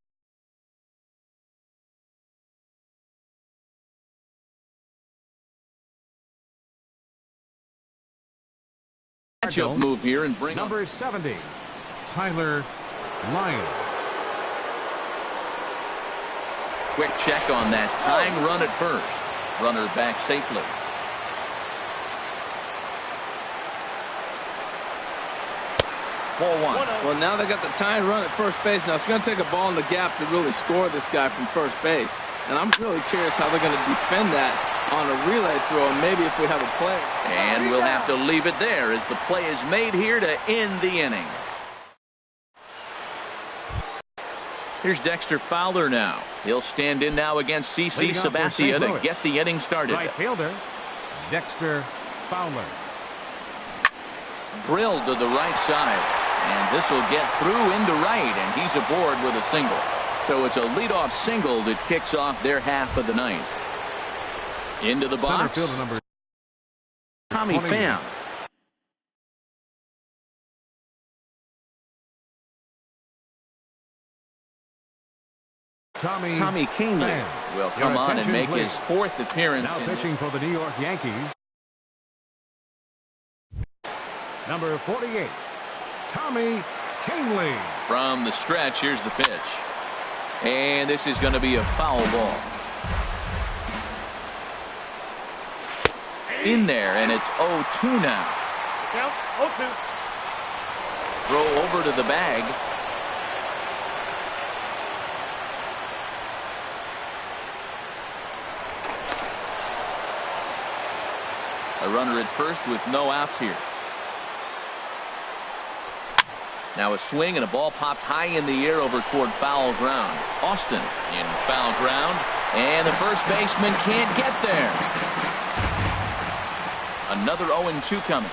Matchup move here and bring number 70, Tyler Lyon. Quick check on that tying run at first. Runner back safely. Ball 1. Well, now they got the tying run at first base. Now it's going to take a ball in the gap to really score this guy from first base. And I'm really curious how they're going to defend that on a relay throw, and maybe if we have a play. And we'll have to leave it there as the play is made here to end the inning. Here's Dexter Fowler now. He'll stand in now against CC Sabathia to get the inning started. Right fielder, Dexter Fowler. Drilled to the right side. And this will get through into right, and he's aboard with a single. So it's a leadoff single that kicks off their half of the ninth. Into the box, number Tommy Pham. Tommy Kahnle will come on and make his 4th appearance. Now pitching for the New York Yankees. Number 48, Tommy Kahnle. From the stretch, here's the pitch. And this is going to be a foul ball. In there, and it's 0-2 now. Count 0-2. Throw over to the bag. A runner at first with no outs here. Now a swing and a ball popped high in the air over toward foul ground. Austin in foul ground, and the first baseman can't get there. Another 0-2 coming.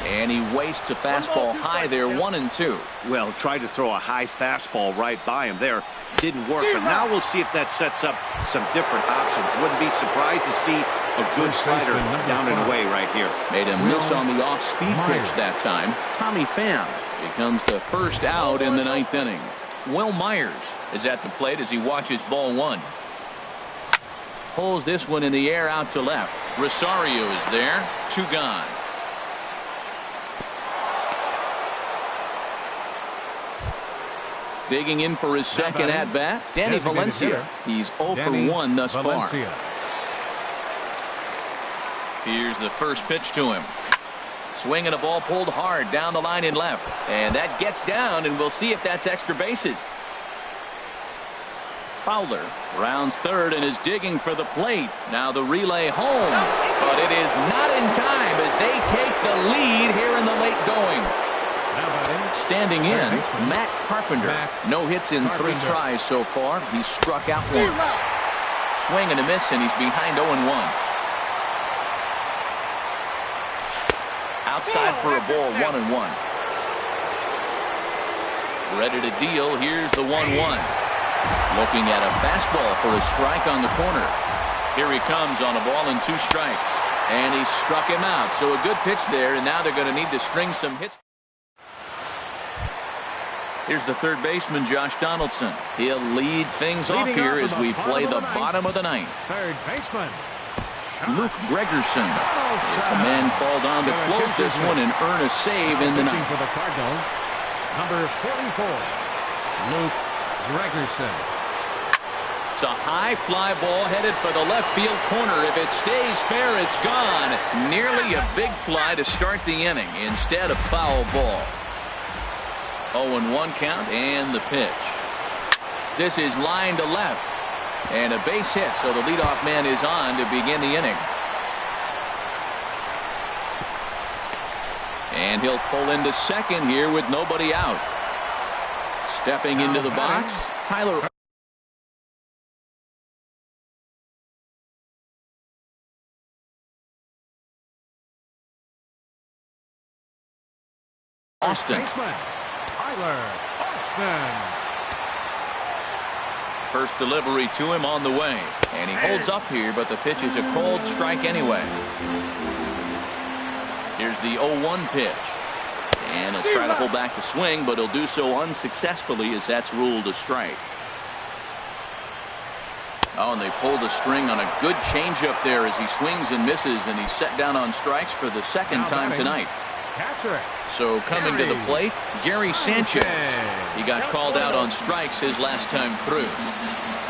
And he wastes a fastball high there, 1-2. Well, tried to throw a high fastball right by him there. Didn't work, but now we'll see if that sets up some different options. Wouldn't be surprised to see a good slider down and away right here. Made a miss on the off-speed pitch that time. Tommy Pham becomes the first out in the 9th inning. Will Myers is at the plate as he watches ball 1. Pulls this one in the air out to left. Rosario is there. 2 gone. Digging in for his second at-bat, Danny Valencia. He's 0 for 1 thus far. Here's the first pitch to him. Swing and a ball pulled hard down the line in left. And that gets down, and we'll see if that's extra bases. Fowler rounds third and is digging for the plate. Now the relay home. But it is not in time as they take the lead here in the late going. Standing in, Matt Carpenter. No hits in 3 tries so far. He's struck out once. Swing and a miss, and he's behind 0-1. Outside for a ball, 1-1. Ready to deal. Here's the 1-1. Looking at a fastball for a strike on the corner. Here he comes on a ball and 2 strikes. And he struck him out. So a good pitch there, and now they're going to need to string some hits. Here's the third baseman, Josh Donaldson. He'll lead things off here as we play the bottom of the 9th. Third baseman, Luke Gregerson. The man called on to close this one and earn a save in the ninth. For the Cardinals, number 44, Luke Gregerson. It's a high fly ball headed for the left field corner. If it stays fair, it's gone. Nearly a big fly to start the inning instead of foul ball. 0-1 count and the pitch. This is line to left. And a base hit, so the leadoff man is on to begin the inning. And he'll pull into second here with nobody out. Stepping into the box, Tyler Austin. Tyler Austin. First delivery to him on the way. And he holds up here, but the pitch is a cold strike anyway. Here's the 0-1 pitch. And he'll try to hold back the swing, but he'll do so unsuccessfully as that's ruled a strike. Oh, and they pulled a string on a good changeup there as he swings and misses, and he's set down on strikes for the second time tonight. So coming to the plate, Gary Sanchez. He got called out on strikes his last time through.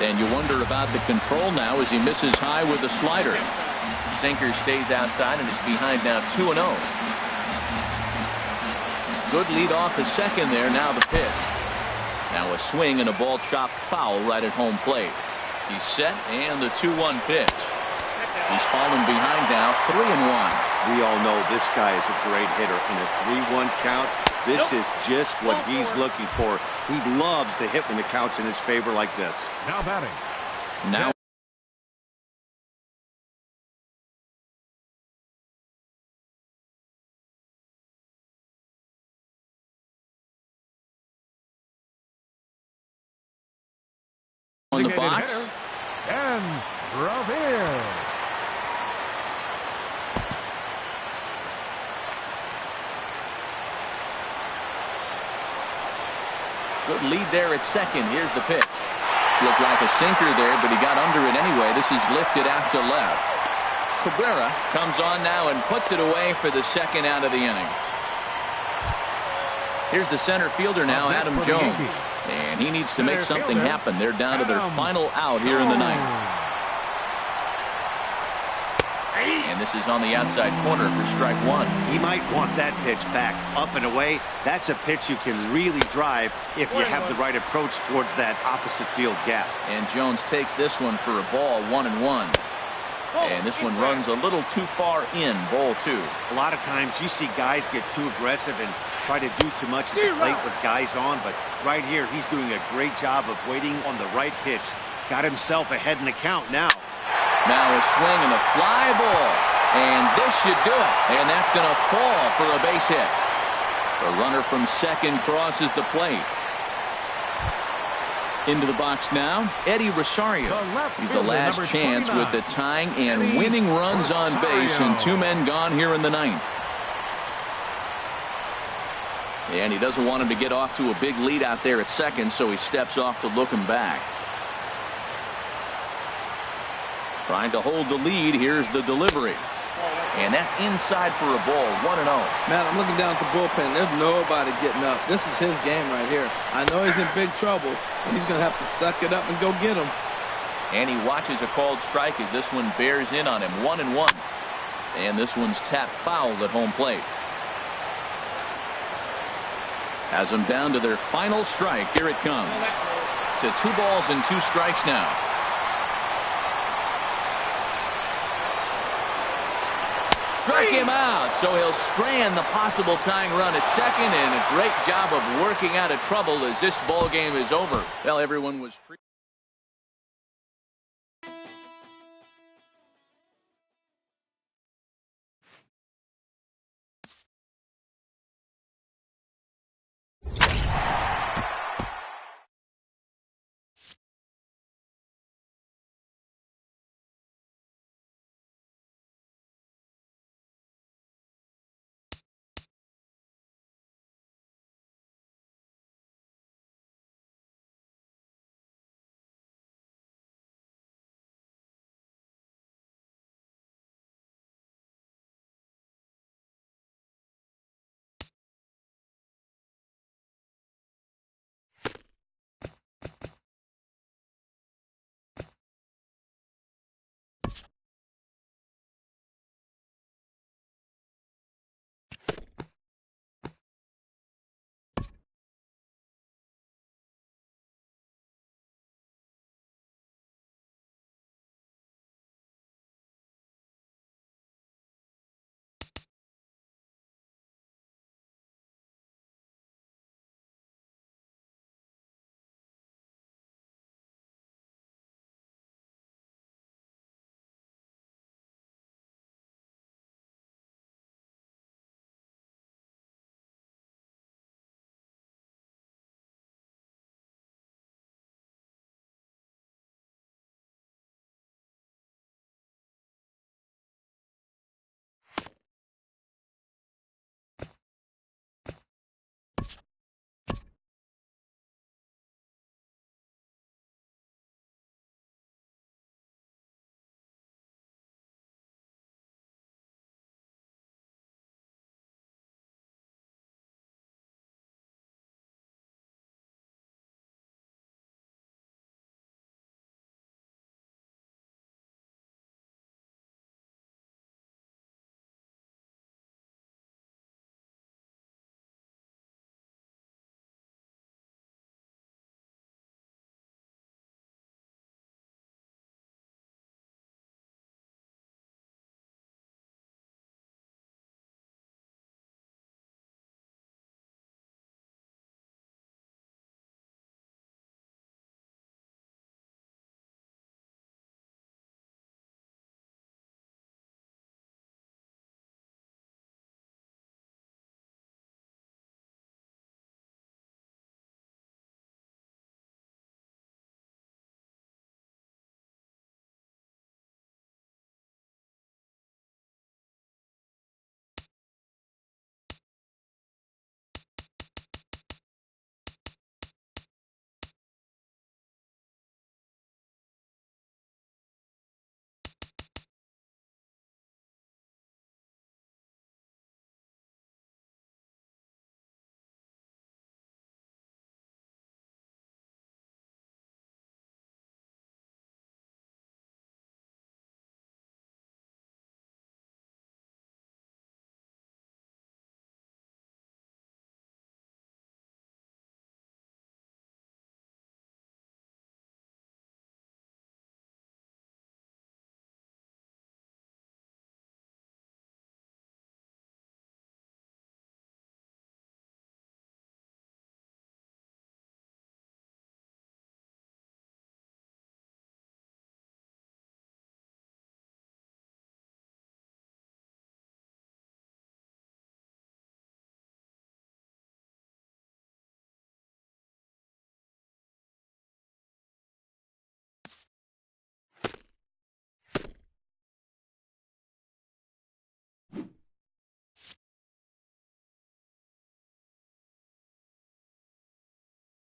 And you wonder about the control now as he misses high with the slider. Sinker stays outside and is behind now 2-0. Good lead off the second there. Now the pitch. Now a swing and a ball chopped foul right at home plate. He's set and the 2-1 pitch. He's fallen behind now 3-1. We all know this guy is a great hitter. In a 3-1 count, this is just what he's looking for. He loves to hit when the count's in his favor like this. Now batting. Now on the box. And Revere. Good lead there at second. Here's the pitch. Looked like a sinker there, but he got under it anyway. This is lifted out to left. Cabrera comes on now and puts it away for the second out of the inning. Here's the center fielder now, Adam Jones. And he needs to make something happen. They're down to their final out here in the ninth. And this is on the outside corner for strike one. He might want that pitch back up and away. That's a pitch you can really drive if you have the right approach towards that opposite field gap. And Jones takes this one for a ball, 1-1. And this one runs a little too far in, ball two. A lot of times you see guys get too aggressive and try to do too much at the plate with guys on, but right here he's doing a great job of waiting on the right pitch. Got himself ahead in the count now. Now a swing and a fly ball. And this should do it. And that's going to fall for a base hit. The runner from second crosses the plate. Into the box now, Eddie Rosario. He's the last chance with the tying and winning runs on base, and two men gone here in the ninth. And he doesn't want him to get off to a big lead out there at second, so he steps off to look him back. Trying to hold the lead. Here's the delivery. And that's inside for a ball, 1-0. Man, I'm looking down at the bullpen. There's nobody getting up. This is his game right here. I know he's in big trouble, but he's going to have to suck it up and go get him. And he watches a called strike as this one bears in on him, 1-1. And this one's tapped foul at home plate. Has them down to their final strike. Here it comes. To 2 balls and 2 strikes now. Strike him out, so he'll strand the possible tying run at second, and a great job of working out of trouble as this ball game is over. Well, everyone was